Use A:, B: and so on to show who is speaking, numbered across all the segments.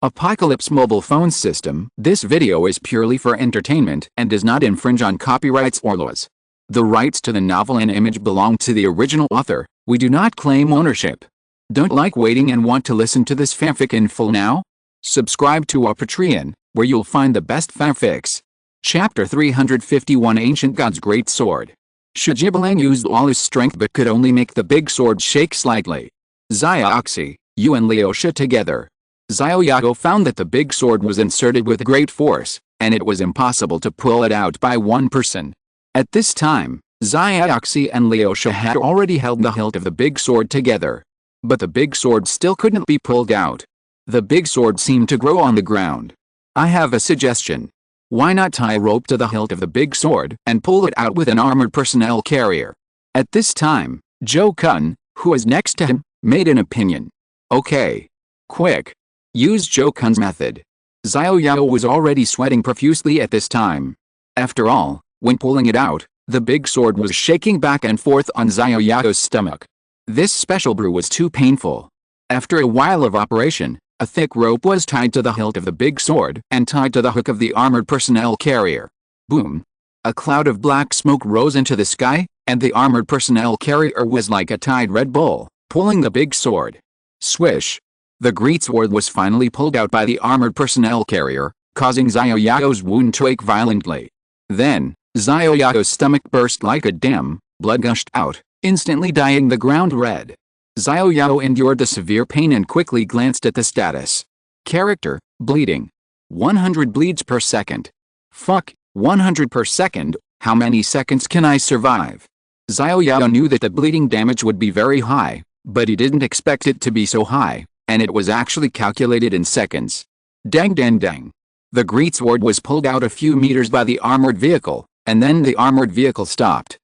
A: Apocalypse mobile phone system. This video is purely for entertainment and does not infringe on copyrights or laws. The rights to the novel and image belong to the original author. We do not claim ownership. Don't like waiting and want to listen to this fanfic in full now? Subscribe to our Patreon, where you'll find the best fanfics. Chapter 351 Ancient God's Great Sword. Shijibalang used all his strength but could only make the big sword shake slightly. Xiao Yao and Leosha together. Xiao Yao found that the big sword was inserted with great force, and it was impossible to pull it out by one person. At this time, Xiao and Leosha had already held the hilt of the big sword together. But the big sword still couldn't be pulled out. The big sword seemed to grow on the ground. I have a suggestion. Why not tie a rope to the hilt of the big sword and pull it out with an armored personnel carrier? At this time, Joe-kun, who was next to him, made an opinion. Okay. Quick. Use Joe-kun's method. Xiao Yao was already sweating profusely at this time. After all, when pulling it out, the big sword was shaking back and forth on Xiao Yao's stomach. This special brew was too painful. After a while of operation, a thick rope was tied to the hilt of the big sword and tied to the hook of the armored personnel carrier. Boom! A cloud of black smoke rose into the sky, and the armored personnel carrier was like a tied Red Bull, pulling the big sword. Swish! The great sword was finally pulled out by the armored personnel carrier, causing Xiao Yao's wound to ache violently. Then, Xiao Yao's stomach burst like a dam, blood gushed out, instantly dyeing the ground red. Xiao Yao endured the severe pain and quickly glanced at the status. Character, bleeding. 100 bleeds per second. Fuck, 100 per second, how many seconds can I survive? Xiao Yao knew that the bleeding damage would be very high, but he didn't expect it to be so high, and it was actually calculated in seconds. Dang dang dang. The great sword was pulled out a few meters by the armored vehicle, and then the armored vehicle stopped.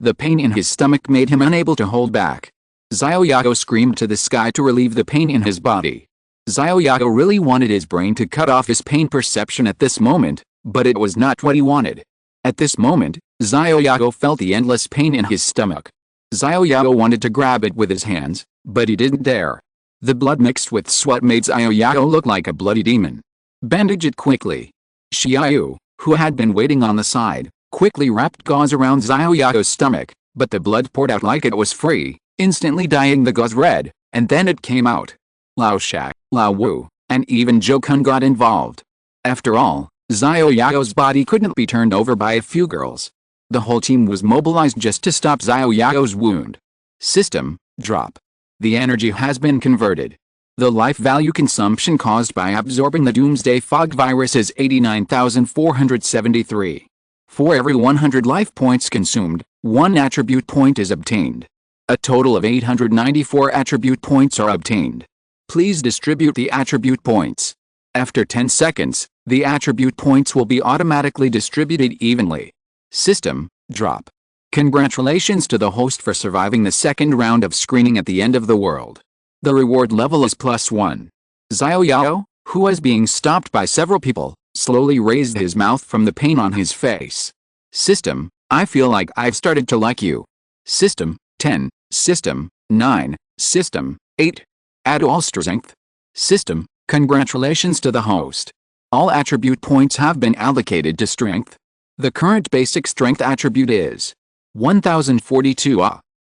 A: The pain in his stomach made him unable to hold back. Xiao Yao screamed to the sky to relieve the pain in his body. Xiao Yao really wanted his brain to cut off his pain perception at this moment, but it was not what he wanted. At this moment, Xiao Yao felt the endless pain in his stomach. Xiao Yao wanted to grab it with his hands, but he didn't dare. The blood mixed with sweat made Xiao Yao look like a bloody demon. Bandage it quickly. Xiao Yao, who had been waiting on the side, quickly wrapped gauze around Xiao Yao's stomach, but the blood poured out like it was free, instantly dyeing the gauze red, and then it came out. Lao Shak, Lao Wu, and even Joe-kun got involved. After all, Xiao Yao's body couldn't be turned over by a few girls. The whole team was mobilized just to stop Xiao Yao's wound. System, drop. The energy has been converted. The life value consumption caused by absorbing the Doomsday Fog virus is 89,473. For every 100 life points consumed, 1 attribute point is obtained. A total of 894 attribute points are obtained. Please distribute the attribute points. After 10 seconds, the attribute points will be automatically distributed evenly. System, drop. Congratulations to the host for surviving the second round of screening at the end of the world. The reward level is +1. Xiao Yao, who was being stopped by several people, slowly raised his mouth from the pain on his face. System, I feel like I've started to like you. System, 10. System, 9. System, 8. Add all strength. System, congratulations to the host. All attribute points have been allocated to strength. The current basic strength attribute is 1042.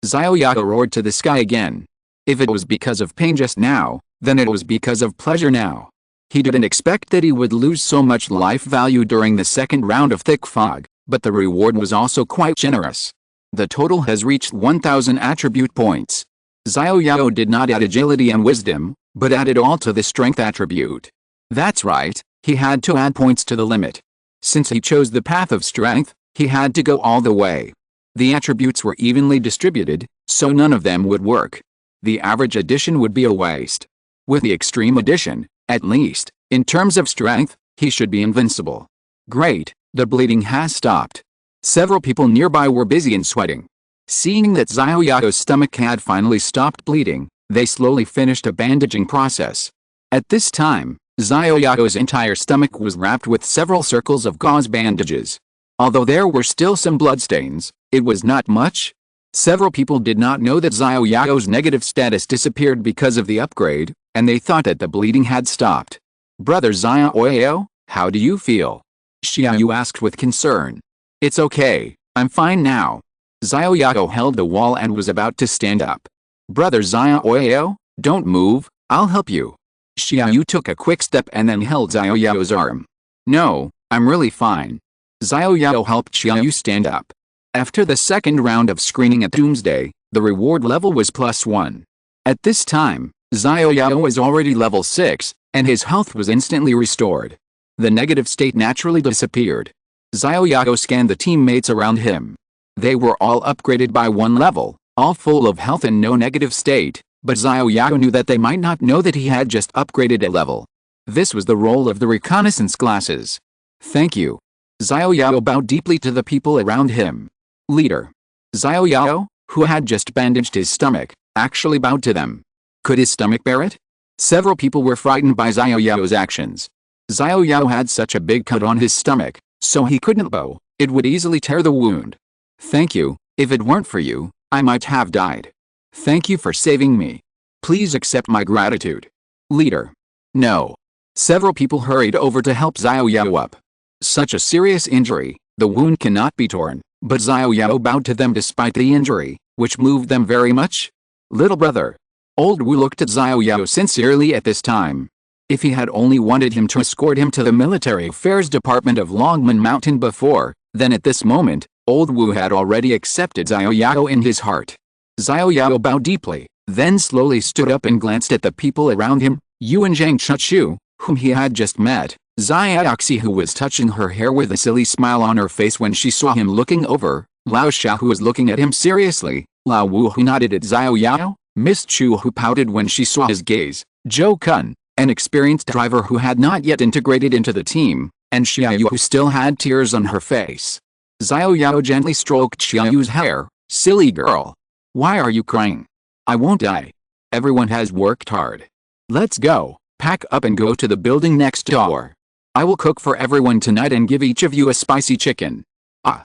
A: Xiao Yao roared to the sky again. If it was because of pain just now, then it was because of pleasure now. He didn't expect that he would lose so much life value during the second round of thick fog, but the reward was also quite generous. The total has reached 1000 attribute points. Xiao Yao did not add agility and wisdom, but added all to the strength attribute. That's right, he had to add points to the limit. Since he chose the path of strength, he had to go all the way. The attributes were evenly distributed, so none of them would work. The average addition would be a waste. With the extreme addition, at least, in terms of strength, he should be invincible. Great, the bleeding has stopped. Several people nearby were busy and sweating. Seeing that Xiao Yao's stomach had finally stopped bleeding, they slowly finished a bandaging process. At this time, Xiao Yao's entire stomach was wrapped with several circles of gauze bandages. Although there were still some bloodstains, it was not much. Several people did not know that Xiao Yao's negative status disappeared because of the upgrade, and they thought that the bleeding had stopped. "Brother Xiao Yao, how do you feel?" Xiao Yao asked with concern. "It's okay, I'm fine now." Xiao Yao held the wall and was about to stand up. "Brother Xiao Yao, don't move, I'll help you." Xiao Yao took a quick step and then held Xiao Yao's arm. "No, I'm really fine." Xiao Yao helped Xiao Yao stand up. After the second round of screening at Doomsday, the reward level was +1. At this time, Xiao Yao was already level 6, and his health was instantly restored. The negative state naturally disappeared. Xiao Yao scanned the teammates around him. They were all upgraded by 1 level, all full of health and no negative state, but Xiao Yao knew that they might not know that he had just upgraded a level. This was the role of the reconnaissance classes. "Thank you." Xiao Yao bowed deeply to the people around him. Leader. Xiao Yao, who had just bandaged his stomach, actually bowed to them. Could his stomach bear it? Several people were frightened by Xiao Yao's actions. Xiao Yao had such a big cut on his stomach, so he couldn't bow. It would easily tear the wound. "Thank you, if it weren't for you, I might have died. Thank you for saving me. Please accept my gratitude." Leader. No. Several people hurried over to help Xiao Yao up. Such a serious injury, the wound cannot be torn, but Xiao Yao bowed to them despite the injury, which moved them very much. "Little brother." Old Wu looked at Xiao Yao sincerely at this time. If he had only wanted him to escort him to the military affairs department of Longman Mountain before, then at this moment, Old Wu had already accepted Xiao Yao in his heart. Xiao Yao bowed deeply, then slowly stood up and glanced at the people around him, Yuan Zhang Chuchu, whom he had just met, Xiaoxi who was touching her hair with a silly smile on her face when she saw him looking over, Lao Xia who was looking at him seriously, Lao Wu who nodded at Xiao Yao, Miss Chu who pouted when she saw his gaze, Zhou Kun, an experienced driver who had not yet integrated into the team, and Xiao Yao who still had tears on her face. Xiao Yao gently stroked Xiao Yao's hair. "Silly girl. Why are you crying? I won't die. Everyone has worked hard. Let's go, pack up and go to the building next door. I will cook for everyone tonight and give each of you a spicy chicken." Ah.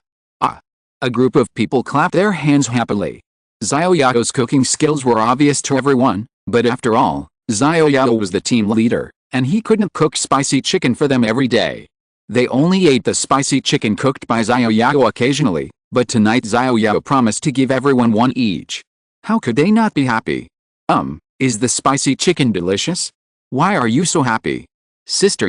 A: A group of people clapped their hands happily. Xiao Yao's cooking skills were obvious to everyone, but after all, Xiao Yao was the team leader, and he couldn't cook spicy chicken for them every day. They only ate the spicy chicken cooked by Xiao Yao occasionally, but tonight Xiao Yao promised to give everyone one each. How could they not be happy? Is the spicy chicken delicious? Why are you so happy? Sister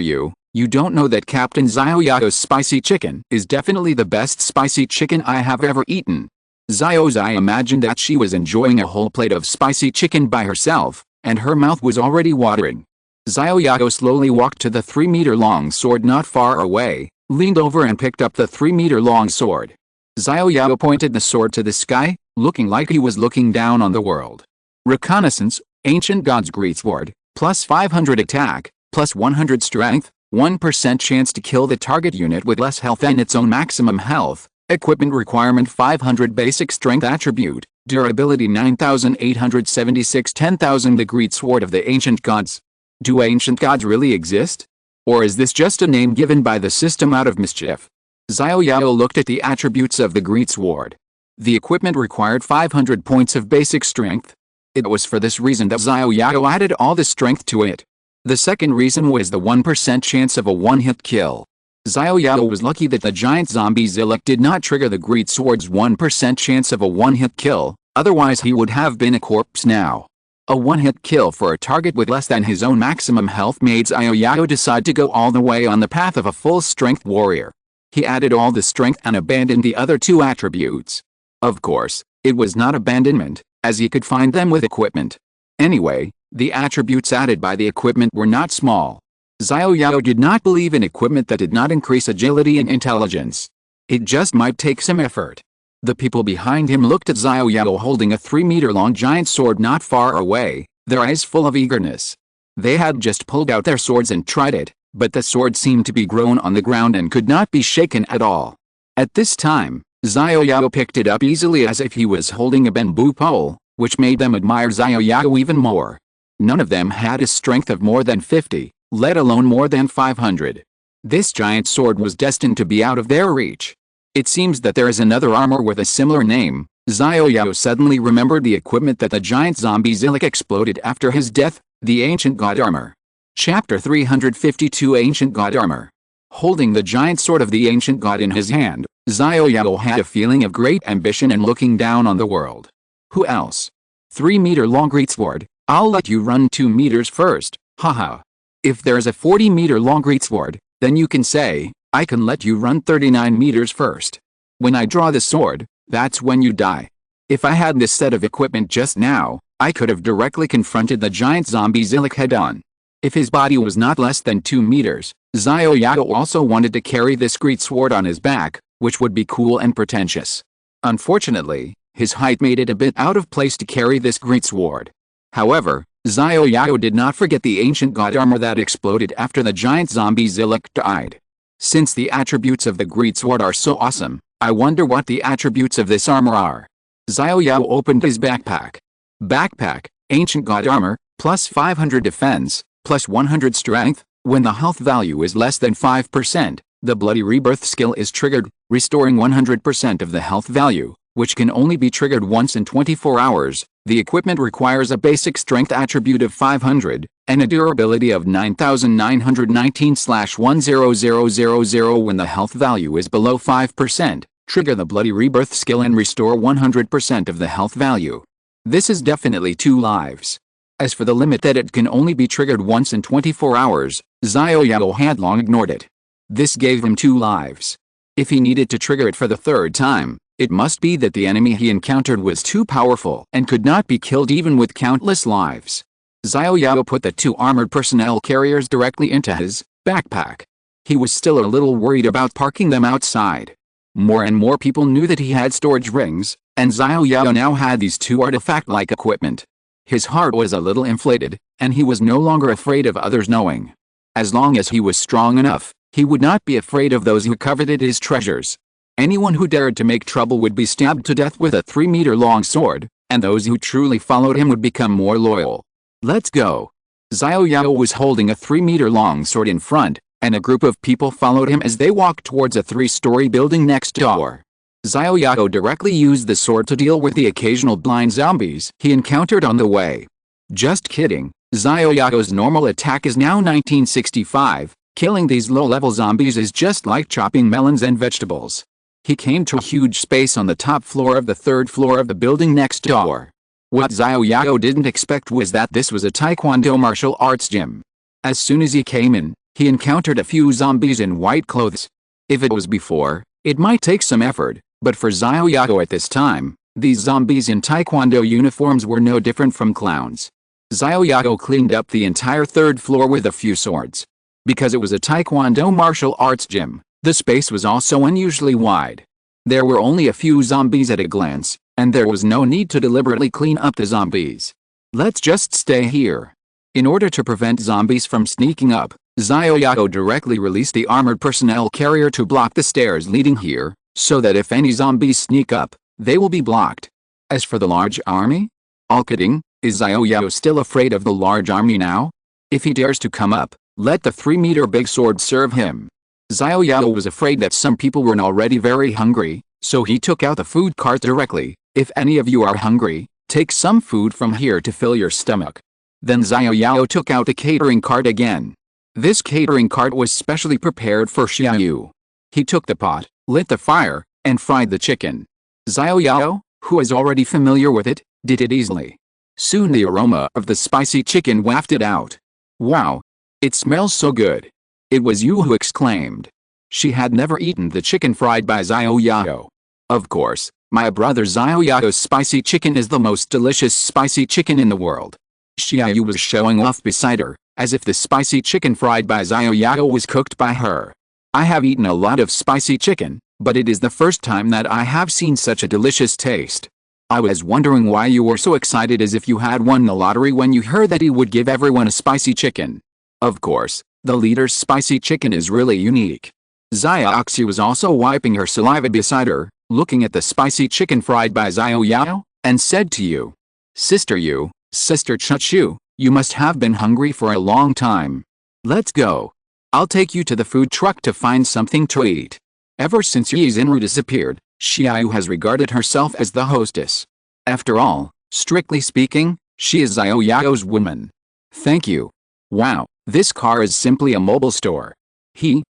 A: you don't know that Captain Xiao Yao's spicy chicken is definitely the best spicy chicken I have ever eaten. Xiao Zai imagined that she was enjoying a whole plate of spicy chicken by herself, and her mouth was already watering. Xiao Yao slowly walked to the 3-meter-long sword not far away, leaned over and picked up the 3-meter-long sword. Xiao Yao pointed the sword to the sky, looking like he was looking down on the world. Reconnaissance, Ancient God's Greatsword, plus 500 attack, plus 100 strength, 1% chance to kill the target unit with less health than its own maximum health, equipment requirement 500 basic strength attribute, durability 9876 10,000 the Greatsword of the Ancient Gods. Do ancient gods really exist? Or is this just a name given by the system out of mischief? Xiao Yao looked at the attributes of the Greatsword. The equipment required 500 points of basic strength. It was for this reason that Xiao Yao added all the strength to it. The second reason was the 1% chance of a one-hit kill. Xiao Yao was lucky that the giant zombie Zillick did not trigger the Greatsword's 1% chance of a one-hit kill, otherwise he would have been a corpse now. A one-hit kill for a target with less than his own maximum health made Xiao Yao decide to go all the way on the path of a full-strength warrior. He added all the strength and abandoned the other two attributes. Of course, it was not abandonment, as he could find them with equipment. Anyway, the attributes added by the equipment were not small. Xiao Yao did not believe in equipment that did not increase agility and intelligence. It just might take some effort. The people behind him looked at Xiao Yao holding a 3-meter-long giant sword not far away, their eyes full of eagerness. They had just pulled out their swords and tried it, but the sword seemed to be grown on the ground and could not be shaken at all. At this time, Xiao Yao picked it up easily as if he was holding a bamboo pole, which made them admire Xiao Yao even more. None of them had a strength of more than 50, let alone more than 500. This giant sword was destined to be out of their reach. It seems that there is another armor with a similar name. Xiao Yao suddenly remembered the equipment that the giant zombie Zillick exploded after his death, The Ancient God Armor. Chapter 352 Ancient God Armor. Holding the giant sword of the ancient god in his hand, Xiao Yao had a feeling of great ambition and looking down on the world. Who else? 3-meter-long greatsword, I'll let you run 2 meters first, haha. If there's a 40-meter-long greatsword, then you can say, I can let you run 39 meters first. When I draw the sword, that's when you die. If I had this set of equipment just now, I could have directly confronted the giant zombie Zillick head-on. If his body was not less than 2 meters, Xiao Yao also wanted to carry this greatsword on his back, which would be cool and pretentious. Unfortunately, his height made it a bit out of place to carry this greatsword. However, Xiao Yao did not forget the ancient god armor that exploded after the giant zombie Zillick died. Since the attributes of the greatsword are so awesome, I wonder what the attributes of this armor are. Xiao Yao opened his backpack. Backpack, ancient god armor, plus 500 defense, plus 100 strength. When the health value is less than 5%, the Bloody Rebirth skill is triggered, restoring 100% of the health value, which can only be triggered once in 24 hours. The equipment requires a basic strength attribute of 500, and a durability of 9919/10000. When the health value is below 5%, trigger the Bloody Rebirth skill and restore 100% of the health value. This is definitely 2 lives. As for the limit that it can only be triggered once in 24 hours, Xiao Yao had long ignored it. This gave him 2 lives. If he needed to trigger it for the 3rd time, it must be that the enemy he encountered was too powerful and could not be killed even with countless lives. Xiao Yao put the 2 armored personnel carriers directly into his backpack. He was still a little worried about parking them outside. More and more people knew that he had storage rings, and Xiao Yao now had these 2 artifact-like equipment. His heart was a little inflated, and he was no longer afraid of others knowing. As long as he was strong enough, he would not be afraid of those who coveted his treasures. Anyone who dared to make trouble would be stabbed to death with a 3-meter-long sword, and those who truly followed him would become more loyal. Let's go. Xiao Yao was holding a 3-meter-long sword in front, and a group of people followed him as they walked towards a 3-story building next door. Xiao Yao directly used the sword to deal with the occasional blind zombies he encountered on the way. Just kidding, Xiao Yao's normal attack is now 1965, killing these low-level zombies is just like chopping melons and vegetables. He came to a huge space on the top floor of the 3rd floor of the building next door. What Xiao Yao didn't expect was that this was a taekwondo martial arts gym. As soon as he came in, he encountered a few zombies in white clothes. If it was before, it might take some effort. But for Xiao Yao at this time, these zombies in taekwondo uniforms were no different from clowns. Xiao Yao cleaned up the entire 3rd floor with a few swords. Because it was a taekwondo martial arts gym, the space was also unusually wide. There were only a few zombies at a glance, and there was no need to deliberately clean up the zombies. Let's just stay here. In order to prevent zombies from sneaking up, Xiao Yao directly released the armored personnel carrier to block the stairs leading here, so that if any zombies sneak up, they will be blocked. As for the large army? All kidding, is Xiao Yao still afraid of the large army now? If he dares to come up, let the 3-meter big sword serve him. Xiao Yao was afraid that some people were already very hungry, so he took out the food cart directly. If any of you are hungry, take some food from here to fill your stomach. Then Xiao Yao took out the catering cart again. This catering cart was specially prepared for Xiao Yao. He took the pot, lit the fire, and fried the chicken. Xiao Yao, who is already familiar with it, did it easily. Soon the aroma of the spicy chicken wafted out. Wow! It smells so good. It was Yu who exclaimed. She had never eaten the chicken fried by Xiao Yao. Of course, my brother Xiao Yao's spicy chicken is the most delicious spicy chicken in the world. Xiao Yu was showing off beside her, as if the spicy chicken fried by Xiao Yao was cooked by her. I have eaten a lot of spicy chicken, but it is the first time that I have seen such a delicious taste. I was wondering why you were so excited as if you had won the lottery when you heard that he would give everyone a spicy chicken. Of course, the leader's spicy chicken is really unique. Xiaoxi was also wiping her saliva beside her, looking at the spicy chicken fried by Xiao Yao, and said to Yu, Sister Chuchu, you must have been hungry for a long time. Let's go. I'll take you to the food truck to find something to eat. Ever since Yi Xinru disappeared, Xiao has regarded herself as the hostess. After all, strictly speaking, she is Xiao Yao's woman. Thank you. Wow, this car is simply a mobile store.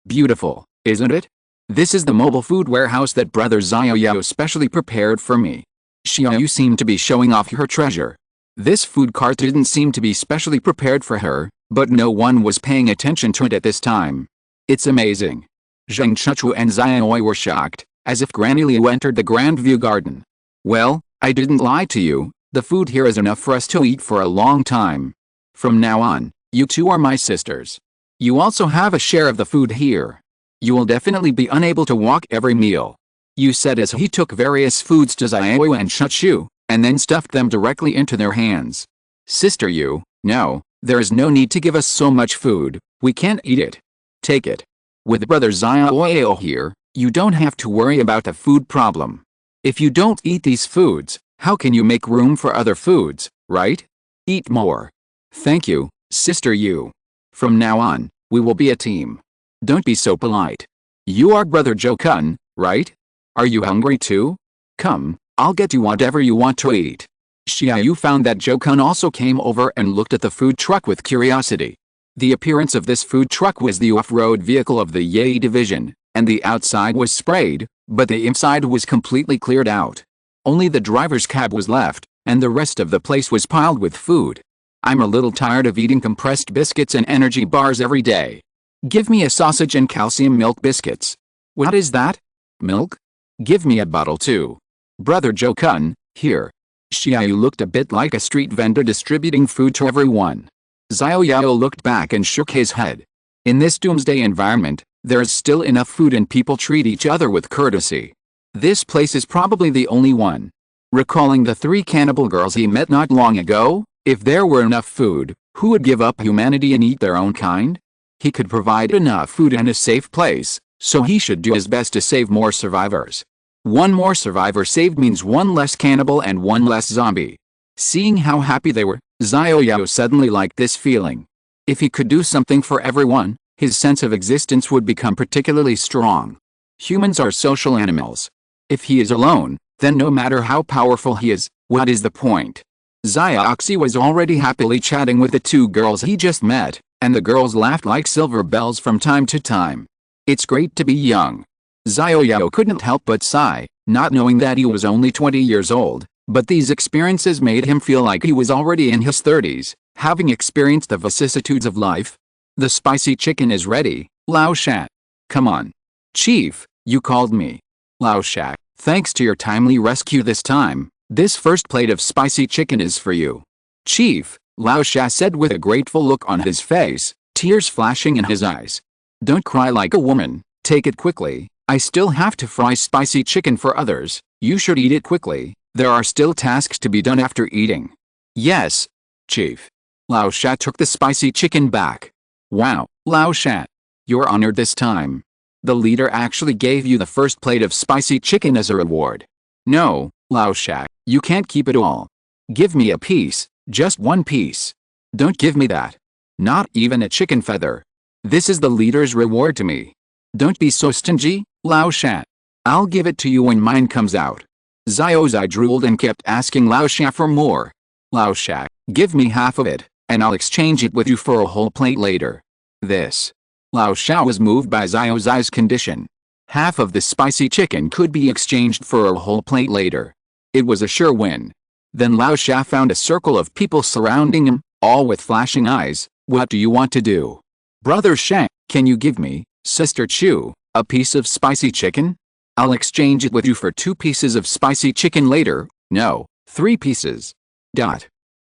A: Beautiful, isn't it? This is the mobile food warehouse that Brother Xiao Yao specially prepared for me. Xiao Yao seemed to be showing off her treasure. This food cart didn't seem to be specially prepared for her, but no one was paying attention to it at this time. It's amazing. Zheng Chuchu and Xiao were shocked, as if Granny Liu entered the Grand View Garden. Well, I didn't lie to you, the food here is enough for us to eat for a long time. From now on, you two are my sisters. You also have a share of the food here. You will definitely be unable to walk every meal. You said as he took various foods to Xiao and Chuchu, and then stuffed them directly into their hands. Sister Yu, no, there is no need to give us so much food, we can't eat it. Take it. With Brother Xiao here, you don't have to worry about the food problem. If you don't eat these foods, how can you make room for other foods, right? Eat more. Thank you, Sister Yu. From now on, we will be a team. Don't be so polite. You are Brother Joe-kun, right? Are you hungry too? Come, I'll get you whatever you want to eat. Xiao Yu found that Joe-kun also came over and looked at the food truck with curiosity. The appearance of this food truck was the off-road vehicle of the Yei division, and the outside was sprayed, but the inside was completely cleared out. Only the driver's cab was left, and the rest of the place was piled with food. I'm a little tired of eating compressed biscuits and energy bars every day. Give me a sausage and calcium milk biscuits. What is that? Milk? Give me a bottle too. Brother Joe-kun, here. Xiao Yu looked a bit like a street vendor distributing food to everyone. Xiao Yao looked back and shook his head. In this doomsday environment, there is still enough food and people treat each other with courtesy. This place is probably the only one. Recalling the 3 cannibal girls he met not long ago, if there were enough food, who would give up humanity and eat their own kind? He could provide enough food and a safe place, so he should do his best to save more survivors. One more survivor saved means one less cannibal and one less zombie. Seeing how happy they were, Xiao Yao suddenly liked this feeling. If he could do something for everyone, his sense of existence would become particularly strong. Humans are social animals. If he is alone, then no matter how powerful he is, what is the point? Xiaoxi was already happily chatting with the 2 girls he just met, and the girls laughed like silver bells from time to time. It's great to be young. Xiao Yao couldn't help but sigh, not knowing that he was only 20 years old, but these experiences made him feel like he was already in his 30s, having experienced the vicissitudes of life. The spicy chicken is ready, Lao Shan. Come on. Chief, you called me. Lao Shan, thanks to your timely rescue this time, this first plate of spicy chicken is for you. Chief, Lao Shan said with a grateful look on his face, tears flashing in his eyes. Don't cry like a woman, take it quickly. I still have to fry spicy chicken for others, you should eat it quickly, there are still tasks to be done after eating. Yes, Chief. Lao Shan took the spicy chicken back. Wow, Lao Shan. You're honored this time. The leader actually gave you the first plate of spicy chicken as a reward. No, Lao Shan, you can't keep it all. Give me a piece, just one piece. Don't give me that. Not even a chicken feather. This is the leader's reward to me. Don't be so stingy, Lao Shan. I'll give it to you when mine comes out. Xiao Zai drooled and kept asking Lao Shan for more. Lao Shan, give me half of it, and I'll exchange it with you for a whole plate later. This. Lao Shan was moved by Xiao Zai's condition. Half of the spicy chicken could be exchanged for a whole plate later. It was a sure win. Then Lao Shan found a circle of people surrounding him, all with flashing eyes. What do you want to do? Brother Shan, can you give me, Sister Chu, a piece of spicy chicken? I'll exchange it with you for 2 pieces of spicy chicken later. No, 3 pieces.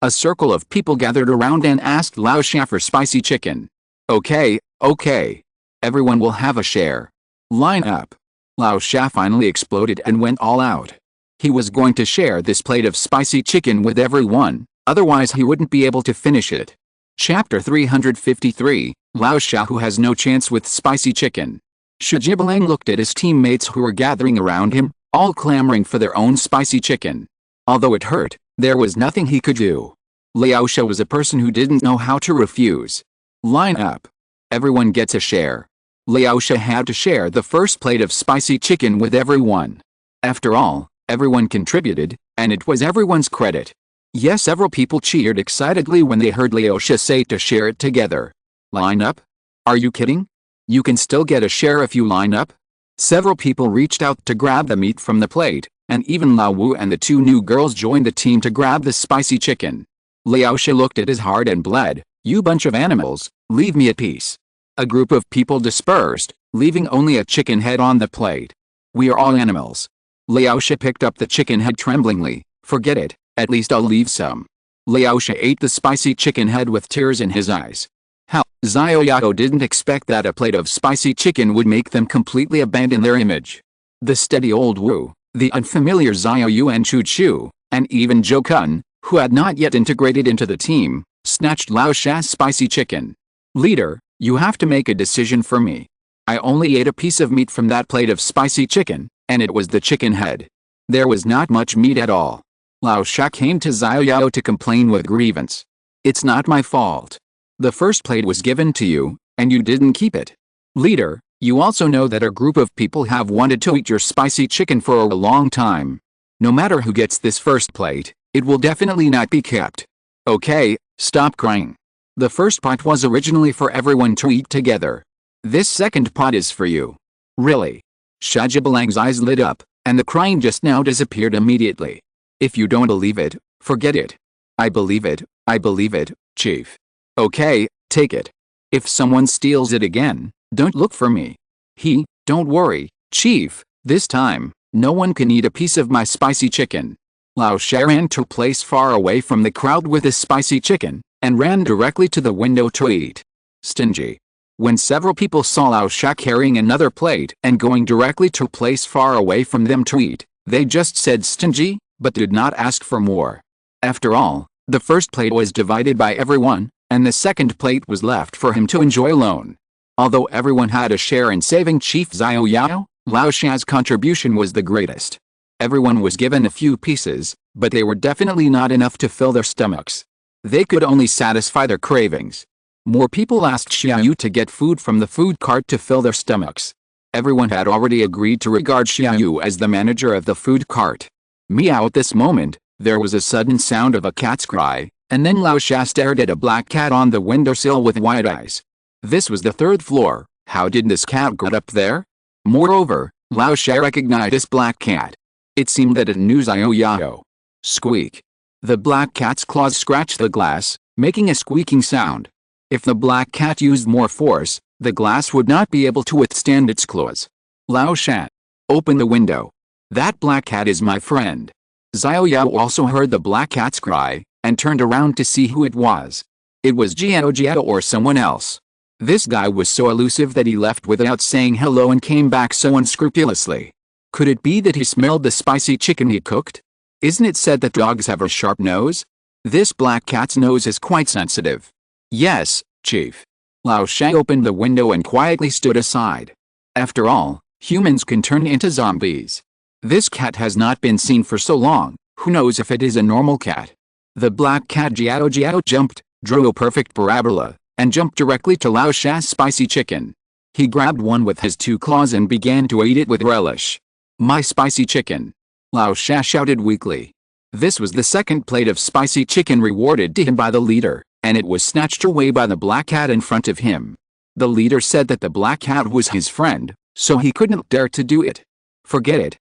A: A circle of people gathered around and asked Lao Shan for spicy chicken. Okay. Everyone will have a share. Line up. Lao Shan finally exploded and went all out. He was going to share this plate of spicy chicken with everyone, otherwise he wouldn't be able to finish it. Chapter 353, Lao Shan who has no chance with spicy chicken. Shijibalang looked at his teammates who were gathering around him, all clamoring for their own spicy chicken. Although it hurt, there was nothing he could do. Liao Sha was a person who didn't know how to refuse. Line up. Everyone gets a share. Liao Sha had to share the first plate of spicy chicken with everyone. After all, everyone contributed, and it was everyone's credit. Yes, several people cheered excitedly when they heard Laosha say to share it together. Line up? Are you kidding? You can still get a share if you line up? Several people reached out to grab the meat from the plate, and even Lao Wu and the two new girls joined the team to grab the spicy chicken. Laosha looked at his heart and bled. You bunch of animals, leave me at peace. A group of people dispersed, leaving only a chicken head on the plate. We are all animals. Laosha picked up the chicken head tremblingly. Forget it, at least I'll leave some. Laosha ate the spicy chicken head with tears in his eyes. How? Xiao Yao didn't expect that a plate of spicy chicken would make them completely abandon their image. The steady old Wu, the unfamiliar Xiao Yu and Chu Chu, and even Zhou Kun, who had not yet integrated into the team, snatched Laosha's spicy chicken. Leader, you have to make a decision for me. I only ate a piece of meat from that plate of spicy chicken, and it was the chicken head. There was not much meat at all. Laosha came to Xiao Yao to complain with grievance. It's not my fault. The first plate was given to you, and you didn't keep it. Leader, you also know that a group of people have wanted to eat your spicy chicken for a long time. No matter who gets this first plate, it will definitely not be kept. Okay, stop crying. The first pot was originally for everyone to eat together. This second pot is for you. Really? Shajibalang's eyes lit up, and the crying just now disappeared immediately. If you don't believe it, forget it. I believe it, Chief. Okay, take it. If someone steals it again, don't look for me. Don't worry, Chief, this time, no one can eat a piece of my spicy chicken. Laosha ran to a place far away from the crowd with his spicy chicken, and ran directly to the window to eat. Stingy. When several people saw Laosha carrying another plate and going directly to a place far away from them to eat, they just said stingy, but did not ask for more. After all, the first plate was divided by everyone, and the second plate was left for him to enjoy alone. Although everyone had a share in saving Chief Xiao Yao, Laosha's contribution was the greatest. Everyone was given a few pieces, but they were definitely not enough to fill their stomachs. They could only satisfy their cravings. More people asked Xiao Yu to get food from the food cart to fill their stomachs. Everyone had already agreed to regard Xiao Yu as the manager of the food cart. Meow. At this moment, there was a sudden sound of a cat's cry, and then Laosha stared at a black cat on the windowsill with wide eyes. This was the third floor. How did this cat get up there? Moreover, Laosha recognized this black cat. It seemed that it knew Xiao Yao. Squeak. The black cat's claws scratched the glass, making a squeaking sound. If the black cat used more force, the glass would not be able to withstand its claws. Laosha, open the window. That black cat is my friend. Xiao Yao also heard the black cat's cry, and turned around to see who it was. It was Jiao or someone else. This guy was so elusive that he left without saying hello and came back so unscrupulously. Could it be that he smelled the spicy chicken he cooked? Isn't it said that dogs have a sharp nose? This black cat's nose is quite sensitive. Yes, Chief. Laosha opened the window and quietly stood aside. After all, humans can turn into zombies. This cat has not been seen for so long, who knows if it is a normal cat. The black cat Jiao jumped, drew a perfect parabola, and jumped directly to Laosha's spicy chicken. He grabbed one with his two claws and began to eat it with relish. My spicy chicken! Laosha shouted weakly. This was the second plate of spicy chicken rewarded to him by the leader, and it was snatched away by the black cat in front of him. The leader said that the black cat was his friend, so he couldn't dare to do it. Forget it,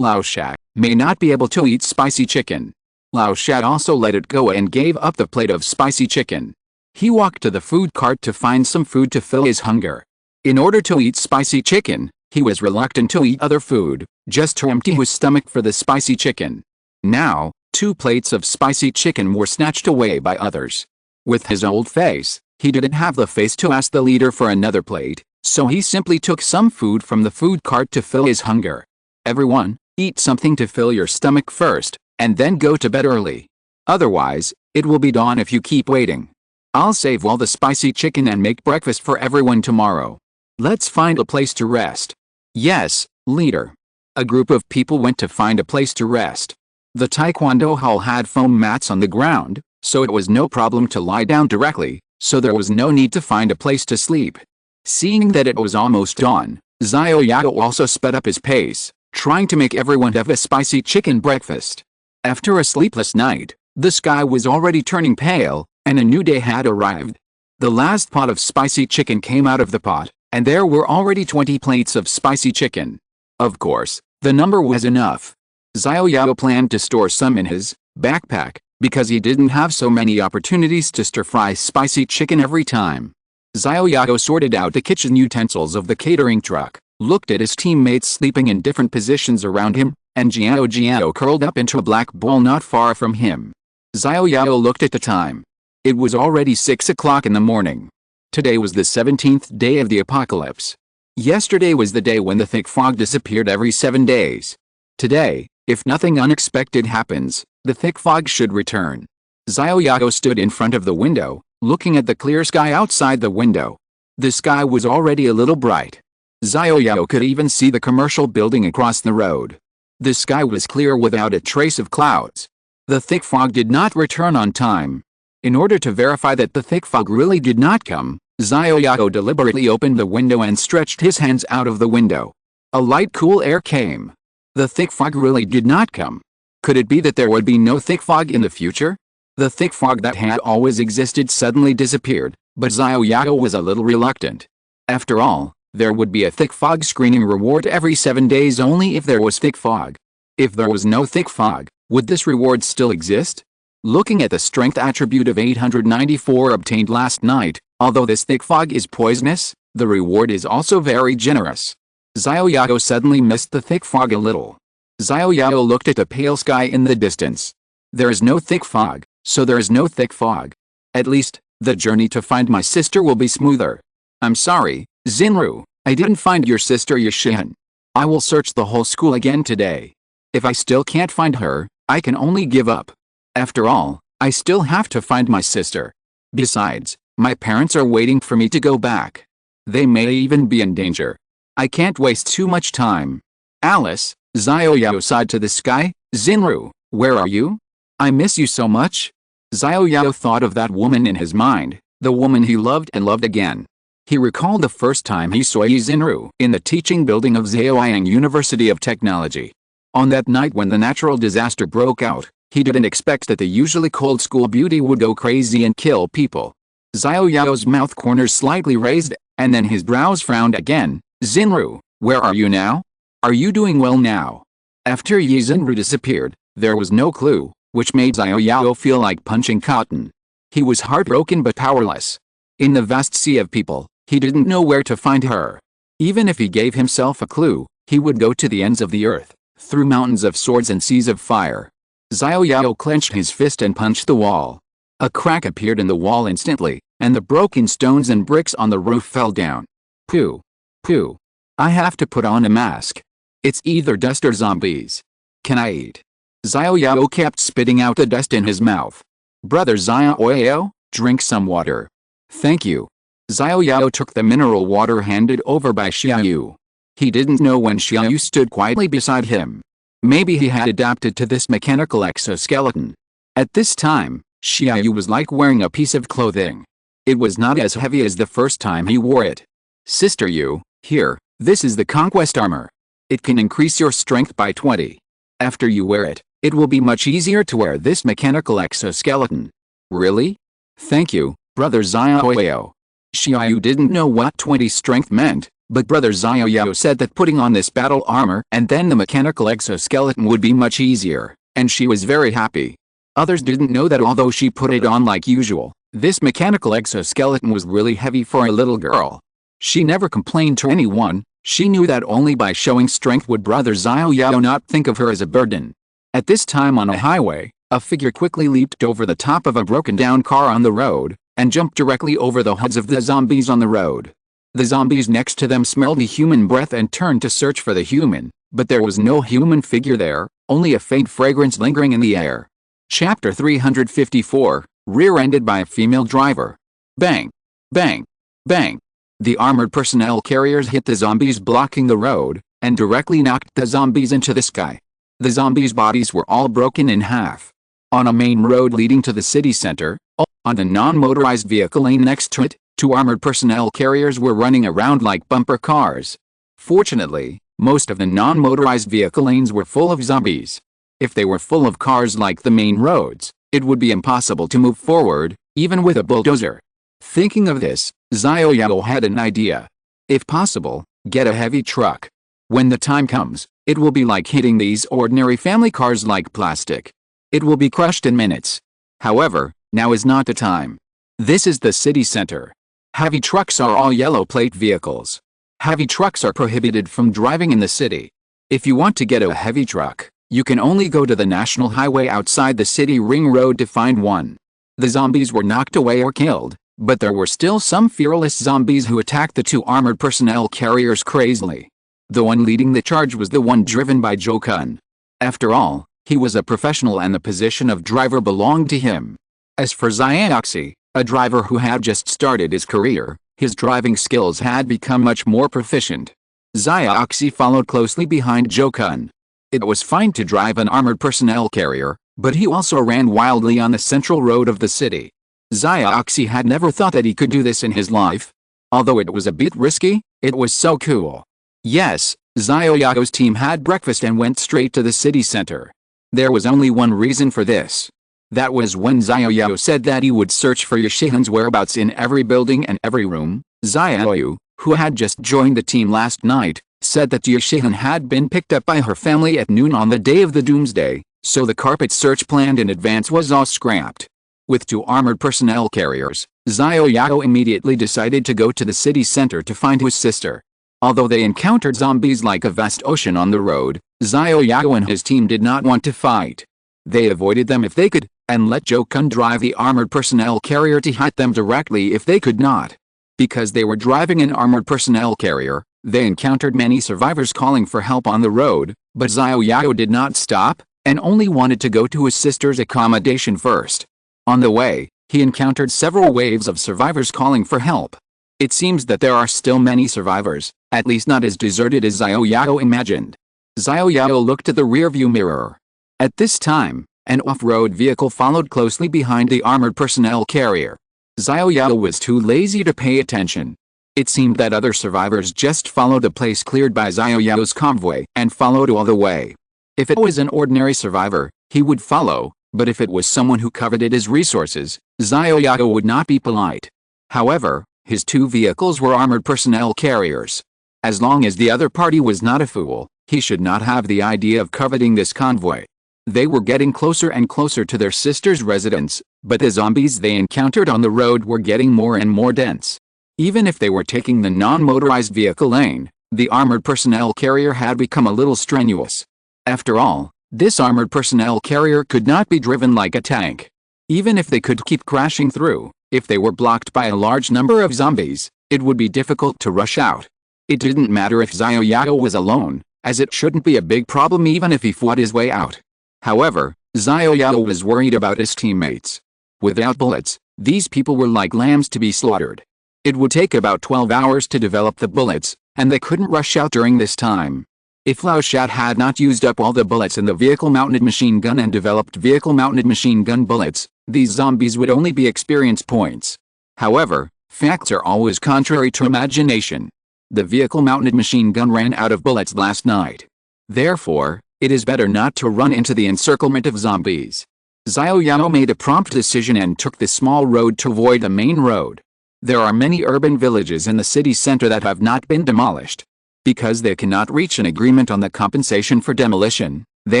A: Laosha, may not be able to eat spicy chicken. Laosha also let it go and gave up the plate of spicy chicken. He walked to the food cart to find some food to fill his hunger. In order to eat spicy chicken, he was reluctant to eat other food, just to empty his stomach for the spicy chicken. Now, 2 plates of spicy chicken were snatched away by others. With his old face, he didn't have the face to ask the leader for another plate, so he simply took some food from the food cart to fill his hunger. Everyone, eat something to fill your stomach first, and then go to bed early. Otherwise, it will be dawn if you keep waiting. I'll save all the spicy chicken and make breakfast for everyone tomorrow. Let's find a place to rest. Yes, leader. A group of people went to find a place to rest. The taekwondo hall had foam mats on the ground, so it was no problem to lie down directly, so there was no need to find a place to sleep. Seeing that it was almost dawn, Xiao Yao also sped up his pace, trying to make everyone have a spicy chicken breakfast. After a sleepless night, The sky was already turning pale, and a new day had arrived. The last pot of spicy chicken came out of the pot, and there were already 20 plates of spicy chicken. Of course, the number was enough. Xiao Yao planned to store some in his backpack, because he didn't have so many opportunities to stir-fry spicy chicken every time. Xiao Yao sorted out the kitchen utensils of the catering truck, looked at his teammates sleeping in different positions around him, and Xiao curled up into a black ball not far from him. Xiao Yao looked at the time. It was already 6 o'clock in the morning. Today was the 17th day of the apocalypse. Yesterday was the day when the thick fog disappeared every 7 days. Today, if nothing unexpected happens, the thick fog should return. Xiao Yao stood in front of the window, looking at the clear sky outside the window. The sky was already a little bright. Xiao Yao could even see the commercial building across the road. The sky was clear without a trace of clouds. The thick fog did not return on time. In order to verify that the thick fog really did not come, Xiao Yao deliberately opened the window and stretched his hands out of the window. A light cool air came. The thick fog really did not come. Could it be that there would be no thick fog in the future? The thick fog that had always existed suddenly disappeared, but Xiao Yao was a little reluctant. After all, there would be a thick fog screening reward every 7 days only if there was thick fog. If there was no thick fog, would this reward still exist? Looking at the strength attribute of 894 obtained last night, although this thick fog is poisonous, the reward is also very generous. Xiao Yao suddenly missed the thick fog a little. Xiao Yao looked at the pale sky in the distance. There is no thick fog, so there is no thick fog. At least, the journey to find my sister will be smoother. I'm sorry, Xinru, I didn't find your sister Yashin. I will search the whole school again today. If I still can't find her, I can only give up. After all, I still have to find my sister. Besides, my parents are waiting for me to go back. They may even be in danger. I can't waste too much time. Alice, Xiao Yao sighed to the sky, Xinru, where are you? I miss you so much. Xiao Yao thought of that woman in his mind, the woman he loved and loved again. He recalled the first time he saw Xinru in the teaching building of Zheoyang University of Technology. On that night when the natural disaster broke out, he didn't expect that the usually cold school beauty would go crazy and kill people. Xiao Yao's mouth corners slightly raised, and then his brows frowned again. Xinru, where are you now? Are you doing well now? After Xinru disappeared, there was no clue, which made Xiao Yao feel like punching cotton. He was heartbroken but powerless. In the vast sea of people, he didn't know where to find her. Even if he gave himself a clue, he would go to the ends of the earth, through mountains of swords and seas of fire. Xiao Yao clenched his fist and punched the wall. A crack appeared in the wall instantly, and the broken stones and bricks on the roof fell down. Pooh. Pooh. I have to put on a mask. It's either dust or zombies. Can I eat? Xiao Yao kept spitting out the dust in his mouth. Brother Xiao Yao, drink some water. Thank you. Xiao Yao took the mineral water handed over by Xiao. He didn't know when Xiao stood quietly beside him. Maybe he had adapted to this mechanical exoskeleton. At this time, Xiao was like wearing a piece of clothing. It was not as heavy as the first time he wore it. Sister Yu, here, this is the conquest armor. It can increase your strength by 20. After you wear it, it will be much easier to wear this mechanical exoskeleton. Really? Thank you, Brother Xiao Yao. Xiao didn't know what 20 strength meant, but Brother Xiao Yao said that putting on this battle armor and then the mechanical exoskeleton would be much easier, and she was very happy. Others didn't know that although she put it on like usual, this mechanical exoskeleton was really heavy for a little girl. She never complained to anyone. She knew that only by showing strength would Brother Xiao Yao not think of her as a burden. At this time on a highway, a figure quickly leaped over the top of a broken-down car on the road, and jumped directly over the heads of the zombies on the road. The zombies next to them smelled the human breath and turned to search for the human, but there was no human figure there, only a faint fragrance lingering in the air. Chapter 354, Rear-ended by a female driver. Bang! Bang! Bang! The armored personnel carriers hit the zombies blocking the road, and directly knocked the zombies into the sky. The zombies' bodies were all broken in half. On a main road leading to the city center, on the non-motorized vehicle lane next to it, two armored personnel carriers were running around like bumper cars. Fortunately, most of the non-motorized vehicle lanes were full of zombies. If they were full of cars like the main roads, It would be impossible to move forward, even with a bulldozer. Thinking of this, Xiao Yao had an idea. If possible, get a heavy truck. When the time comes, it will be like hitting these ordinary family cars like plastic. It will be crushed in minutes. However, now is not the time. This is the city center. Heavy trucks are all yellow plate vehicles. Heavy trucks are prohibited from driving in the city. If you want to get a heavy truck, you can only go to the national highway outside the city ring road to find one. The zombies were knocked away or killed, but there were still some fearless zombies who attacked the two armored personnel carriers crazily. The one leading the charge was the one driven by Zhou Kun. After all, he was a professional and the position of driver belonged to him. As for Xiao, a driver who had just started his career, his driving skills had become much more proficient. Xiao followed closely behind Zhou Kun. It was fine to drive an armored personnel carrier, but he also ran wildly on the central road of the city. Xiao had never thought that he could do this in his life. Although it was a bit risky, it was so cool. Yes, Xiao Yao's team had breakfast and went straight to the city center. There was only one reason for this. That was when Xiao Yao said that he would search for Yashihan's whereabouts in every building and every room. Xiao Yao, who had just joined the team last night, said that Yashihan had been picked up by her family at noon on the day of the doomsday, so the carpet search planned in advance was all scrapped. With two armored personnel carriers, Xiao Yao immediately decided to go to the city center to find his sister. Although they encountered zombies like a vast ocean on the road, Xiao Yao and his team did not want to fight. They avoided them if they could, and let Zhou Kun drive the armored personnel carrier to hit them directly if they could not. Because they were driving an armored personnel carrier, they encountered many survivors calling for help on the road, but Xiao Yao did not stop, and only wanted to go to his sister's accommodation first. On the way, he encountered several waves of survivors calling for help. It seems that there are still many survivors, at least not as deserted as Xiao Yao imagined. Xiao Yao looked at the rearview mirror. At this time, an off-road vehicle followed closely behind the armored personnel carrier. Xiao Yao was too lazy to pay attention. It seemed that other survivors just followed the place cleared by Xiao Yao's convoy and followed all the way. If it was an ordinary survivor, he would follow, but if it was someone who coveted his resources, Xiao Yao would not be polite. However, his two vehicles were armored personnel carriers. As long as the other party was not a fool, he should not have the idea of coveting this convoy. They were getting closer and closer to their sister's residence, but the zombies they encountered on the road were getting more and more dense. Even if they were taking the non-motorized vehicle lane, the armored personnel carrier had become a little strenuous. After all, this armored personnel carrier could not be driven like a tank. Even if they could keep crashing through, if they were blocked by a large number of zombies, it would be difficult to rush out. It didn't matter if Xiao Yao was alone, as it shouldn't be a big problem even if he fought his way out. However, Xiao Yao was worried about his teammates. Without bullets, these people were like lambs to be slaughtered. It would take about 12 hours to develop the bullets, and they couldn't rush out during this time. If Lao Shat had not used up all the bullets in the vehicle-mounted machine gun and developed vehicle-mounted machine gun bullets, these zombies would only be experience points. However, facts are always contrary to imagination. The vehicle-mounted machine gun ran out of bullets last night. Therefore, it is better not to run into the encirclement of zombies. Xiao Yao made a prompt decision and took the small road to avoid the main road. There are many urban villages in the city center that have not been demolished. Because they cannot reach an agreement on the compensation for demolition, they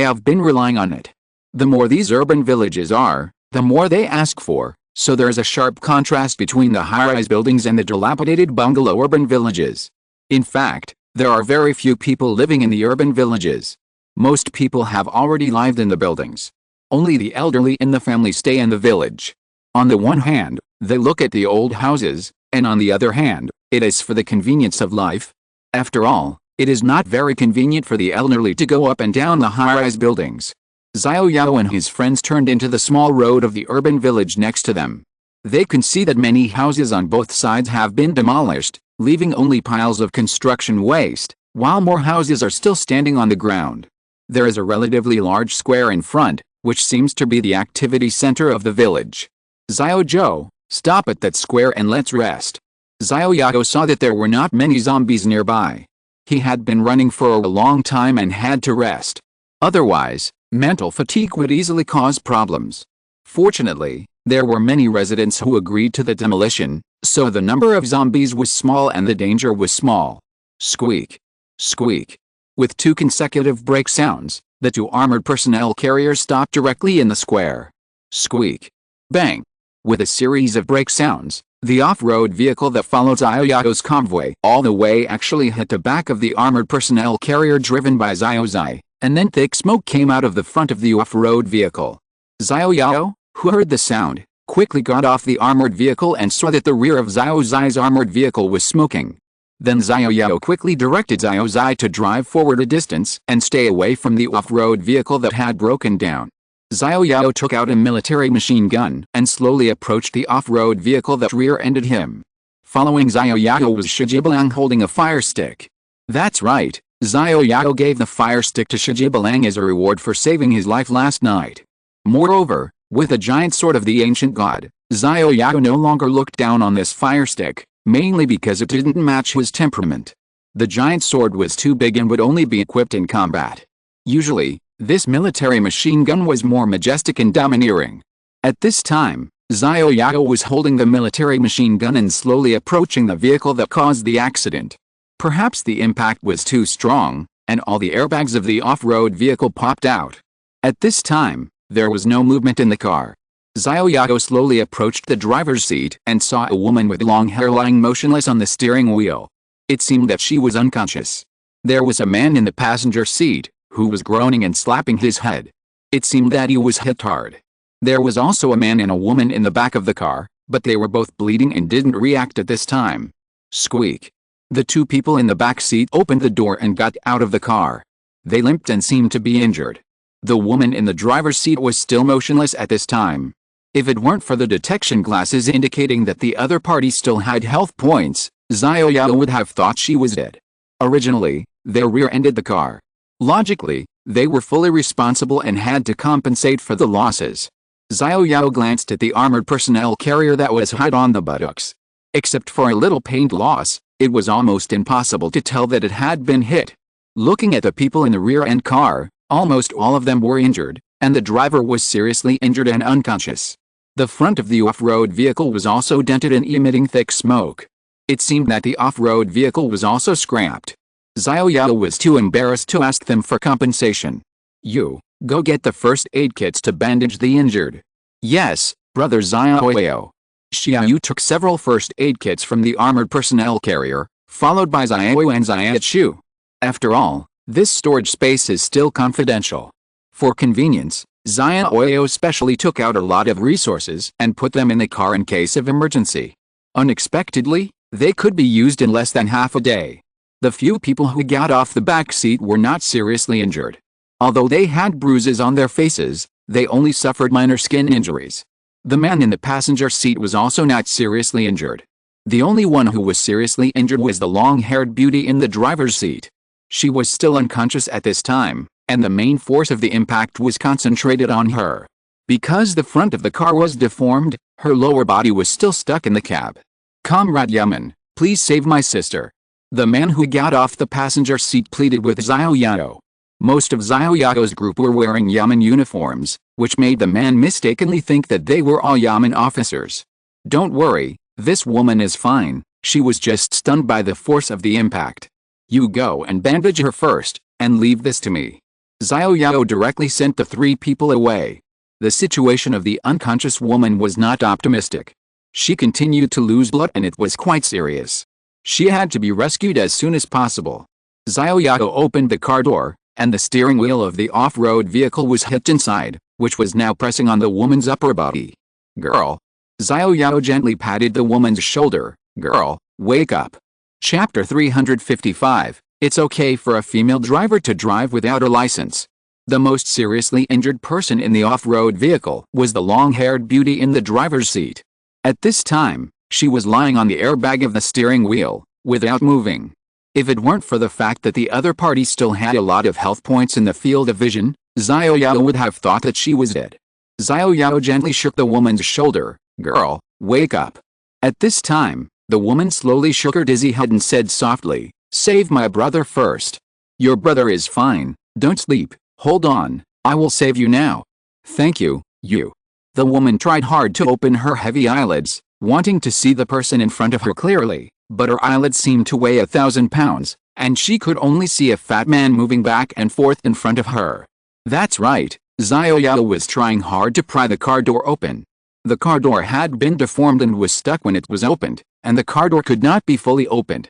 A: have been relying on it. The more these urban villages are, the more they ask for, so there is a sharp contrast between the high-rise buildings and the dilapidated bungalow urban villages. In fact, there are very few people living in the urban villages. Most people have already lived in the buildings. Only the elderly in the family stay in the village. On the one hand, they look at the old houses, and on the other hand, it is for the convenience of life. After all, it is not very convenient for the elderly to go up and down the high-rise buildings. Xiao Yao and his friends turned into the small road of the urban village next to them. They can see that many houses on both sides have been demolished, leaving only piles of construction waste, while more houses are still standing on the ground. There is a relatively large square in front, which seems to be the activity center of the village. Xiao Zhou, stop at that square and let's rest. Xiao Yao saw that there were not many zombies nearby. He had been running for a long time and had to rest. Otherwise, mental fatigue would easily cause problems. Fortunately, there were many residents who agreed to the demolition, so the number of zombies was small and the danger was small. Squeak. Squeak. With 2 consecutive brake sounds, the 2 armored personnel carriers stopped directly in the square. Squeak. Bang. With a series of brake sounds, the off-road vehicle that followed Xiao Yao's convoy all the way actually hit the back of the armored personnel carrier driven by Xiao Zai, and then thick smoke came out of the front of the off-road vehicle. Xiao Yao, who heard the sound, quickly got off the armored vehicle and saw that the rear of Xiao Zai's armored vehicle was smoking. Then Xiao Yao quickly directed Xiao Zai to drive forward a distance and stay away from the off-road vehicle that had broken down. Xiao Yao took out a military machine gun and slowly approached the off-road vehicle that rear-ended him. Following Xiao Yao was Shijibalang holding a fire stick. That's right, Xiao Yao gave the fire stick to Shijibalang as a reward for saving his life last night. Moreover, with a giant sword of the ancient god, Xiao Yao no longer looked down on this fire stick, mainly because it didn't match his temperament. The giant sword was too big and would only be equipped in combat. Usually, this military machine gun was more majestic and domineering. At this time, Xiao Yao was holding the military machine gun and slowly approaching the vehicle that caused the accident. Perhaps the impact was too strong, and all the airbags of the off-road vehicle popped out. At this time, there was no movement in the car. Xiao Yao slowly approached the driver's seat and saw a woman with long hair lying motionless on the steering wheel. It seemed that she was unconscious. There was a man in the passenger seat, who was groaning and slapping his head. It seemed that he was hit hard. There was also a man and a woman in the back of the car, but they were both bleeding and didn't react at this time. Squeak. The 2 people in the back seat opened the door and got out of the car. They limped and seemed to be injured. The woman in the driver's seat was still motionless at this time. If it weren't for the detection glasses indicating that the other party still had health points, Xiao Yao would have thought she was dead. Originally, they rear-ended the car. Logically, they were fully responsible and had to compensate for the losses. Xiao Yao glanced at the armored personnel carrier that was hit on the buttocks. Except for a little paint loss, it was almost impossible to tell that it had been hit. Looking at the people in the rear-end car, almost all of them were injured, and the driver was seriously injured and unconscious. The front of the off-road vehicle was also dented and emitting thick smoke. It seemed that the off-road vehicle was also scrapped. Xiao Yao was too embarrassed to ask them for compensation. You, go get the first aid kits to bandage the injured. Yes, brother Xiao Yao. Xiao Yu took several first aid kits from the armored personnel carrier, followed by Xiao and Xiaochu. After all, this storage space is still confidential. For convenience, Xiao Yao specially took out a lot of resources and put them in the car in case of emergency. Unexpectedly, they could be used in less than half a day. The few people who got off the back seat were not seriously injured. Although they had bruises on their faces, they only suffered minor skin injuries. The man in the passenger seat was also not seriously injured. The only one who was seriously injured was the long-haired beauty in the driver's seat. She was still unconscious at this time, and the main force of the impact was concentrated on her. Because the front of the car was deformed, her lower body was still stuck in the cab. Comrade Yaman, please save my sister. The man who got off the passenger seat pleaded with Xiao Yao. Most of Xiao Yao's group were wearing Yaman uniforms, which made the man mistakenly think that they were all Yaman officers. Don't worry, this woman is fine, she was just stunned by the force of the impact. You go and bandage her first, and leave this to me. Xiao Yao directly sent the 3 people away. The situation of the unconscious woman was not optimistic. She continued to lose blood and it was quite serious. She had to be rescued as soon as possible. Xiao Yao opened the car door, and the steering wheel of the off-road vehicle was hit inside, which was now pressing on the woman's upper body. Girl. Xiao Yao gently patted the woman's shoulder. Girl, wake up. Chapter 355, It's okay for a female driver to drive without a license. The most seriously injured person in the off-road vehicle was the long-haired beauty in the driver's seat. At this time, she was lying on the airbag of the steering wheel, without moving. If it weren't for the fact that the other party still had a lot of health points in the field of vision, Xiao Yao would have thought that she was dead. Xiao Yao gently shook the woman's shoulder. Girl, wake up. At this time, the woman slowly shook her dizzy head and said softly, Save my brother first. Your brother is fine, don't sleep, hold on, I will save you now. Thank you, you. The woman tried hard to open her heavy eyelids, wanting to see the person in front of her clearly, but her eyelids seemed to weigh 1,000 pounds, and she could only see a fat man moving back and forth in front of her. That's right, Xiao Yao was trying hard to pry the car door open. The car door had been deformed and was stuck when it was opened, and the car door could not be fully opened.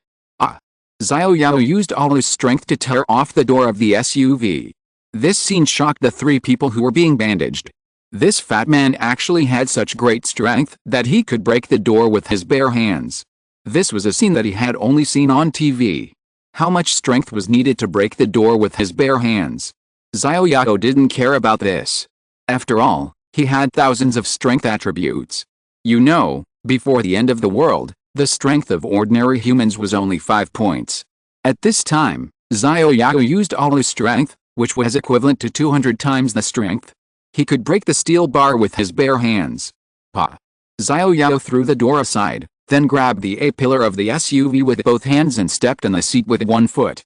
A: Xiao Yao used all his strength to tear off the door of the SUV. This scene shocked the three people who were being bandaged. This fat man actually had such great strength that he could break the door with his bare hands. This was a scene that he had only seen on TV. How much strength was needed to break the door with his bare hands? Xiao Yao didn't care about this. After all, he had thousands of strength attributes. You know, before the end of the world, the strength of ordinary humans was only 5 points. At this time, Xiao Yao used all his strength, which was equivalent to 200 times the strength. He could break the steel bar with his bare hands. Xiao Yao threw the door aside, then grabbed the A-pillar of the SUV with both hands and stepped on the seat with one foot.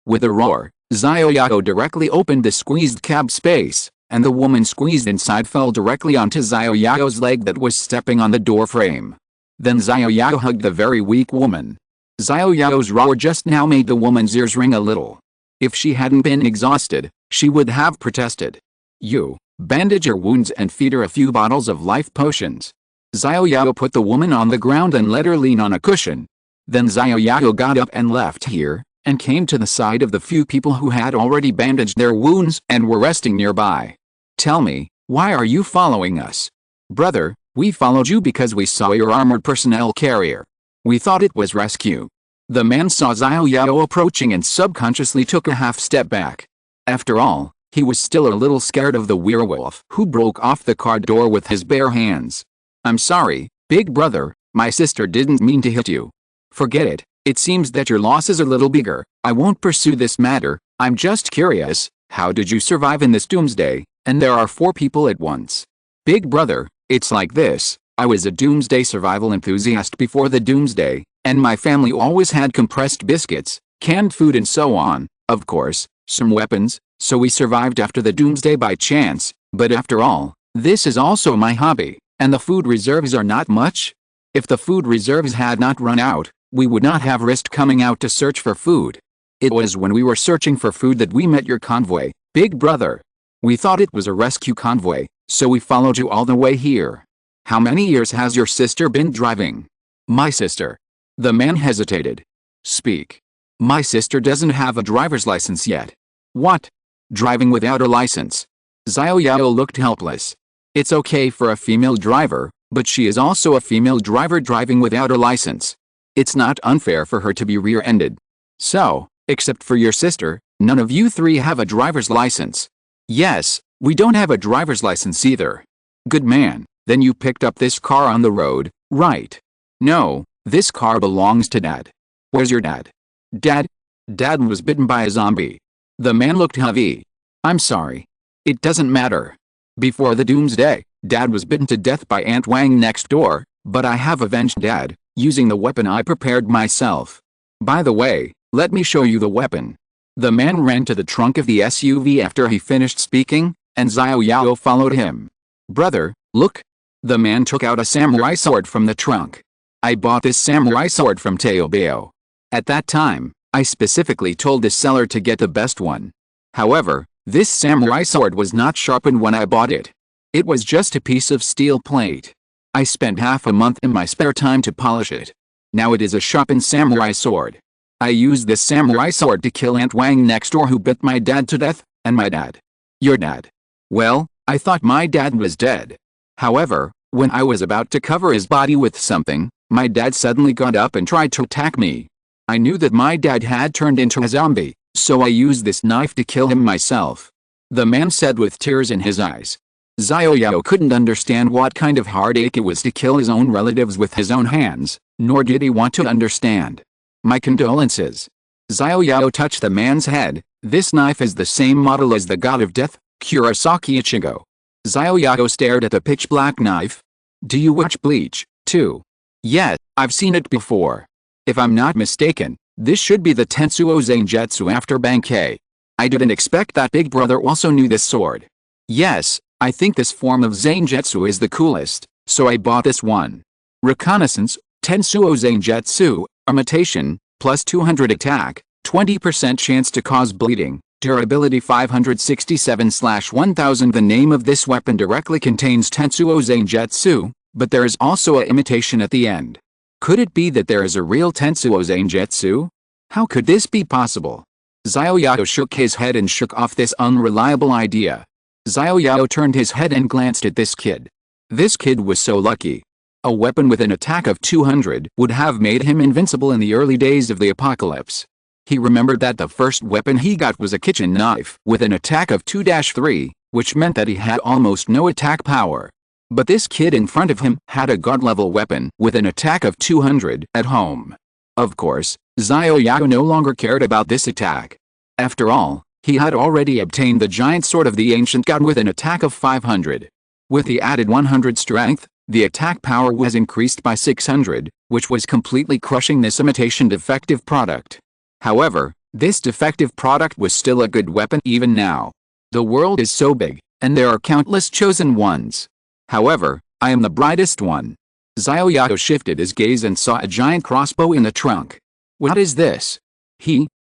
A: With a roar, Xiao Yao directly opened the squeezed cab space, and the woman squeezed inside fell directly onto Xiao Yao's leg that was stepping on the door frame. Then Xiao Yao hugged the very weak woman. Xiao Yao's roar just now made the woman's ears ring a little. If she hadn't been exhausted, she would have protested. You, bandage her wounds and feed her a few bottles of life potions. Xiao Yao put the woman on the ground and let her lean on a cushion. Then Xiao Yao got up and left here, and came to the side of the few people who had already bandaged their wounds and were resting nearby. Tell me, why are you following us? Brother, we followed you because we saw your armored personnel carrier. We thought it was rescue. The man saw Xiao Yao approaching and subconsciously took a half step back. After all, he was still a little scared of the werewolf who broke off the car door with his bare hands. I'm sorry, big brother, my sister didn't mean to hit you. Forget it, it seems that your loss is a little bigger. I won't pursue this matter, I'm just curious, how did you survive in this doomsday, and there are 4 people at once? Big brother, it's like this, I was a doomsday survival enthusiast before the doomsday, and my family always had compressed biscuits, canned food and so on, of course, some weapons, so we survived after the doomsday by chance, but after all, this is also my hobby, and the food reserves are not much. If the food reserves had not run out, we would not have risked coming out to search for food. It was when we were searching for food that we met your convoy, big brother. We thought it was a rescue convoy, so we followed you all the way here. How many years has your sister been driving? My sister. The man hesitated. Speak. My sister doesn't have a driver's license yet. What? Driving without a license? Xiao Yao looked helpless. It's okay for a female driver, but she is also a female driver driving without a license. It's not unfair for her to be rear-ended. So, except for your sister, none of you 3 have a driver's license. Yes, we don't have a driver's license either. Good man, then you picked up this car on the road, right? No, this car belongs to Dad. Where's your dad? Dad? Dad was bitten by a zombie. The man looked heavy. I'm sorry. It doesn't matter. Before the doomsday, Dad was bitten to death by Aunt Wang next door, but I have avenged Dad, using the weapon I prepared myself. By the way, let me show you the weapon. The man ran to the trunk of the SUV after he finished speaking, and Xiao Yao followed him. Brother, look. The man took out a samurai sword from the trunk. I bought this samurai sword from Teobeo. At that time, I specifically told the seller to get the best one. However, this samurai sword was not sharpened when I bought it. It was just a piece of steel plate. I spent half a month in my spare time to polish it. Now it is a sharpened samurai sword. I used this samurai sword to kill Aunt Wang next door who bit my dad to death, and my dad. Your dad. Well, I thought my dad was dead. However, when I was about to cover his body with something, my dad suddenly got up and tried to attack me. I knew that my dad had turned into a zombie, so I used this knife to kill him myself. The man said with tears in his eyes. Xiao Yao couldn't understand what kind of heartache it was to kill his own relatives with his own hands, nor did he want to understand. My condolences. Xiao Yao touched the man's head. This knife is the same model as the god of death, Kurosaki Ichigo. Xiao Yao stared at the pitch-black knife. Do you watch Bleach, too? Yes, I've seen it before. If I'm not mistaken, this should be the Tetsuo Zangetsu after Bankei. I didn't expect that big brother also knew this sword. Yes, I think this form of Zangetsu is the coolest, so I bought this one. Reconnaissance, Tensuo Zangetsu, imitation, plus 200 attack, 20% chance to cause bleeding, durability 567/1000. The name of this weapon directly contains Tensuo Zangetsu, but there is also a imitation at the end. Could it be that there is a real Tensuo Zangetsu? How could this be possible? Xiao Yao shook his head and shook off this unreliable idea. Xiao Yao turned his head and glanced at this kid. This kid was so lucky. A weapon with an attack of 200 would have made him invincible in the early days of the apocalypse. He remembered that the first weapon he got was a kitchen knife with an attack of 2-3, which meant that he had almost no attack power. But this kid in front of him had a god-level weapon with an attack of 200 at home. Of course, Xiao Yao no longer cared about this attack. After all, he had already obtained the giant sword of the ancient god with an attack of 500. With the added 100 strength, the attack power was increased by 600, which was completely crushing this imitation defective product. However, this defective product was still a good weapon even now. The world is so big, and there are countless chosen ones. However, I am the brightest one. Xiao Yao shifted his gaze and saw a giant crossbow in the trunk. What is this?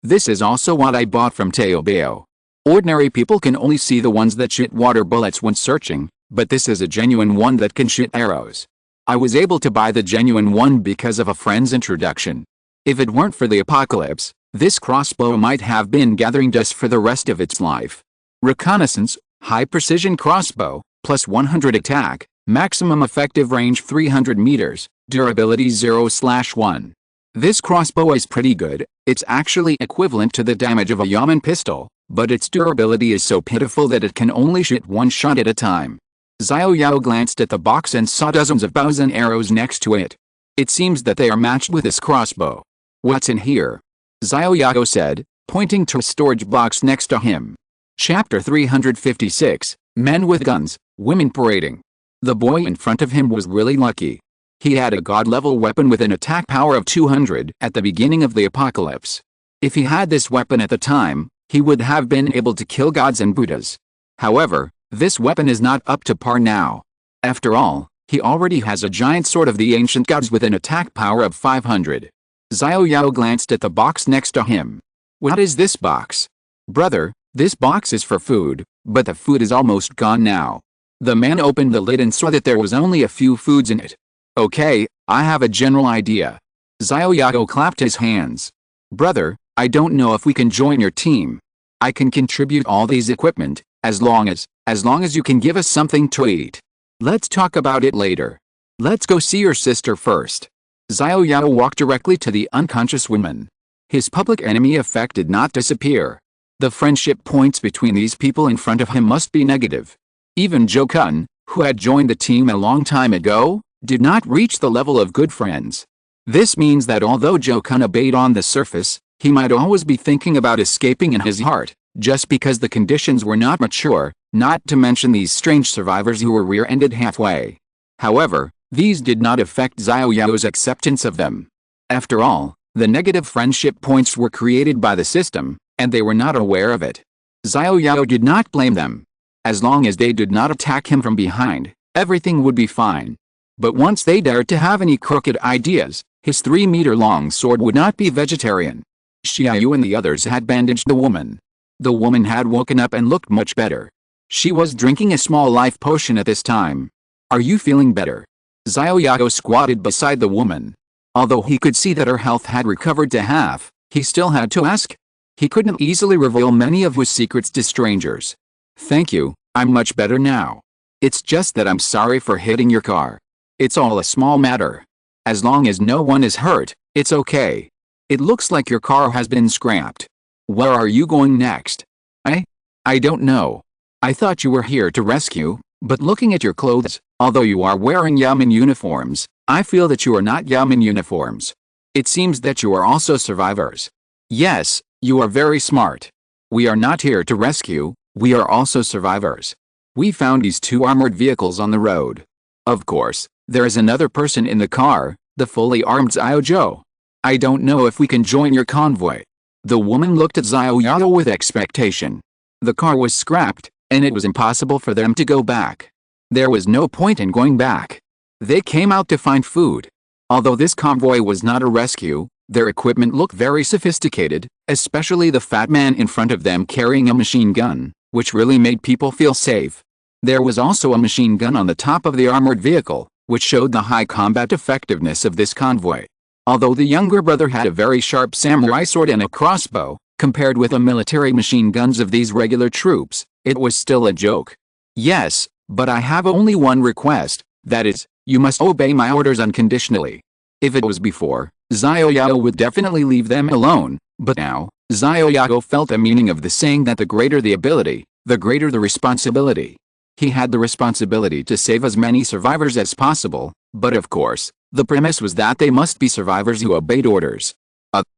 A: This is also what I bought from Teobeo. Ordinary people can only see the ones that shoot water bullets when searching, but this is a genuine one that can shoot arrows. I was able to buy the genuine one because of a friend's introduction. If it weren't for the apocalypse, this crossbow might have been gathering dust for the rest of its life. Reconnaissance, high precision crossbow, plus 100 attack, maximum effective range 300 meters, durability 0/1. This crossbow is pretty good. It's actually equivalent to the damage of a Yamen pistol, but its durability is so pitiful that it can only shoot one shot at a time. Xiao Yao glanced at the box and saw dozens of bows and arrows next to it. It seems that they are matched with this crossbow. What's in here? Xiao Yao said, pointing to a storage box next to him. Chapter 356, Men with Guns, Women Parading. The boy in front of him was really lucky. He had a god-level weapon with an attack power of 200 at the beginning of the apocalypse. If he had this weapon at the time, he would have been able to kill gods and Buddhas. However, this weapon is not up to par now. After all, he already has a giant sword of the ancient gods with an attack power of 500. Xiao Yao glanced at the box next to him. What is this box? Brother, this box is for food, but the food is almost gone now. The man opened the lid and saw that there was only a few foods in it. Okay, I have a general idea. Xiao Yao clapped his hands. Brother, I don't know if we can join your team. I can contribute all these equipment, as long as you can give us something to eat. Let's talk about it later. Let's go see your sister first. Xiao Yao walked directly to the unconscious woman. His public enemy effect did not disappear. The friendship points between these people in front of him must be negative. Even Zhou Kun, who had joined the team a long time ago, did not reach the level of good friends. This means that although Zhou Kun obeyed on the surface, he might always be thinking about escaping in his heart, just because the conditions were not mature, not to mention these strange survivors who were rear-ended halfway. However, these did not affect Xiao Yao's acceptance of them. After all, the negative friendship points were created by the system, and they were not aware of it. Xiao Yao did not blame them. As long as they did not attack him from behind, everything would be fine. But once they dared to have any crooked ideas, his 3-meter-long sword would not be vegetarian. Xiao Yu and the others had bandaged the woman. The woman had woken up and looked much better. She was drinking a small life potion at this time. Are you feeling better? Xiao Yao squatted beside the woman. Although he could see that her health had recovered to half, he still had to ask. He couldn't easily reveal many of his secrets to strangers. Thank you, I'm much better now. It's just that I'm sorry for hitting your car. It's all a small matter. As long as no one is hurt, it's okay. It looks like your car has been scrapped. Where are you going next? I don't know. I thought you were here to rescue, but looking at your clothes, although you are wearing Yamen uniforms, I feel that you are not Yamen uniforms. It seems that you are also survivors. Yes, you are very smart. We are not here to rescue, we are also survivors. We found these 2 armored vehicles on the road. Of course, there is another person in the car, the fully armed Xiao Zhou. I don't know if we can join your convoy. The woman looked at Xiao Yao with expectation. The car was scrapped, and it was impossible for them to go back. There was no point in going back. They came out to find food. Although this convoy was not a rescue, their equipment looked very sophisticated, especially the fat man in front of them carrying a machine gun, which really made people feel safe. There was also a machine gun on the top of the armored vehicle, which showed the high combat effectiveness of this convoy. Although the younger brother had a very sharp samurai sword and a crossbow, compared with the military machine guns of these regular troops, it was still a joke. Yes, but I have only one request, that is, you must obey my orders unconditionally. If it was before, Xiao Yao would definitely leave them alone, but now, Xiao Yao felt the meaning of the saying that the greater the ability, the greater the responsibility. He had the responsibility to save as many survivors as possible, but of course, the premise was that they must be survivors who obeyed orders.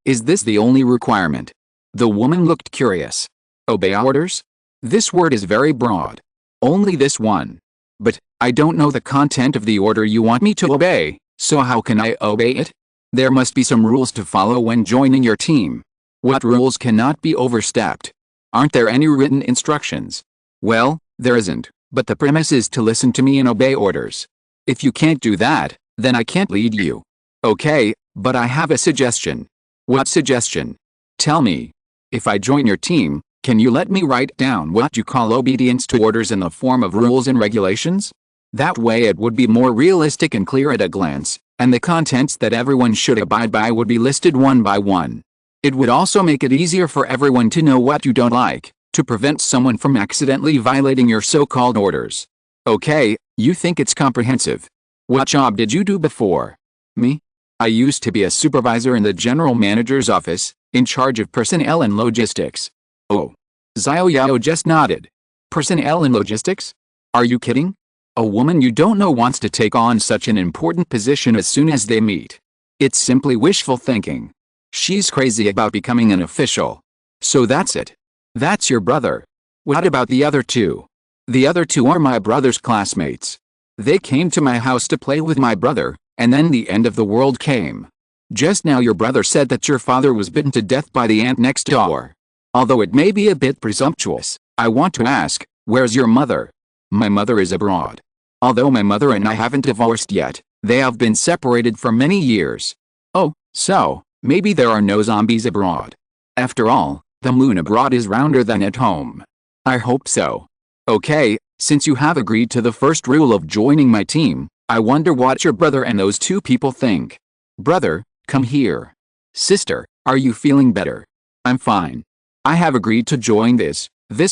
A: Is this the only requirement? The woman looked curious. Obey orders? This word is very broad. Only this one. But, I don't know the content of the order you want me to obey, so how can I obey it? There must be some rules to follow when joining your team. What rules cannot be overstepped? Aren't there any written instructions? Well, there isn't, but the premise is to listen to me and obey orders. If you can't do that, then I can't lead you. Okay, but I have a suggestion. What suggestion? Tell me. If I join your team, can you let me write down what you call obedience to orders in the form of rules and regulations? That way it would be more realistic and clear at a glance, and the contents that everyone should abide by would be listed one by one. It would also make it easier for everyone to know what you don't like, to prevent someone from accidentally violating your so-called orders. Okay, you think it's comprehensive. What job did you do before? Me? I used to be a supervisor in the general manager's office, in charge of personnel and logistics. Oh. Xiao Yao just nodded. Personnel and logistics? Are you kidding? A woman you don't know wants to take on such an important position as soon as they meet. It's simply wishful thinking. She's crazy about becoming an official. So that's it. That's your brother. What about the other two? The other two are my brother's classmates. They came to my house to play with my brother, and then the end of the world came. Just now your brother said that your father was bitten to death by the ant next door. Although it may be a bit presumptuous, I want to ask, where's your mother? My mother is abroad. Although my mother and I haven't divorced yet, they have been separated for many years. Oh, so, maybe there are no zombies abroad. After all, the moon abroad is rounder than at home. I hope so. Okay, since you have agreed to the first rule of joining my team, I wonder what your brother and those two people think. Brother, come here. Sister, are you feeling better? I'm fine. I have agreed to join this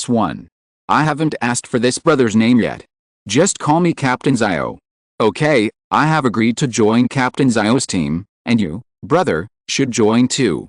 A: one. I haven't asked for this brother's name yet. Just call me Captain Xiao. Okay, I have agreed to join Captain Xiao's team, and you, brother, should join too.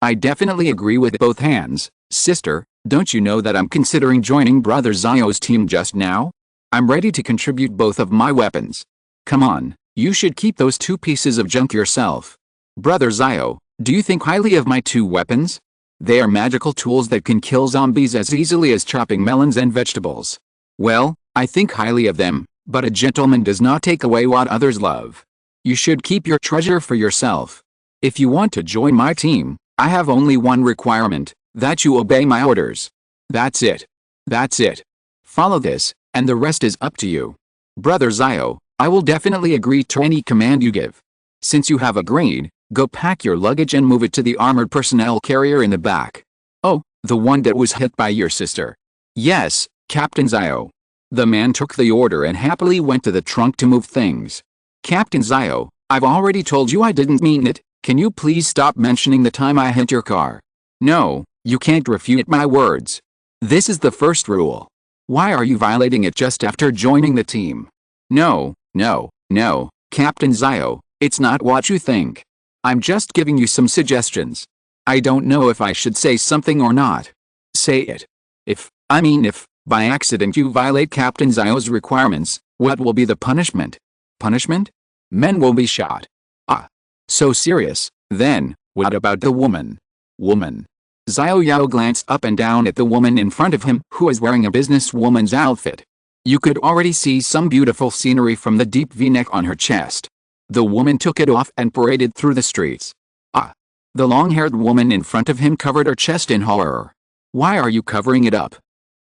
A: I definitely agree with both hands. Sister, don't you know that I'm considering joining brother Xiao's team just now? I'm ready to contribute both of my weapons. Come on, you should keep those two pieces of junk yourself. Brother Xiao, do you think highly of my two weapons? They are magical tools that can kill zombies as easily as chopping melons and vegetables. Well, I think highly of them, but a gentleman does not take away what others love. You should keep your treasure for yourself. If you want to join my team, I have only one requirement, that you obey my orders. That's it. That's it. Follow this, and the rest is up to you. Brother Xiao, I will definitely agree to any command you give. Since you have agreed, go pack your luggage and move it to the armored personnel carrier in the back. Oh, the one that was hit by your sister. Yes, Captain Xiao. The man took the order and happily went to the trunk to move things. Captain Xiao, I've already told you I didn't mean it. Can you please stop mentioning the time I hit your car? No, you can't refute my words. This is the first rule. Why are you violating it just after joining the team? No, Captain Xiao, it's not what you think. I'm just giving you some suggestions. I don't know if I should say something or not. Say it. If, by accident you violate Captain Xiao's requirements, what will be the punishment? Punishment? Men will be shot. Ah. So serious. Then, what about the woman? Woman. Xiao Yao glanced up and down at the woman in front of him who was wearing a businesswoman's outfit. You could already see some beautiful scenery from the deep V-neck on her chest. The woman took it off and paraded through the streets. Ah. The long-haired woman in front of him covered her chest in horror. Why are you covering it up?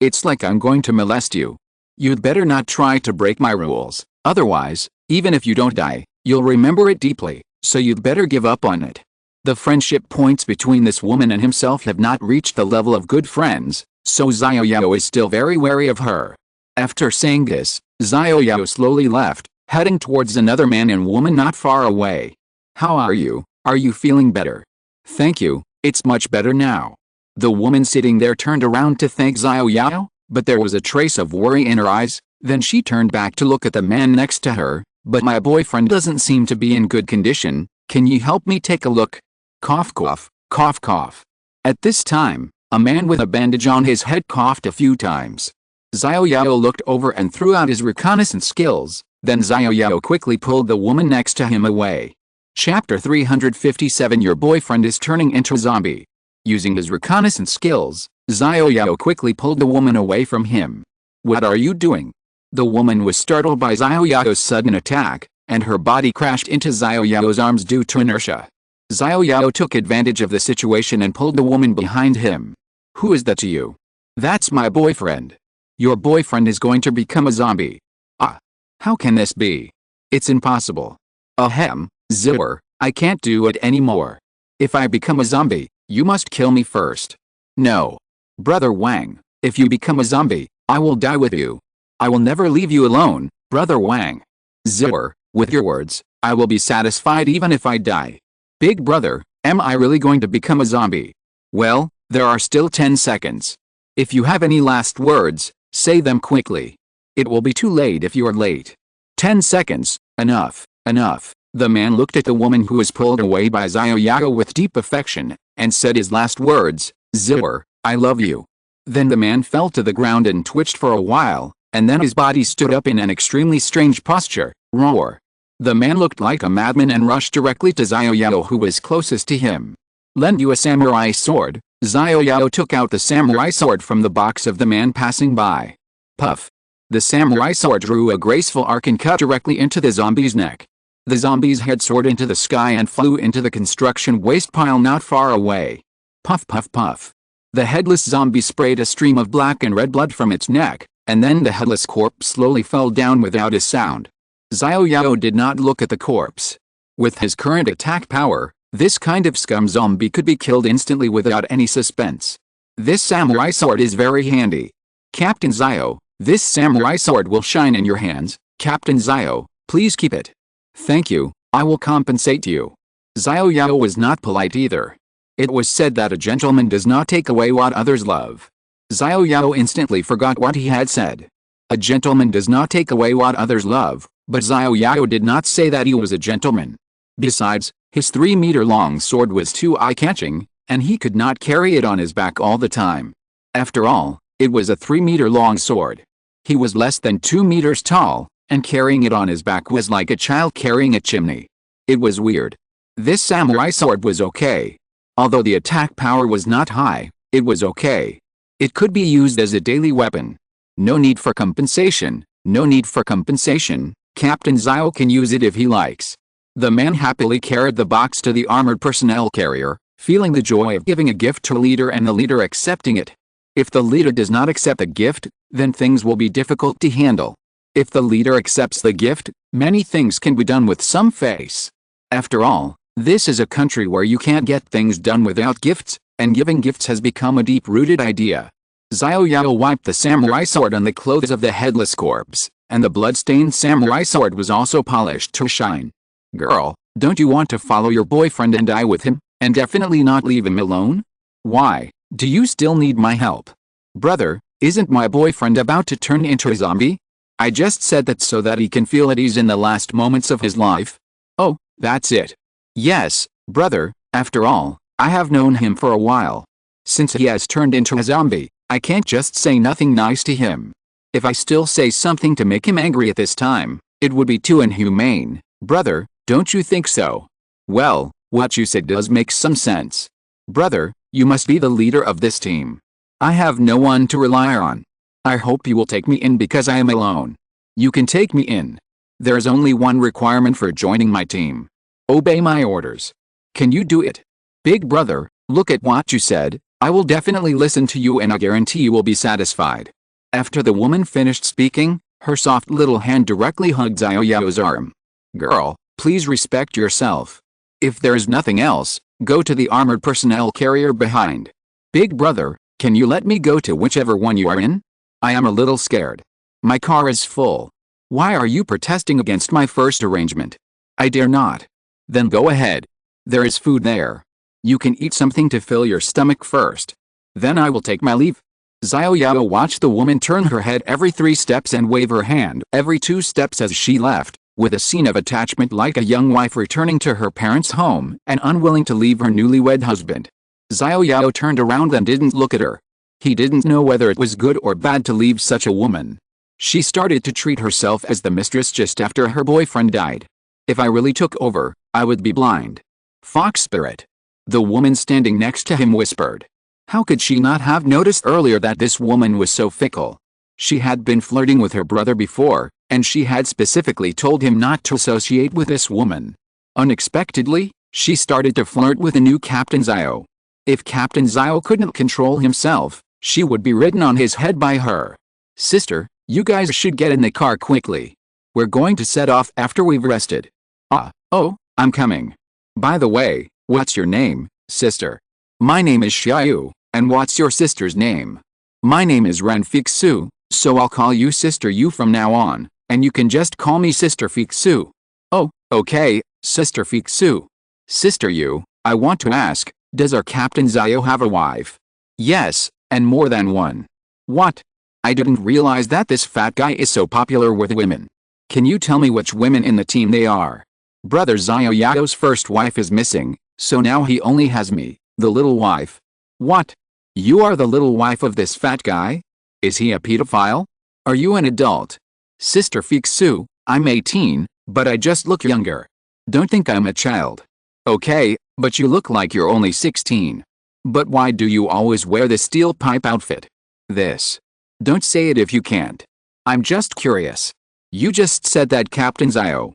A: It's like I'm going to molest you. You'd better not try to break my rules, otherwise, even if you don't die, you'll remember it deeply, so you'd better give up on it. The friendship points between this woman and himself have not reached the level of good friends, so Xiao Yao is still very wary of her. After saying this, Xiao Yao slowly left, heading towards another man and woman not far away. How are you? Are you feeling better? Thank you, it's much better now. The woman sitting there turned around to thank Xiao Yao, but there was a trace of worry in her eyes. Then she turned back to look at the man next to her. But my boyfriend doesn't seem to be in good condition. Can you help me take a look? Cough cough, cough cough. At this time, a man with a bandage on his head coughed a few times. Xiao Yao looked over and threw out his reconnaissance skills. Then Xiao Yao quickly pulled the woman next to him away. Chapter 357 Your boyfriend is turning into a zombie. Using his reconnaissance skills, Xiao Yao quickly pulled the woman away from him. What are you doing? The woman was startled by Xiao Yao's sudden attack, and her body crashed into Xiao Yao's arms due to inertia. Xiao Yao took advantage of the situation and pulled the woman behind him. Who is that to you? That's my boyfriend. Your boyfriend is going to become a zombie. Ah. How can this be? It's impossible. Ahem, Zipper, I can't do it anymore. If I become a zombie, you must kill me first. No. Brother Wang, if you become a zombie, I will die with you. I will never leave you alone, Brother Wang. Zipper, with your words, I will be satisfied even if I die. Big brother, am I really going to become a zombie? Well, there are still 10 seconds. If you have any last words, say them quickly. It will be too late if you are late. 10 seconds, enough, enough. The man looked at the woman who was pulled away by Xiao Yao with deep affection, and said his last words, Zipper, I love you. Then the man fell to the ground and twitched for a while, and then his body stood up in an extremely strange posture. Roar. The man looked like a madman and rushed directly to Xiao Yao who was closest to him. Lend you a samurai sword. Xiao Yao took out the samurai sword from the box of the man passing by. Puff. The samurai sword drew a graceful arc and cut directly into the zombie's neck. The zombie's head soared into the sky and flew into the construction waste pile not far away. Puff puff puff. The headless zombie sprayed a stream of black and red blood from its neck, and then the headless corpse slowly fell down without a sound. Xiao Yao did not look at the corpse. With his current attack power, this kind of scum zombie could be killed instantly without any suspense. This samurai sword is very handy. Captain Xiao, this samurai sword will shine in your hands. Captain Xiao, please keep it. Thank you, I will compensate you. Xiao Yao was not polite either. It was said that a gentleman does not take away what others love. Xiao Yao instantly forgot what he had said. A gentleman does not take away what others love, but Xiao Yao did not say that he was a gentleman. Besides, his 3-meter-long sword was too eye-catching, and he could not carry it on his back all the time. After all, it was a 3-meter-long sword. He was less than 2 meters tall, and carrying it on his back was like a child carrying a chimney. It was weird. This samurai sword was okay. Although the attack power was not high, it was okay. It could be used as a daily weapon. No need for compensation, no need for compensation. Captain Xiao can use it if he likes. The man happily carried the box to the armored personnel carrier, feeling the joy of giving a gift to a leader and the leader accepting it. If the leader does not accept the gift, then things will be difficult to handle. If the leader accepts the gift, many things can be done with some face. After all, this is a country where you can't get things done without gifts, and giving gifts has become a deep-rooted idea. Xiao Yao wiped the samurai sword on the clothes of the headless corpse, and the blood-stained samurai sword was also polished to shine. Girl, don't you want to follow your boyfriend and die with him, and definitely not leave him alone? Why, do you still need my help? Brother, isn't my boyfriend about to turn into a zombie? I just said that so that he can feel at ease in the last moments of his life. Oh, that's it. Yes, brother, after all, I have known him for a while. Since he has turned into a zombie, I can't just say nothing nice to him. If I still say something to make him angry at this time, it would be too inhumane. Brother, don't you think so? Well, what you said does make some sense. Brother, you must be the leader of this team. I have no one to rely on. I hope you will take me in because I am alone. You can take me in. There's only one requirement for joining my team. Obey my orders. Can you do it? Big brother, look at what you said. I will definitely listen to you and I guarantee you will be satisfied. After the woman finished speaking, her soft little hand directly hugged Xiao Yao's arm. Girl, please respect yourself. If there's nothing else, go to the armored personnel carrier behind. Big brother, can you let me go to whichever one you are in? I am a little scared. My car is full. Why are you protesting against my first arrangement? I dare not. Then go ahead. There is food there. You can eat something to fill your stomach first. Then I will take my leave. Xiao Yao watched the woman turn her head every 3 steps and wave her hand every 2 steps as she left, with a scene of attachment like a young wife returning to her parents' home and unwilling to leave her newlywed husband. Xiao Yao turned around and didn't look at her. He didn't know whether it was good or bad to leave such a woman. She started to treat herself as the mistress just after her boyfriend died. If I really took over, I would be blind. Fox spirit. The woman standing next to him whispered. How could she not have noticed earlier that this woman was so fickle? She had been flirting with her brother before, and she had specifically told him not to associate with this woman. Unexpectedly, she started to flirt with the new Captain Xiao. If Captain Xiao couldn't control himself, she would be ridden on his head by her. Sister, you guys should get in the car quickly. We're going to set off after we've rested. Oh, I'm coming. By the way, what's your name, sister? My name is Xiao Yao, and what's your sister's name? My name is Ren Fixu, so I'll call you Sister Yu from now on, and you can just call me Sister Fixu. Oh, okay, Sister Fixu. Sister Yu, I want to ask, does our Captain Xiao have a wife? Yes, and more than one. What? I didn't realize that this fat guy is so popular with women. Can you tell me which women in the team they are? Brother Xiao Yao's first wife is missing, so now he only has me, the little wife. What? You are the little wife of this fat guy? Is he a pedophile? Are you an adult? Sister Fixu, I'm 18, but I just look younger. Don't think I'm a child. Okay, but you look like you're only 16. But why do you always wear this steel pipe outfit? This. Don't say it if you can't. I'm just curious. You just said that Captain Xiao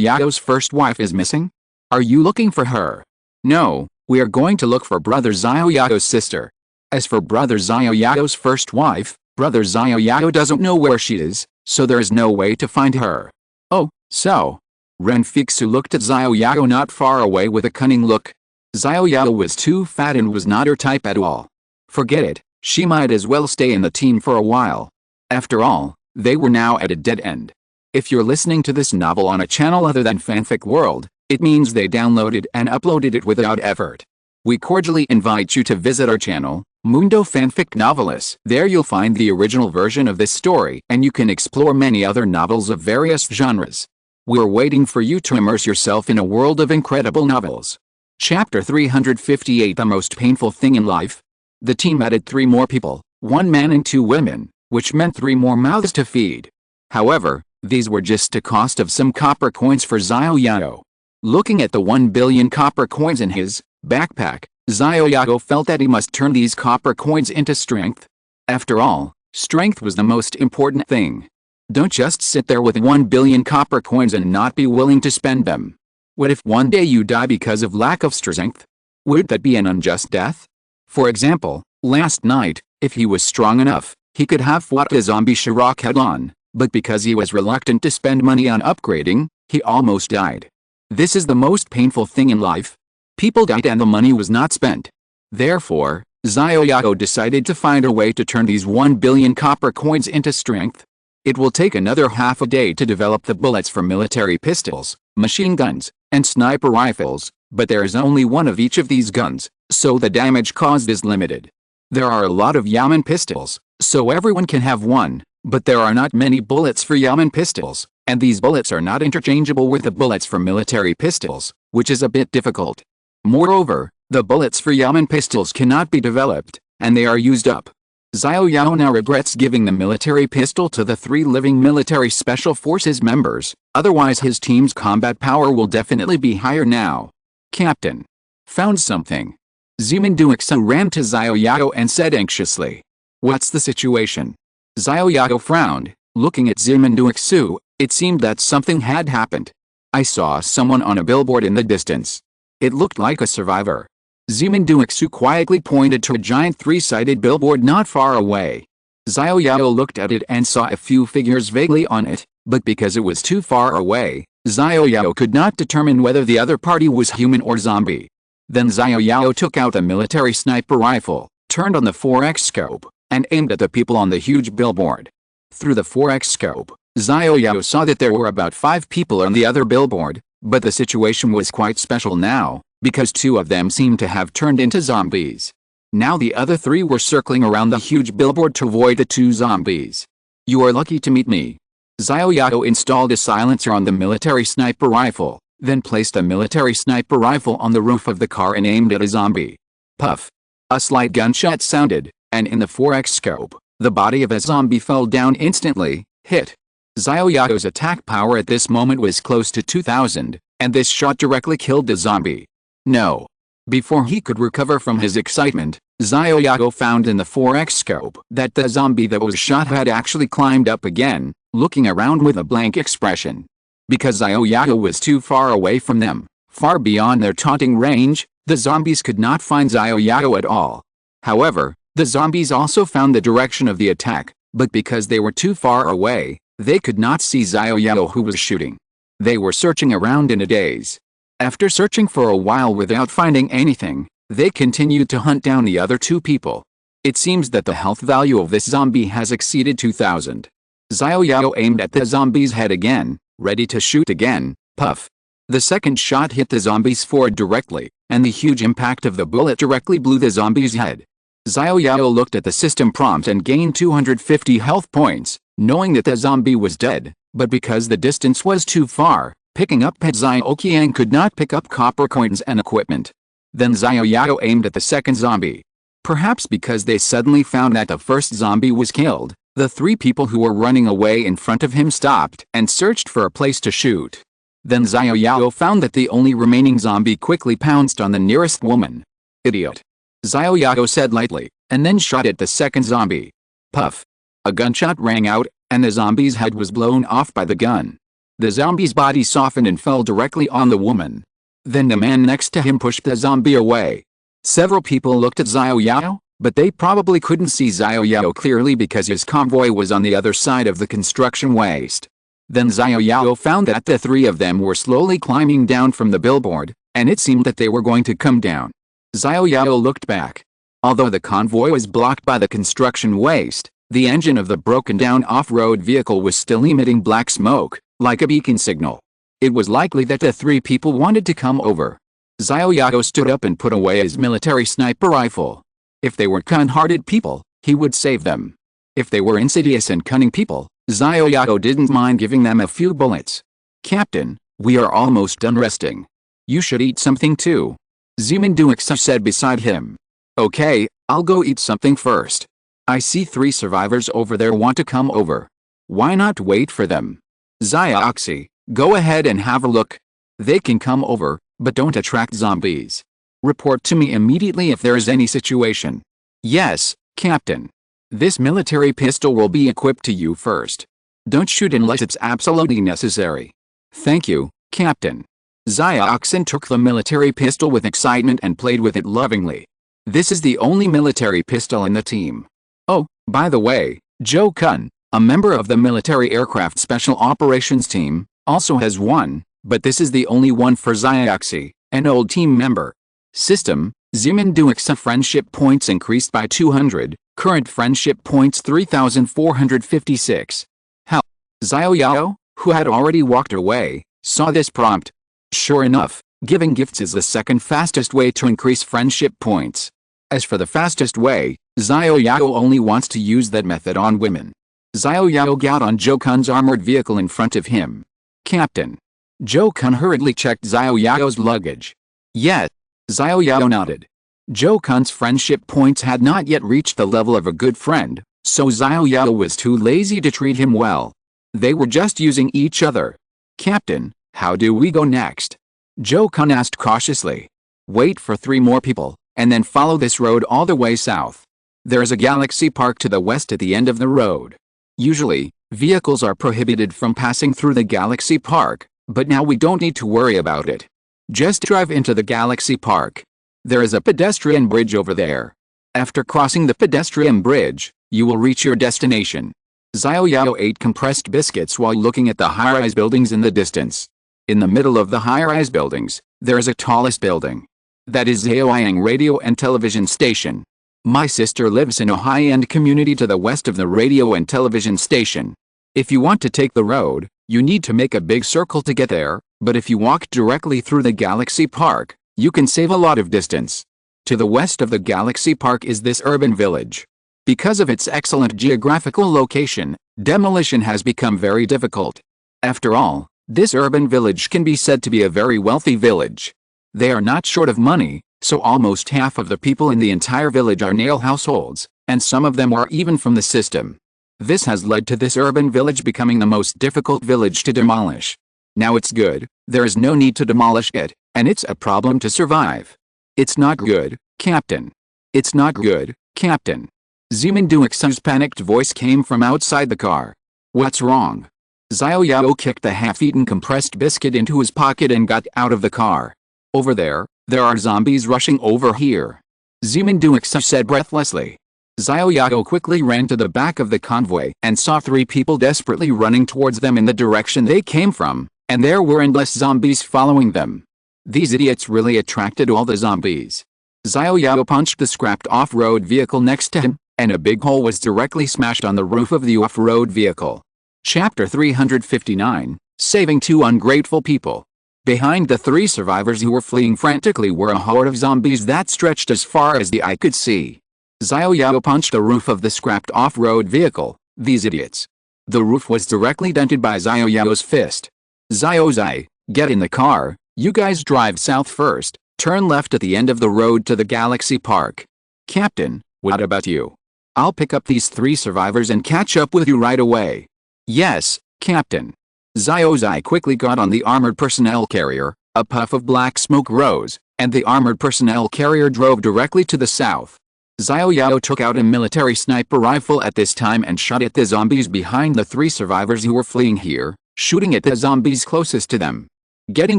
A: Yao's first wife is missing? Are you looking for her? No, we are going to look for Brother Xiao Yao's sister. As for Brother Xiao Yao's first wife, Brother Xiao Yao doesn't know where she is, so there is no way to find her. Oh, so. Ren Fixu looked at Xiao Yao not far away with a cunning look. Xiao Yao was too fat and was not her type at all. Forget it, she might as well stay in the team for a while. After all, they were now at a dead end. If you're listening to this novel on a channel other than Fanfic World, it means they downloaded and uploaded it without effort. We cordially invite you to visit our channel, Mundo Fanfic Novelis. There you'll find the original version of this story and you can explore many other novels of various genres. We're waiting for you to immerse yourself in a world of incredible novels. Chapter 358 The Most Painful Thing in Life. The team added 3 more people, 1 man and 2 women, which meant 3 more mouths to feed. However, these were just a cost of some copper coins for Xiao Yao. Looking at the 1 billion copper coins in his backpack, Xiao Yao felt that he must turn these copper coins into strength. After all, strength was the most important thing. Don't just sit there with 1 billion copper coins and not be willing to spend them. What if one day you die because of lack of strength? Would that be an unjust death? For example, last night, if he was strong enough, he could have fought a zombie Shirok head-on, but because he was reluctant to spend money on upgrading, he almost died. This is the most painful thing in life. People died and the money was not spent. Therefore, Xiao Yao decided to find a way to turn these 1 billion copper coins into strength. It will take another half a day to develop the bullets for military pistols, machine guns, and sniper rifles, but there is only one of each of these guns, so the damage caused is limited. There are a lot of Yaman pistols, so everyone can have one, but there are not many bullets for Yaman pistols, and these bullets are not interchangeable with the bullets for military pistols, which is a bit difficult. Moreover, the bullets for Yaman pistols cannot be developed, and they are used up. Xiao Yao now regrets giving the military pistol to the 3 living military special forces members, otherwise his team's combat power will definitely be higher now. Captain. Found something. Zimenduixu ran to Xiao Yao and said anxiously. What's the situation? Xiao Yao frowned, looking at Zimenduixu. It seemed that something had happened. I saw someone on a billboard in the distance. It looked like a survivor. Zimenduixu quietly pointed to a giant three-sided billboard not far away. Xiao Yao looked at it and saw a few figures vaguely on it, but because it was too far away, Xiao Yao could not determine whether the other party was human or zombie. Then Xiao Yao took out a military sniper rifle, turned on the 4x scope, and aimed at the people on the huge billboard. Through the 4x scope, Xiao Yao saw that there were about 5 people on the other billboard, but the situation was quite special now, because 2 of them seemed to have turned into zombies. Now the other 3 were circling around the huge billboard to avoid the 2 zombies. "You are lucky to meet me." Xiao Yao installed a silencer on the military sniper rifle, then placed a military sniper rifle on the roof of the car and aimed at a zombie. Puff! A slight gunshot sounded, and in the 4x scope, the body of a zombie fell down instantly, hit. Xiao Yao's attack power at this moment was close to 2000, and this shot directly killed the zombie. No. Before he could recover from his excitement, Xiao Yao found in the 4x scope that the zombie that was shot had actually climbed up again, looking around with a blank expression. Because Xiao Yao was too far away from them, far beyond their taunting range, the zombies could not find Xiao Yao at all. However, the zombies also found the direction of the attack, but because they were too far away, they could not see Xiao Yao who was shooting. They were searching around in a daze. After searching for a while without finding anything, they continued to hunt down the other 2 people. It seems that the health value of this zombie has exceeded 2000. Xiao Yao aimed at the zombie's head again, ready to shoot again. Puff! The second shot hit the zombie's forehead directly, and the huge impact of the bullet directly blew the zombie's head. Xiao Yao looked at the system prompt and gained 250 health points, knowing that the zombie was dead, but because the distance was too far, picking up Pet Xiao Qiang could not pick up copper coins and equipment. Then Xiao Yao aimed at the second zombie. Perhaps because they suddenly found that the first zombie was killed, the 3 people who were running away in front of him stopped and searched for a place to shoot. Then Xiao Yao found that the only remaining zombie quickly pounced on the nearest woman. "Idiot," Xiao Yao said lightly, and then shot at the second zombie. Puff! A gunshot rang out, and the zombie's head was blown off by the gun. The zombie's body softened and fell directly on the woman. Then the man next to him pushed the zombie away. Several people looked at Xiao Yao, but they probably couldn't see Xiao Yao clearly because his convoy was on the other side of the construction waste. Then Xiao Yao found that the 3 of them were slowly climbing down from the billboard, and it seemed that they were going to come down. Xiao Yao looked back. Although the convoy was blocked by the construction waste, the engine of the broken-down off-road vehicle was still emitting black smoke, like a beacon signal. It was likely that the 3 people wanted to come over. Xiao Yao stood up and put away his military sniper rifle. If they were kind-hearted people, he would save them. If they were insidious and cunning people, Xiao Yao didn't mind giving them a few bullets. "Captain, we are almost done resting. You should eat something too," Zimenduixu said beside him. "Okay, I'll go eat something first. I see 3 survivors over there want to come over. Why not wait for them? Xiaoxi, go ahead and have a look. They can come over, but don't attract zombies. Report to me immediately if there is any situation." "Yes, Captain. This military pistol will be equipped to you first. Don't shoot unless it's absolutely necessary." "Thank you, Captain." Xiaoxin took the military pistol with excitement and played with it lovingly. This is the only military pistol in the team. Oh, by the way, Zhou Kun, a member of the military aircraft special operations team, also has one, but this is the only one for Xiaoxi, an old team member. System, Zimenduixu friendship points increased by 200, current friendship points 3,456. How? Xiao Yao, who had already walked away, saw this prompt. Sure enough, giving gifts is the second fastest way to increase friendship points. As for the fastest way, Xiao Yao only wants to use that method on women. Xiao Yao got on Zhou Kun's armored vehicle in front of him. "Captain." Zhou Kun hurriedly checked Xiao Yao's luggage. "Yes." Xiao Yao nodded. Zhou Kun's friendship points had not yet reached the level of a good friend, so Xiao Yao was too lazy to treat him well. They were just using each other. "Captain, how do we go next?" Zhou Kun asked cautiously. "Wait for 3 more people, and then follow this road all the way south. There is a galaxy park to the west at the end of the road. Usually, vehicles are prohibited from passing through the galaxy park, but now we don't need to worry about it. Just drive into the galaxy park." There is a pedestrian bridge over there. After crossing the pedestrian bridge, you will reach your destination. Xiao Yao ate compressed biscuits while looking at the high-rise buildings in the distance. In the middle of the high-rise buildings, there is a tallest building. That is Zhaoyang Radio and Television Station. My sister lives in a high-end community to the west of the radio and television station. If you want to take the road, you need to make a big circle to get there, but if you walk directly through the Galaxy Park, you can save a lot of distance. To the west of the Galaxy Park is this urban village. Because of its excellent geographical location, demolition has become very difficult. After all, this urban village can be said to be a very wealthy village. They are not short of money, so almost half of the people in the entire village are nail households, and some of them are even from the system. This has led to this urban village becoming the most difficult village to demolish. Now it's good, there is no need to demolish it, and it's a problem to survive. It's not good, Captain. It's not good, Captain. Ziminduix's panicked voice came from outside the car. What's wrong? Xiao Yao kicked the half-eaten compressed biscuit into his pocket and got out of the car. Over there are zombies rushing over here. Ziminduix said breathlessly. Xiao Yao quickly ran to the back of the convoy and saw 3 people desperately running towards them in the direction they came from, and there were endless zombies following them. These idiots really attracted all the zombies. Xiao Yao punched the scrapped off-road vehicle next to him, and a big hole was directly smashed on the roof of the off-road vehicle. Chapter 359, Saving 2 Ungrateful People. Behind the 3 survivors who were fleeing frantically were a horde of zombies that stretched as far as the eye could see. Xiao Yao punched the roof of the scrapped off-road vehicle. These idiots. The roof was directly dented by Xiao Yao's fist. Xiao Zai, get in the car, you guys drive south first, turn left at the end of the road to the Galaxy Park. Captain, what about you? I'll pick up these 3 survivors and catch up with you right away. Yes, Captain. Xiao Zai quickly got on the armored personnel carrier, a puff of black smoke rose, and the armored personnel carrier drove directly to the south. Xiao Yao took out a military sniper rifle at this time and shot at the zombies behind the 3 survivors who were fleeing here, shooting at the zombies closest to them. Getting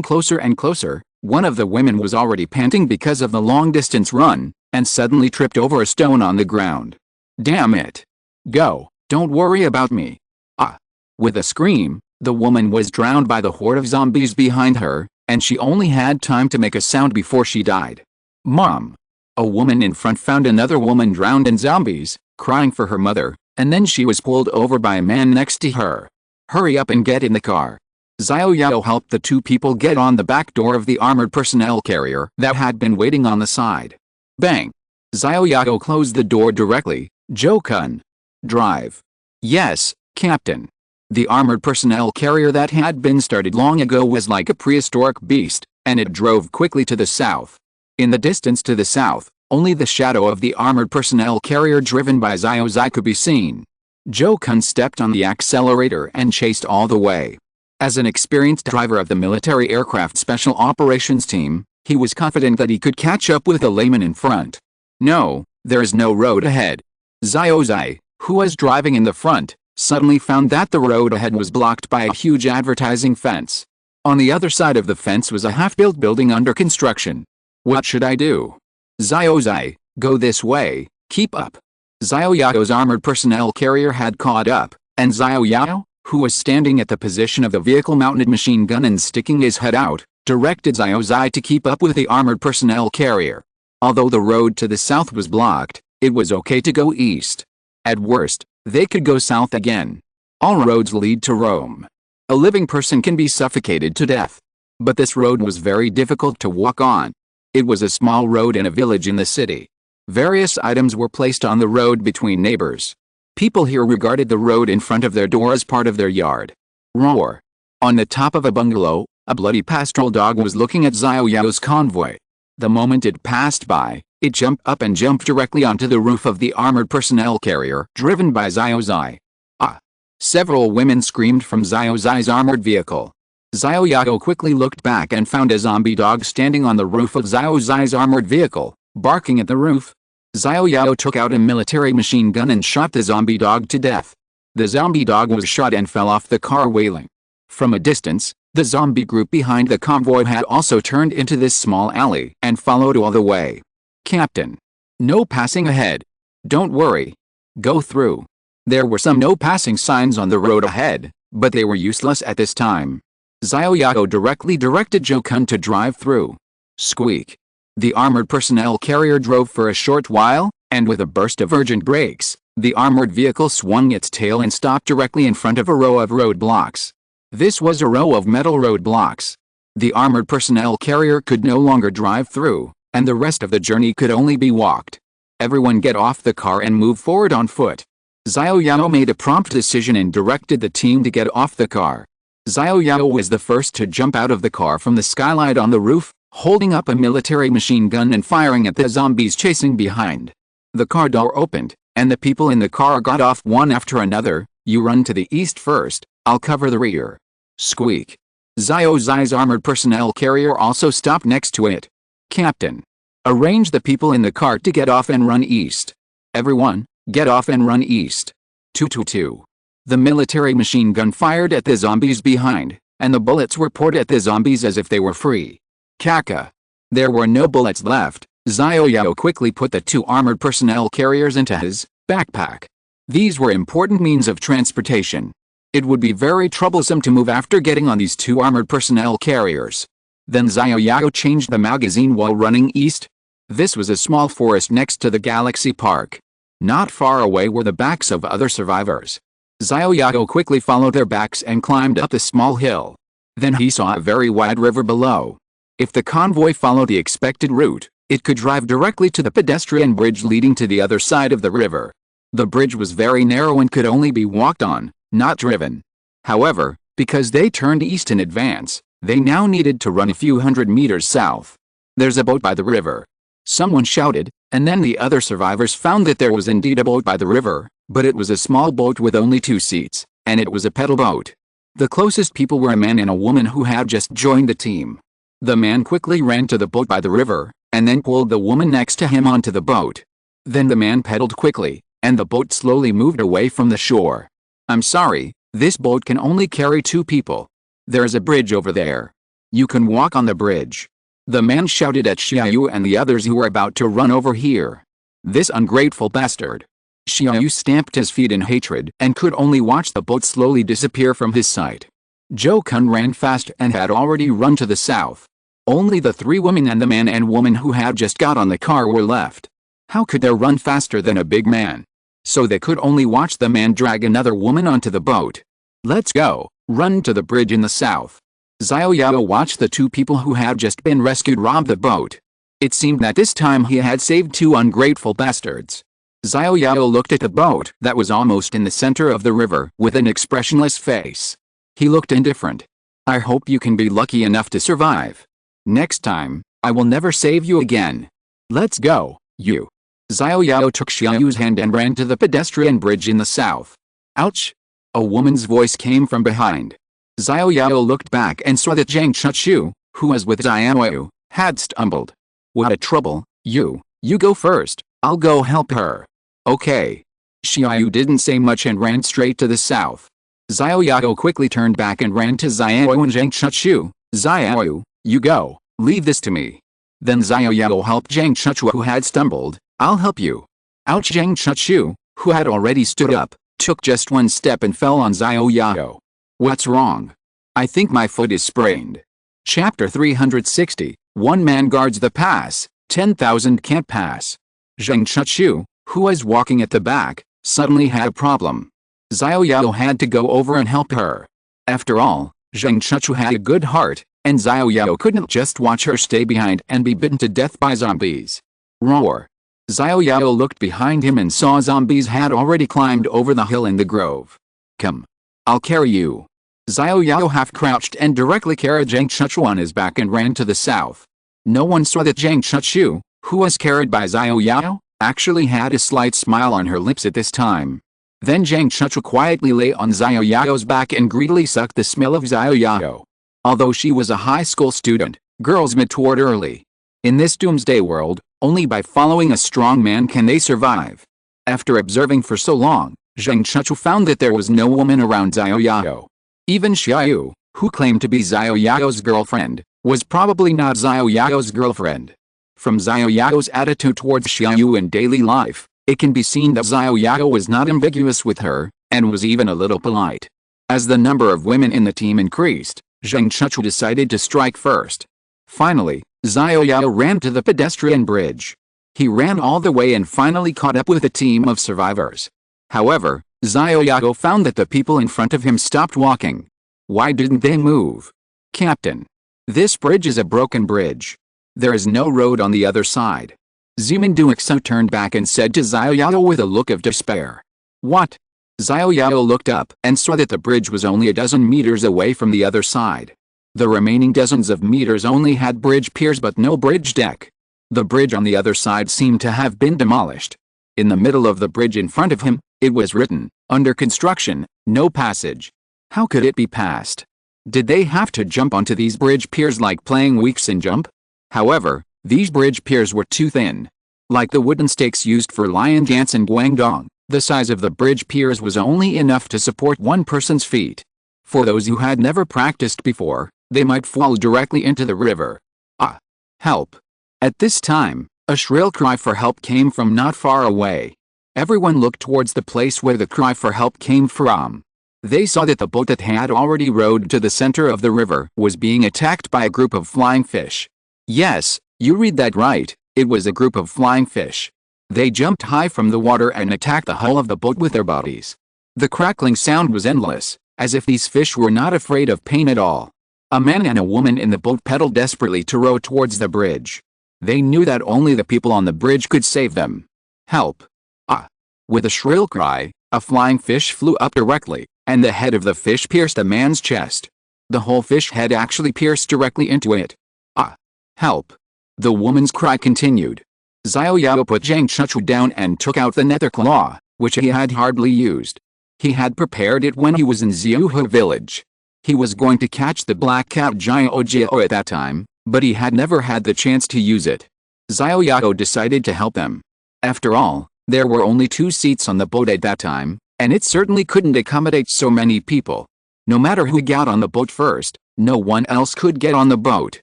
A: closer and closer, one of the women was already panting because of the long-distance run, and suddenly tripped over a stone on the ground. Damn it. Go, don't worry about me. Ah. With a scream, the woman was drowned by the horde of zombies behind her, and she only had time to make a sound before she died. Mom. A woman in front found another woman drowned in zombies, crying for her mother, and then she was pulled over by a man next to her. Hurry up and get in the car. Xiao Yao helped the 2 people get on the back door of the armored personnel carrier that had been waiting on the side. Bang. Xiao Yao closed the door directly. Jo-kun. Drive. Yes, Captain. The armored personnel carrier that had been started long ago was like a prehistoric beast, and it drove quickly to the south. In the distance to the south, only the shadow of the armored personnel carrier driven by Xiao Zai could be seen. Jo-kun stepped on the accelerator and chased all the way. As an experienced driver of the military aircraft special operations team, he was confident that he could catch up with the layman in front. No, there is no road ahead. Xiao Zai, who was driving in the front, suddenly found that the road ahead was blocked by a huge advertising fence. On the other side of the fence was a half-built building under construction. What should I do? Xiao Zai, go this way, keep up. Xiao Yao's armored personnel carrier had caught up, and Xiao Yao, who was standing at the position of the vehicle-mounted machine gun and sticking his head out, directed Xiao Zai to keep up with the armored personnel carrier. Although the road to the south was blocked, it was okay to go east. At worst, they could go south again. All roads lead to Rome. A living person can be suffocated to death. But this road was very difficult to walk on. It was a small road in a village in the city. Various items were placed on the road between neighbors. People here regarded the road in front of their door as part of their yard. Roar. On the top of a bungalow, a bloody pastoral dog was looking at Xiao Yao's convoy. The moment it passed by, it jumped up and jumped directly onto the roof of the armored personnel carrier driven by Xiao Zai. Ah! Several women screamed from Xiao Zai's armored vehicle. Xiao Yao quickly looked back and found a zombie dog standing on the roof of Xiao Zai's armored vehicle, barking at the roof. Xiao Yao took out a military machine gun and shot the zombie dog to death. The zombie dog was shot and fell off the car wailing. From a distance, The zombie group behind the convoy had also turned into this small alley and followed all the way. Captain. No passing ahead. Don't worry. Go through. There were some no passing signs on the road ahead, but they were useless at this time. Xiao Yao directly directed Zhou Kun to drive through. Squeak. The armored personnel carrier drove for a short while, and with a burst of urgent brakes, the armored vehicle swung its tail and stopped directly in front of a row of roadblocks. This was a row of metal roadblocks. The armored personnel carrier could no longer drive through, and the rest of the journey could only be walked. Everyone get off the car and move forward on foot. Xiao Yao made a prompt decision and directed the team to get off the car. Xiao Yao was the first to jump out of the car from the skylight on the roof, holding up a military machine gun and firing at the zombies chasing behind. The car door opened, and the people in the car got off one after another. You run to the east first, I'll cover the rear. Squeak. Xiao Zai's armored personnel carrier also stopped next to it. Captain. Arrange the people in the cart to get off and run east. Everyone, get off and run east. 222. The military machine gun fired at the zombies behind, and the bullets were poured at the zombies as if they were free. Kaka. There were no bullets left. Xiao Yao quickly put the two armored personnel carriers into his backpack. These were important means of transportation. It would be very troublesome to move after getting on these two armored personnel carriers. Then Xiao Yao changed the magazine while running east. This was a small forest next to the Galaxy Park. Not far away were the backs of other survivors. Xiao Yao quickly followed their backs and climbed up the small hill. Then he saw a very wide river below. If the convoy followed the expected route, it could drive directly to the pedestrian bridge leading to the other side of the river. The bridge was very narrow and could only be walked on, not driven. However, because they turned east in advance, they now needed to run a few hundred meters south. There's a boat by the river. Someone shouted, and then the other survivors found that there was indeed a boat by the river, but it was a small boat with only 2 seats, and it was a pedal boat. The closest people were a man and a woman who had just joined the team. The man quickly ran to the boat by the river, and then pulled the woman next to him onto the boat. Then the man pedaled quickly, and the boat slowly moved away from the shore. I'm sorry, this boat can only carry 2 people. There's a bridge over there. You can walk on the bridge. The man shouted at Xiao Yao and the others who were about to run over here. This ungrateful bastard. Xiao Yao stamped his feet in hatred and could only watch the boat slowly disappear from his sight. Zhou Kun ran fast and had already run to the south. Only the 3 women and the man and woman who had just got on the car were left. How could they run faster than a big man? So they could only watch the man drag another woman onto the boat. Let's go, run to the bridge in the south. Xiao Yao watched the 2 people who had just been rescued rob the boat. It seemed that this time he had saved 2 ungrateful bastards. Xiao Yao looked at the boat that was almost in the center of the river with an expressionless face. He looked indifferent. I hope you can be lucky enough to survive. Next time, I will never save you again. Let's go, you. Xiao Yao took Xiao Yu's hand and ran to the pedestrian bridge in the south. Ouch! A woman's voice came from behind. Xiao Yao looked back and saw that Zhang Chuchu, who was with Xiao Yao, had stumbled. What a trouble, you go first, I'll go help her. Okay. Xiao Yao didn't say much and ran straight to the south. Xiao Yao quickly turned back and ran to Xiao Yao and Zhang Chuchu. Xiao Yao, you go, leave this to me. Then Xiao Yao helped Zhang Chuchu who had stumbled. I'll help you. Ouch! Zhang Chuchu, who had already stood up, took just 1 step and fell on Xiao Yao. What's wrong? I think my foot is sprained. Chapter 360, 1 man guards the pass, 10,000 can't pass. Zhang Chuchu, who was walking at the back, suddenly had a problem. Xiao Yao had to go over and help her. After all, Zhang Chuchu had a good heart, and Xiao Yao couldn't just watch her stay behind and be bitten to death by zombies. Roar. Xiao Yao looked behind him and saw zombies had already climbed over the hill in the grove. Come. I'll carry you. Xiao Yao half crouched and directly carried Zhang Chuchu on his back and ran to the south. No one saw that Zhang Chuchu, who was carried by Xiao Yao, actually had a slight smile on her lips at this time. Then Zhang Chuchu quietly lay on Xiao Yao's back and greedily sucked the smell of Xiao Yao. Although she was a high school student, girls matured early. In this doomsday world, only by following a strong man can they survive. After observing for so long, Zhang Chuchu found that there was no woman around Xiao Yao. Even Xiao Yao, who claimed to be Xiao Yao's girlfriend, was probably not Xiao Yao's girlfriend. From Xiao Yao's attitude towards Xiao Yu in daily life, it can be seen that Xiao Yao was not ambiguous with her, and was even a little polite. As the number of women in the team increased, Zheng Chuchu decided to strike first. Finally, Xiao Yao ran to the pedestrian bridge. He ran all the way and finally caught up with a team of survivors. However, Xiao Yao found that the people in front of him stopped walking. Why didn't they move? Captain. This bridge is a broken bridge. There is no road on the other side. Zimin Duixo turned back and said to Xiao Yao with a look of despair. What? Xiao Yao looked up and saw that the bridge was only a dozen meters away from the other side. The remaining dozens of meters only had bridge piers but no bridge deck. The bridge on the other side seemed to have been demolished. In the middle of the bridge in front of him, it was written, under construction, no passage. How could it be passed? Did they have to jump onto these bridge piers like playing weeks and jump? However, these bridge piers were too thin. Like the wooden stakes used for lion dance in Guangdong, the size of the bridge piers was only enough to support one person's feet. For those who had never practiced before, they might fall directly into the river. Ah! Help! At this time, a shrill cry for help came from not far away. Everyone looked towards the place where the cry for help came from. They saw that the boat that had already rowed to the center of the river was being attacked by a group of flying fish. Yes, you read that right, it was a group of flying fish. They jumped high from the water and attacked the hull of the boat with their bodies. The crackling sound was endless, as if these fish were not afraid of pain at all. A man and a woman in the boat pedaled desperately to row towards the bridge. They knew that only the people on the bridge could save them. Help! Ah! With a shrill cry, a flying fish flew up directly, and the head of the fish pierced a man's chest. The whole fish head actually pierced directly into it. Ah! Help! The woman's cry continued. Xiao Yao put Zheng Chuchu down and took out the nether claw, which he had hardly used. He had prepared it when he was in Xiuhe village. He was going to catch the black cat Jiao Jiao at that time, but he had never had the chance to use it. Xiao Yao decided to help them. After all, there were only 2 seats on the boat at that time, and it certainly couldn't accommodate so many people. No matter who got on the boat first, no one else could get on the boat.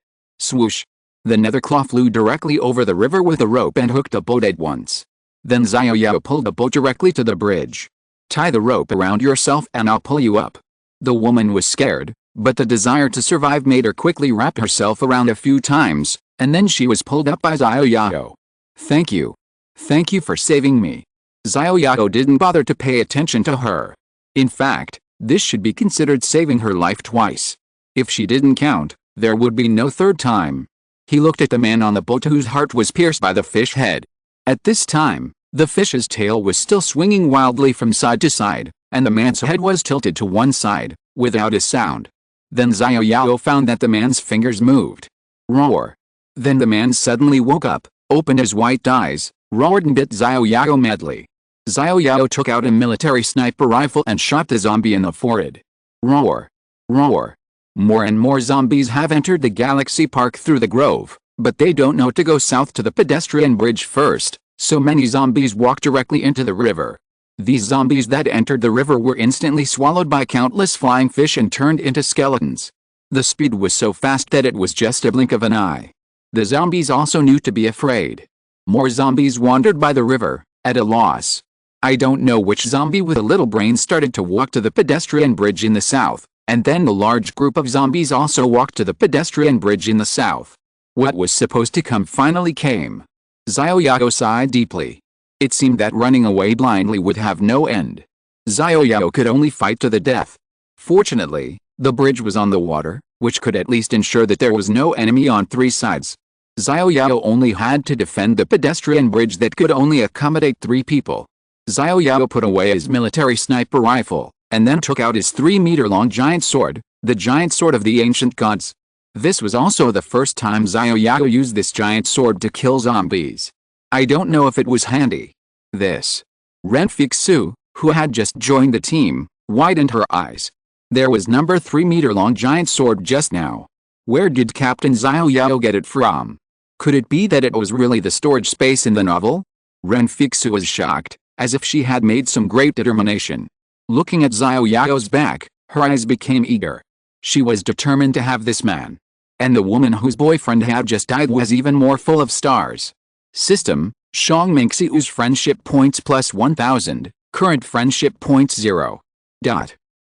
A: Swoosh! The nether claw flew directly over the river with a rope and hooked the boat at once. Then Xiao Yao pulled the boat directly to the bridge. Tie the rope around yourself and I'll pull you up. The woman was scared, but the desire to survive made her quickly wrap herself around a few times, and then she was pulled up by Xiao Yao. Thank you. Thank you for saving me. Xiao Yao didn't bother to pay attention to her. In fact, this should be considered saving her life twice. If she didn't count, there would be no third time. He looked at the man on the boat whose heart was pierced by the fish head. At this time, the fish's tail was still swinging wildly from side to side, and the man's head was tilted to one side, without a sound. Then Xiao Yao found that the man's fingers moved. Roar! Then the man suddenly woke up, opened his white eyes, roared and bit Xiao Yao madly. Xiao Yao took out a military sniper rifle and shot the zombie in the forehead. Roar! Roar! More and more zombies have entered the Galaxy Park through the grove, but they don't know to go south to the pedestrian bridge first, so many zombies walk directly into the river. These zombies that entered the river were instantly swallowed by countless flying fish and turned into skeletons. The speed was so fast that it was just a blink of an eye. The zombies also knew to be afraid. More zombies wandered by the river, at a loss. I don't know which zombie with a little brain started to walk to the pedestrian bridge in the south. And then a large group of zombies also walked to the pedestrian bridge in the south. What was supposed to come finally came. Xiao Yao sighed deeply. It seemed that running away blindly would have no end. Xiao Yao could only fight to the death. Fortunately, the bridge was on the water, which could at least ensure that there was no enemy on 3 sides. Xiao Yao only had to defend the pedestrian bridge that could only accommodate 3 people. Xiao Yao put away his military sniper rifle, and then took out his 3-meter-long giant sword, the giant sword of the ancient gods. This was also the first time Xiao Yao used this giant sword to kill zombies. I don't know if it was handy. This. Ren Fixu, who had just joined the team, widened her eyes. There was number 3-meter-long giant sword just now. Where did Captain Xiao Yao get it from? Could it be that it was really the storage space in the novel? Ren Fixu was shocked, as if she had made some great determination. Looking at Xiao Yao's back, her eyes became eager. She was determined to have this man. And the woman whose boyfriend had just died was even more full of stars. System, Xiao's friendship points plus 1000, current friendship points 0.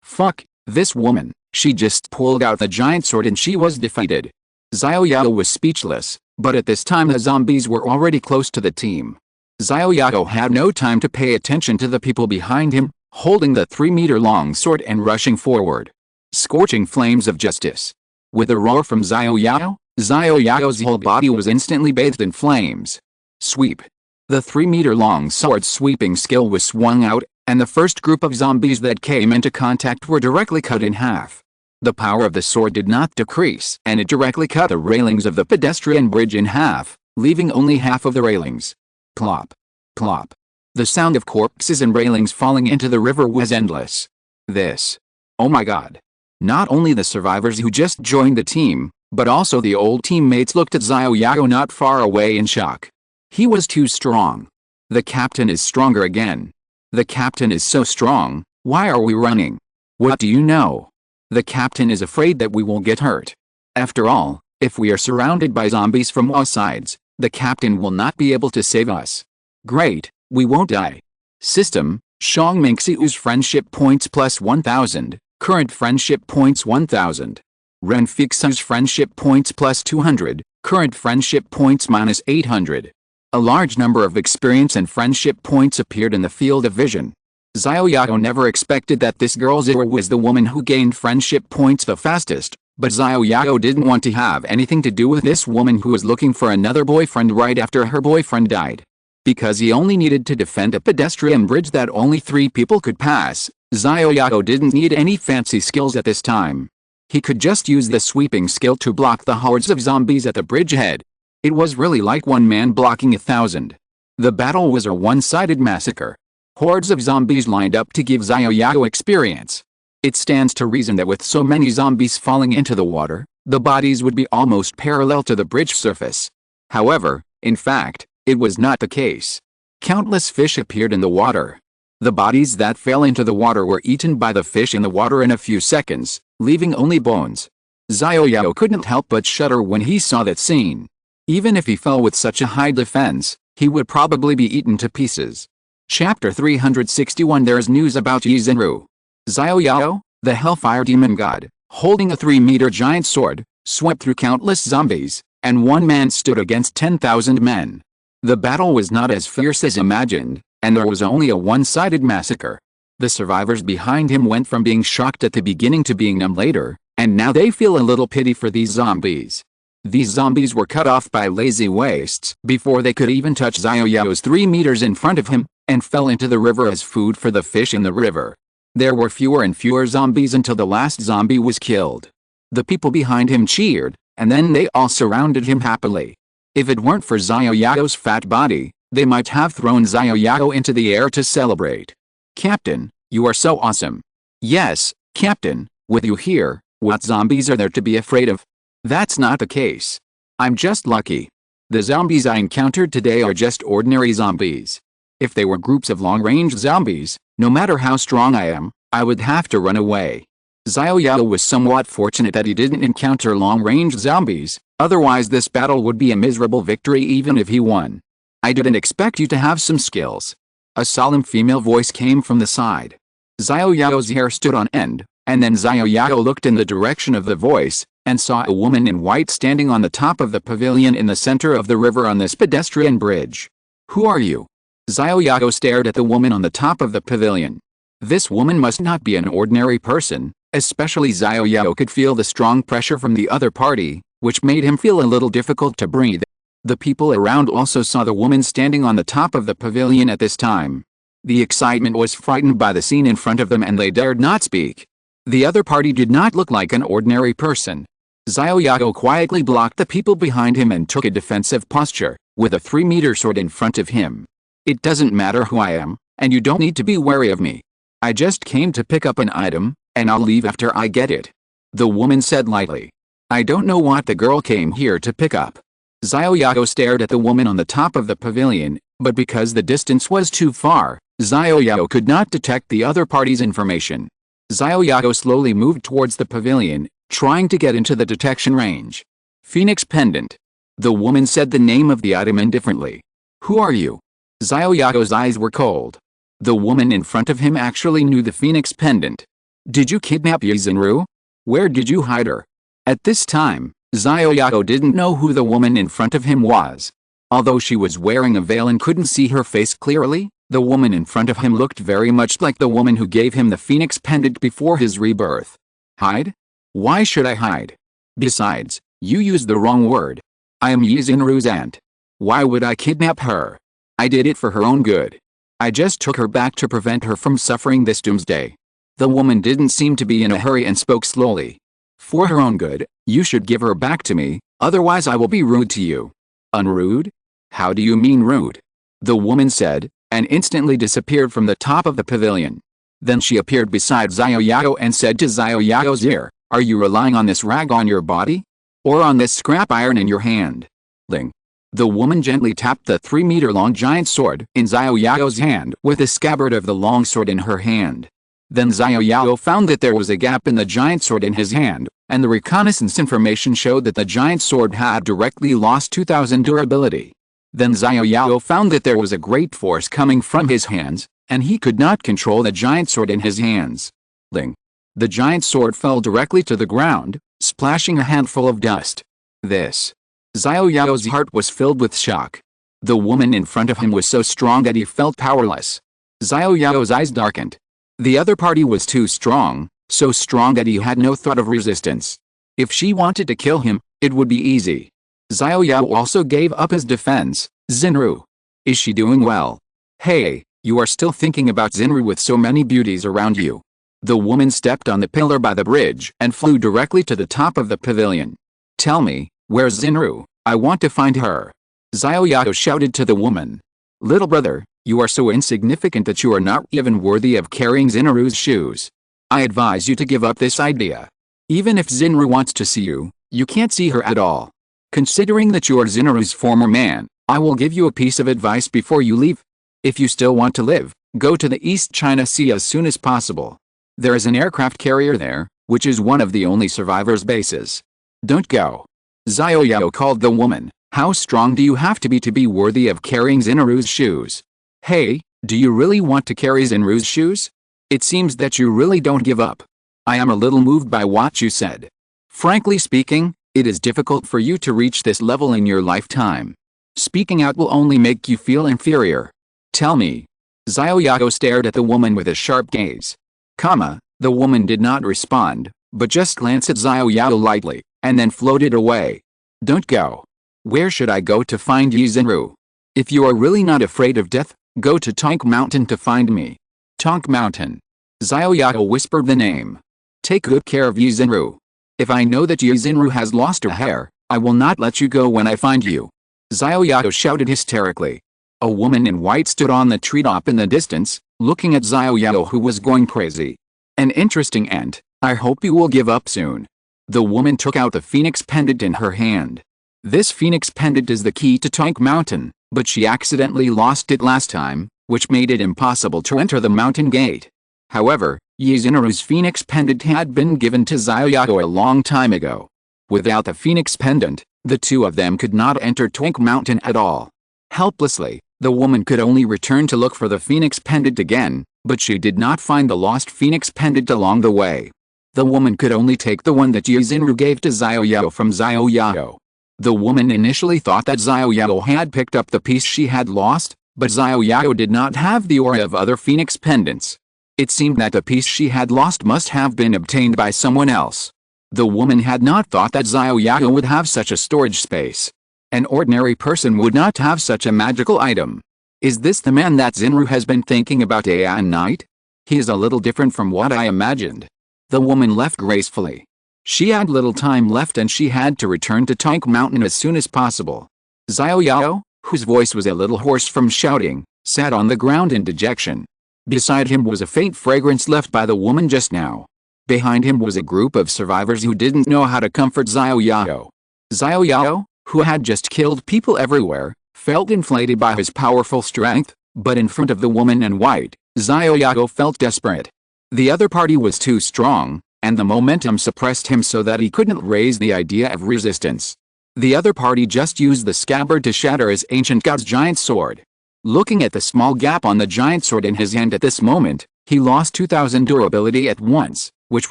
A: Fuck, this woman, she just pulled out the giant sword and she was defeated. Xiao Yao was speechless, but at this time the zombies were already close to the team. Xiao Yao had no time to pay attention to the people behind him, holding the 3-meter-long sword and rushing forward. Scorching flames of justice. With a roar from Xiao Yao's whole body was instantly bathed in flames. Sweep. The 3-meter-long sword sweeping skill was swung out, and the first group of zombies that came into contact were directly cut in half. The power of the sword did not decrease, and it directly cut the railings of the pedestrian bridge in half, leaving only half of the railings. Plop. Plop. The sound of corpses and railings falling into the river was endless. This. Oh my god. Not only the survivors who just joined the team, but also the old teammates looked at Xiao Yao not far away in shock. He was too strong. The captain is stronger again. The captain is so strong, why are we running? What do you know? The captain is afraid that we will get hurt. After all, if we are surrounded by zombies from all sides, the captain will not be able to save us. Great, we won't die. System, Xiao's friendship points plus 1000, current friendship points 1000. Renfix's friendship points plus 200, current friendship points minus 800. A large number of experience and friendship points appeared in the field of vision. Xiao Yao never expected that this girl Zira was the woman who gained friendship points the fastest, but Xiao Yao didn't want to have anything to do with this woman who was looking for another boyfriend right after her boyfriend died. Because he only needed to defend a pedestrian bridge that only 3 people could pass, Xiao Yao didn't need any fancy skills at this time. He could just use the sweeping skill to block the hordes of zombies at the bridgehead. It was really like one man blocking 1,000. The battle was a one-sided massacre. Hordes of zombies lined up to give Xiao Yao experience. It stands to reason that with so many zombies falling into the water, the bodies would be almost parallel to the bridge surface. However, in fact, it was not the case. Countless fish appeared in the water. The bodies that fell into the water were eaten by the fish in the water in a few seconds, leaving only bones. Xiao Yao couldn't help but shudder when he saw that scene. Even if he fell with such a high defense, he would probably be eaten to pieces. Chapter 361 There is news about Yi Xinru. Xiao Yao, the Hellfire Demon God, holding a 3-meter giant sword, swept through countless zombies, and one man stood against 10,000 men. The battle was not as fierce as imagined, and there was only a one-sided massacre. The survivors behind him went from being shocked at the beginning to being numb later, and now they feel a little pity for these zombies. These zombies were cut off by lazy wastes before they could even touch Xiao Yao's 3 meters in front of him, and fell into the river as food for the fish in the river. There were fewer and fewer zombies until the last zombie was killed. The people behind him cheered, and then they all surrounded him happily. If it weren't for Xiao Yao's fat body, they might have thrown Xiao Yao into the air to celebrate. Captain, you are so awesome. Yes, Captain, with you here, what zombies are there to be afraid of? That's not the case. I'm just lucky. The zombies I encountered today are just ordinary zombies. If they were groups of long-range zombies, no matter how strong I am, I would have to run away. Xiao Yao was somewhat fortunate that he didn't encounter long-range zombies, otherwise this battle would be a miserable victory even if he won. I didn't expect you to have some skills. A solemn female voice came from the side. Xiao Yao's hair stood on end, and then Xiao Yao looked in the direction of the voice, and saw a woman in white standing on the top of the pavilion in the center of the river on this pedestrian bridge. Who are you? Xiao Yao stared at the woman on the top of the pavilion. This woman must not be an ordinary person, especially Xiao Yao could feel the strong pressure from the other party, which made him feel a little difficult to breathe. The people around also saw the woman standing on the top of the pavilion at this time. The excitement was frightened by the scene in front of them and they dared not speak. The other party did not look like an ordinary person. Xiao Yao quietly blocked the people behind him and took a defensive posture, with a 3-meter sword in front of him. It doesn't matter who I am, and you don't need to be wary of me. I just came to pick up an item, and I'll leave after I get it. The woman said lightly. I don't know what the girl came here to pick up. Xiao Yao stared at the woman on the top of the pavilion, but because the distance was too far, Xiao Yao could not detect the other party's information. Xiao Yao slowly moved towards the pavilion, trying to get into the detection range. Phoenix pendant. The woman said the name of the item indifferently. Who are you? Xiao Yao's eyes were cold. The woman in front of him actually knew the Phoenix pendant. Did you kidnap Yi Xinru? Where did you hide her? At this time, Xiao Yao didn't know who the woman in front of him was. Although she was wearing a veil and couldn't see her face clearly, the woman in front of him looked very much like the woman who gave him the Phoenix pendant before his rebirth. Hide? Why should I hide? Besides, you used the wrong word. I am Yi Xinru's aunt. Why would I kidnap her? I did it for her own good. I just took her back to prevent her from suffering this doomsday. The woman didn't seem to be in a hurry and spoke slowly. For her own good, you should give her back to me, otherwise I will be rude to you. Unrude? How do you mean rude? The woman said, and instantly disappeared from the top of the pavilion. Then she appeared beside Xiao Yao and said to Xiao Yao's ear, are you relying on this rag on your body? Or on this scrap iron in your hand? Ling. The woman gently tapped the 3-meter-long giant sword in Xiao Yao's hand with the scabbard of the long sword in her hand. Then Xiao Yao found that there was a gap in the giant sword in his hand, and the reconnaissance information showed that the giant sword had directly lost 2000 durability. Then Xiao Yao found that there was a great force coming from his hands, and he could not control the giant sword in his hands. Ling. The giant sword fell directly to the ground, splashing a handful of dust. This. Xiao Yao's heart was filled with shock. The woman in front of him was so strong that he felt powerless. Xiao Yao's eyes darkened. The other party was too strong, so strong that he had no thought of resistance. If she wanted to kill him, it would be easy. Xiao Yao also gave up his defense. Xinru. Is she doing well? Hey, you are still thinking about Xinru with so many beauties around you. The woman stepped on the pillar by the bridge and flew directly to the top of the pavilion. Tell me, where's Xinru? I want to find her. Xiao Yao shouted to the woman. Little brother, you are so insignificant that you are not even worthy of carrying Xinru's shoes. I advise you to give up this idea. Even if Xinru wants to see you, you can't see her at all. Considering that you are Xinru's former man, I will give you a piece of advice before you leave. If you still want to live, go to the East China Sea as soon as possible. There is an aircraft carrier there, which is one of the only survivors' bases. Don't go. Xiao Yao called the woman. How strong do you have to be worthy of carrying Xinru's shoes? Hey, do you really want to carry Xinru's shoes? It seems that you really don't give up. I am a little moved by what you said. Frankly speaking, it is difficult for you to reach this level in your lifetime. Speaking out will only make you feel inferior. Tell me. Xiao Yao stared at the woman with a sharp gaze. The woman did not respond, but just glanced at Xiao Yao lightly, and then floated away. Don't go. Where should I go to find Yi Xinru? If you are really not afraid of death, go to Tonk Mountain to find me. Tonk Mountain. Xiao Yao whispered the name. Take good care of Yi Xinru. If I know that Yi Xinru has lost her hair, I will not let you go when I find you. Xiao Yao shouted hysterically. A woman in white stood on the treetop in the distance, looking at Xiao Yao who was going crazy. An interesting ant. I hope you will give up soon. The woman took out the phoenix pendant in her hand. This phoenix pendant is the key to Tonk Mountain, but she accidentally lost it last time, which made it impossible to enter the mountain gate. However, Yi Xinru's phoenix pendant had been given to Xiao Yao a long time ago. Without the phoenix pendant, the two of them could not enter Tonk Mountain at all. Helplessly, the woman could only return to look for the phoenix pendant again, but she did not find the lost phoenix pendant along the way. The woman could only take the one that Yi Xinru gave to Xiao Yao from Xiao Yao. The woman initially thought that Xiao Yao had picked up the piece she had lost, but Xiao Yao did not have the aura of other phoenix pendants. It seemed that the piece she had lost must have been obtained by someone else. The woman had not thought that Xiao Yao would have such a storage space. An ordinary person would not have such a magical item. Is this the man that Xinru has been thinking about day and night? He is a little different from what I imagined. The woman left gracefully. She had little time left and she had to return to Tonk Mountain as soon as possible. Xiao Yao, whose voice was a little hoarse from shouting, sat on the ground in dejection. Beside him was a faint fragrance left by the woman just now. Behind him was a group of survivors who didn't know how to comfort Xiao Yao. Xiao Yao, who had just killed people everywhere, felt inflated by his powerful strength, but in front of the woman in white, Xiao Yao felt desperate. The other party was too strong, and the momentum suppressed him so that he couldn't raise the idea of resistance. The other party just used the scabbard to shatter his ancient god's giant sword. Looking at the small gap on the giant sword in his hand at this moment, he lost 2000 durability at once, which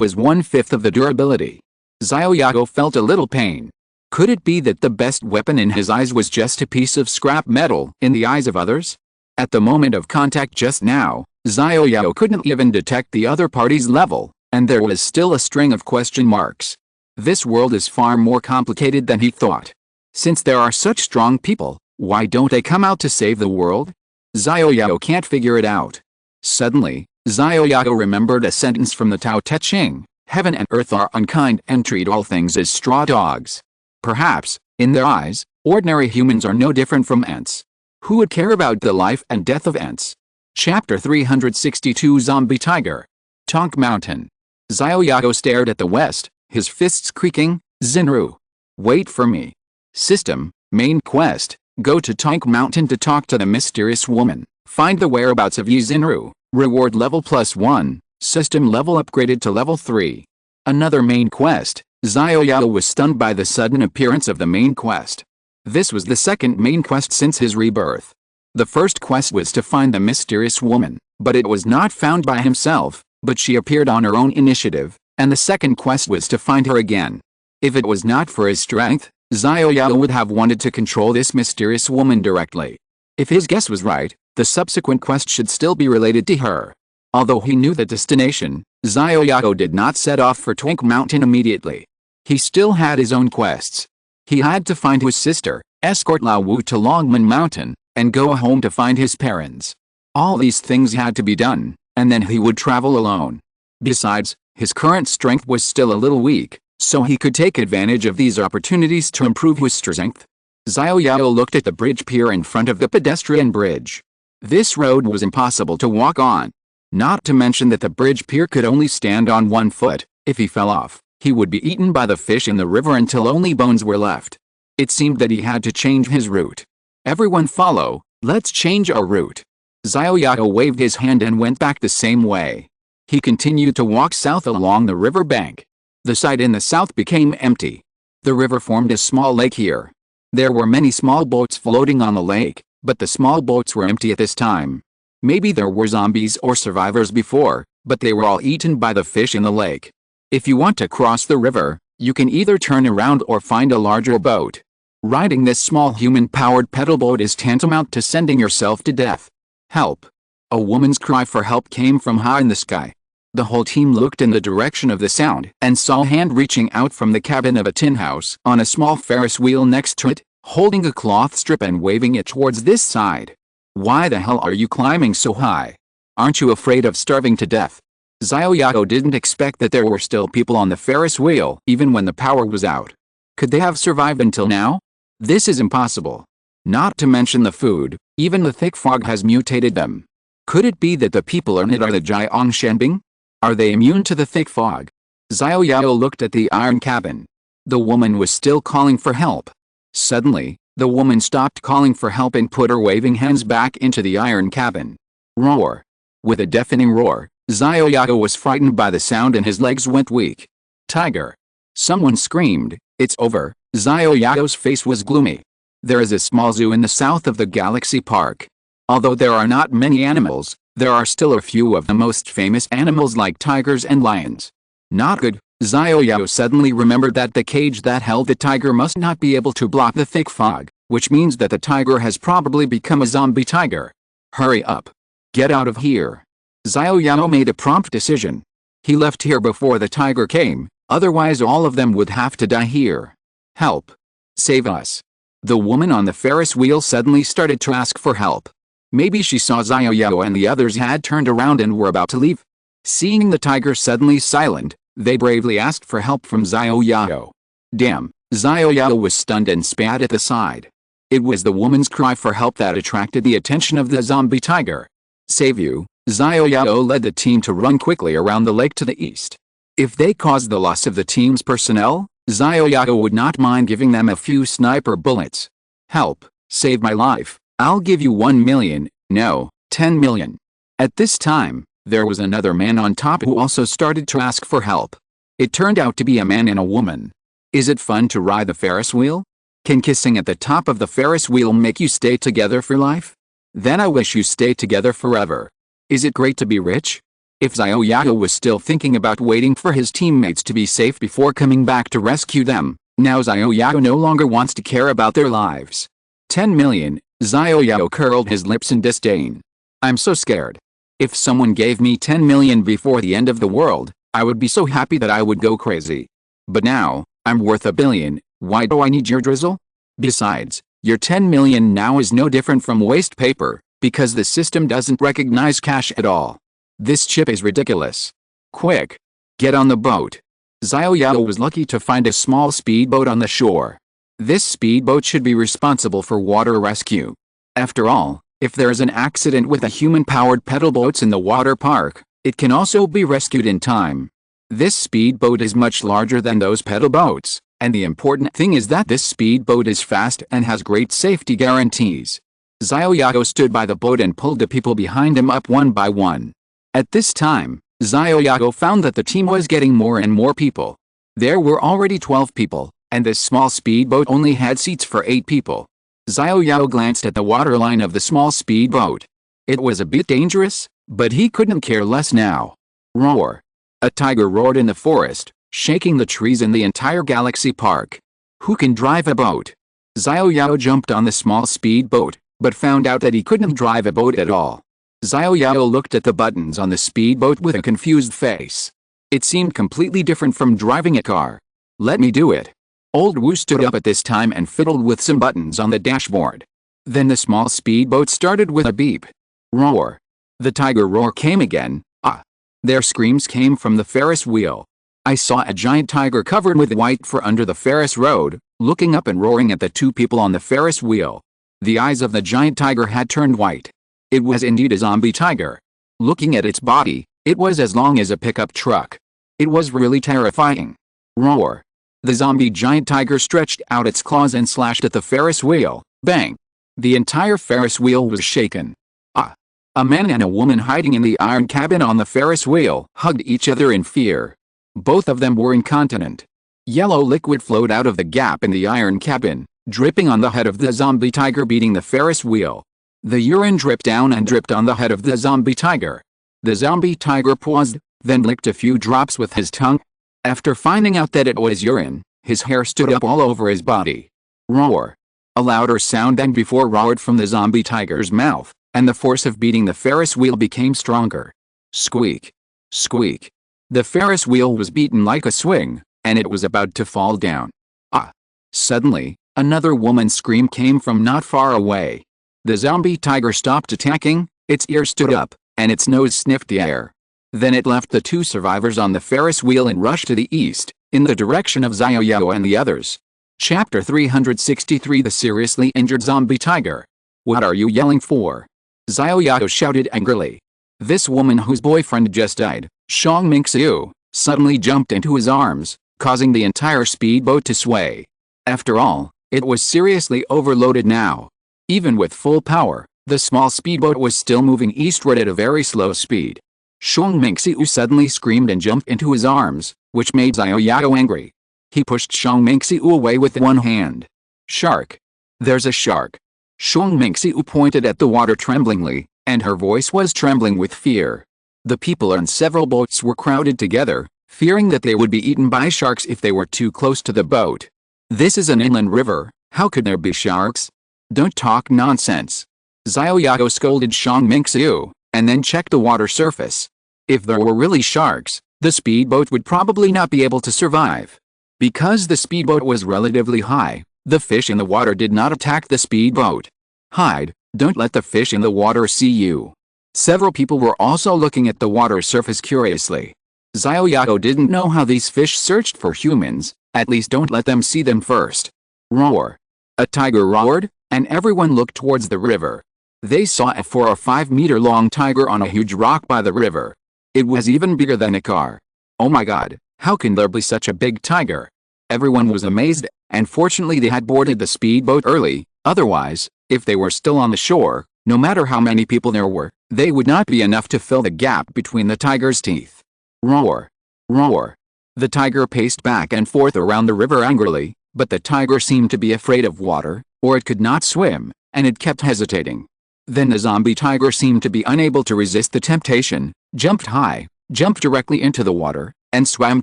A: was 1/5 of the durability. Xiao Yao felt a little pain. Could it be that the best weapon in his eyes was just a piece of scrap metal in the eyes of others? At the moment of contact just now, Xiao Yao couldn't even detect the other party's level, and there was still a string of question marks. This world is far more complicated than he thought. Since there are such strong people, why don't they come out to save the world? Xiao Yao can't figure it out. Suddenly, Xiao Yao remembered a sentence from the Tao Te Ching: "Heaven and earth are unkind and treat all things as straw dogs." Perhaps, in their eyes, ordinary humans are no different from ants. Who would care about the life and death of ants? Chapter 362 Zombie Tiger. Tonk Mountain. Xiao Yao stared at the west, his fists creaking. Xinru. Wait for me. System, main quest, go to Tonk Mountain to talk to the mysterious woman. Find the whereabouts of Yi Xinru. Reward level +1, system level upgraded to level 3. Another main quest. Xiao Yao was stunned by the sudden appearance of the main quest. This was the second main quest since his rebirth. The first quest was to find the mysterious woman, but it was not found by himself, but she appeared on her own initiative, and the second quest was to find her again. If it was not for his strength, Xiao Yao would have wanted to control this mysterious woman directly. If his guess was right, the subsequent quest should still be related to her. Although he knew the destination, Xiao Yao did not set off for Tonk Mountain immediately. He still had his own quests. He had to find his sister, escort Lao Wu to Longman Mountain, and go home to find his parents. All these things had to be done, and then he would travel alone. Besides, his current strength was still a little weak, so he could take advantage of these opportunities to improve his strength. Xiao Yao looked at the bridge pier in front of the pedestrian bridge. This road was impossible to walk on. Not to mention that the bridge pier could only stand on one foot. If he fell off, he would be eaten by the fish in the river until only bones were left. It seemed that he had to change his route. Everyone follow, let's change our route. Xiao Yao waved his hand and went back the same way. He continued to walk south along the river bank. The side in the south became empty. The river formed a small lake here. There were many small boats floating on the lake, but the small boats were empty at this time. Maybe there were zombies or survivors before, but they were all eaten by the fish in the lake. If you want to cross the river, you can either turn around or find a larger boat. Riding this small human-powered pedal boat is tantamount to sending yourself to death. Help! A woman's cry for help came from high in the sky. The whole team looked in the direction of the sound and saw a hand reaching out from the cabin of a tin house on a small Ferris wheel next to it, holding a cloth strip and waving it towards this side. Why the hell are you climbing so high? Aren't you afraid of starving to death? Xiao Yao didn't expect that there were still people on the Ferris wheel even when the power was out. Could they have survived until now? This is impossible. Not to mention the food, even the thick fog has mutated them. Could it be that the people in it are the Jiang Shenbing? Are they immune to the thick fog? Xiao Yao looked at the iron cabin. The woman was still calling for help. Suddenly, the woman stopped calling for help and put her waving hands back into the iron cabin. Roar. With a deafening roar, Xiao Yao was frightened by the sound and his legs went weak. Tiger. Someone screamed, "It's over." Xiao Yao's face was gloomy. There is a small zoo in the south of the Galaxy Park. Although there are not many animals, there are still a few of the most famous animals like tigers and lions. Not good. Xiao Yao suddenly remembered that the cage that held the tiger must not be able to block the thick fog, which means that the tiger has probably become a zombie tiger. Hurry up. Get out of here. Xiao Yao made a prompt decision. He left here before the tiger came, otherwise all of them would have to die here. Help. Save us. The woman on the Ferris wheel suddenly started to ask for help. Maybe she saw Xiao Yao and the others had turned around and were about to leave. Seeing the tiger suddenly silent, they bravely asked for help from Xiao Yao. Damn, Xiao Yao was stunned and spat at the side. It was the woman's cry for help that attracted the attention of the zombie tiger. Save you. Xiao Yao led the team to run quickly around the lake to the east. If they caused the loss of the team's personnel, Xiao Yao would not mind giving them a few sniper bullets. Help, save my life. I'll give you 1 million, no, 10 million. At this time, there was another man on top who also started to ask for help. It turned out to be a man and a woman. Is it fun to ride the Ferris wheel? Can kissing at the top of the Ferris wheel make you stay together for life? Then I wish you stay together forever. Is it great to be rich? If Xiao Yao was still thinking about waiting for his teammates to be safe before coming back to rescue them, now Xiao Yao no longer wants to care about their lives. 10 million, Xiao Yao curled his lips in disdain. I'm so scared. If someone gave me 10 million before the end of the world, I would be so happy that I would go crazy. But now, I'm worth $1 billion, why do I need your drizzle? Besides, your 10 million now is no different from waste paper, because the system doesn't recognize cash at all. This chip is ridiculous. Quick! Get on the boat. Xiao Yao was lucky to find a small speedboat on the shore. This speedboat should be responsible for water rescue. After all, if there is an accident with the human-powered pedal boats in the water park, it can also be rescued in time. This speedboat is much larger than those pedal boats, and the important thing is that this speedboat is fast and has great safety guarantees. Xiao Yao stood by the boat and pulled the people behind him up one by one. At this time, Xiao Yao found that the team was getting more and more people. There were already 12 people, and this small speedboat only had seats for 8 people. Xiao Yao glanced at the waterline of the small speedboat. It was a bit dangerous, but he couldn't care less now. Roar! A tiger roared in the forest, shaking the trees in the entire galaxy park. Who can drive a boat? Xiao Yao jumped on the small speedboat, but found out that he couldn't drive a boat at all. Xiao Yao looked at the buttons on the speedboat with a confused face. It seemed completely different from driving a car. Let me do it. Old Wu stood up at this time and fiddled with some buttons on the dashboard. Then the small speedboat started with a beep. Roar. The tiger roar came again. Ah! Their screams came from the Ferris wheel. I saw a giant tiger covered with white fur under the Ferris road, looking up and roaring at the 2 people on the Ferris wheel. The eyes of the giant tiger had turned white. It was indeed a zombie tiger. Looking at its body, it was as long as a pickup truck. It was really terrifying. Roar. The zombie giant tiger stretched out its claws and slashed at the Ferris wheel. Bang! The entire Ferris wheel was shaken. Ah! A man and a woman hiding in the iron cabin on the Ferris wheel hugged each other in fear. Both of them were incontinent. Yellow liquid flowed out of the gap in the iron cabin, dripping on the head of the zombie tiger beating the Ferris wheel. The urine dripped down and dripped on the head of the zombie tiger. The zombie tiger paused, then licked a few drops with his tongue. After finding out that it was urine, his hair stood up all over his body. Roar. A louder sound than before roared from the zombie tiger's mouth, and the force of beating the Ferris wheel became stronger. Squeak. Squeak. The Ferris wheel was beaten like a swing, and it was about to fall down. Ah! Suddenly, another woman's scream came from not far away. The zombie tiger stopped attacking, its ears stood up, and its nose sniffed the air. Then it left the 2 survivors on the Ferris wheel and rushed to the east, in the direction of Xiao Yao and the others. Chapter 363 The Seriously Injured Zombie Tiger. What are you yelling for? Xiao Yao shouted angrily. This woman whose boyfriend just died, Shang Mingxiu, suddenly jumped into his arms, causing the entire speedboat to sway. After all, it was seriously overloaded now. Even with full power, the small speedboat was still moving eastward at a very slow speed. Shang Mingxiu suddenly screamed and jumped into his arms, which made Xiao Yao angry. He pushed Shang Mingxiu away with one hand. Shark. There's a shark. Shang Mingxiu pointed at the water tremblingly, and her voice was trembling with fear. The people on several boats were crowded together, fearing that they would be eaten by sharks if they were too close to the boat. This is an inland river, how could there be sharks? Don't talk nonsense. Xiao Yao scolded Shang Mingxiu, and then checked the water surface. If there were really sharks, the speedboat would probably not be able to survive. Because the speedboat was relatively high, the fish in the water did not attack the speedboat. Hide, don't let the fish in the water see you. Several people were also looking at the water surface curiously. Xiao Yao didn't know how these fish searched for humans, at least don't let them see them first. Roar. A tiger roared, and everyone looked towards the river. They saw a 4 or 5 meter long tiger on a huge rock by the river. It was even bigger than a car. Oh my god, how can there be such a big tiger? Everyone was amazed, and fortunately they had boarded the speedboat early, otherwise, if they were still on the shore, no matter how many people there were, they would not be enough to fill the gap between the tiger's teeth. Roar. Roar. The tiger paced back and forth around the river angrily, but the tiger seemed to be afraid of water, or it could not swim, and it kept hesitating. Then the zombie tiger seemed to be unable to resist the temptation, jumped high, jumped directly into the water, and swam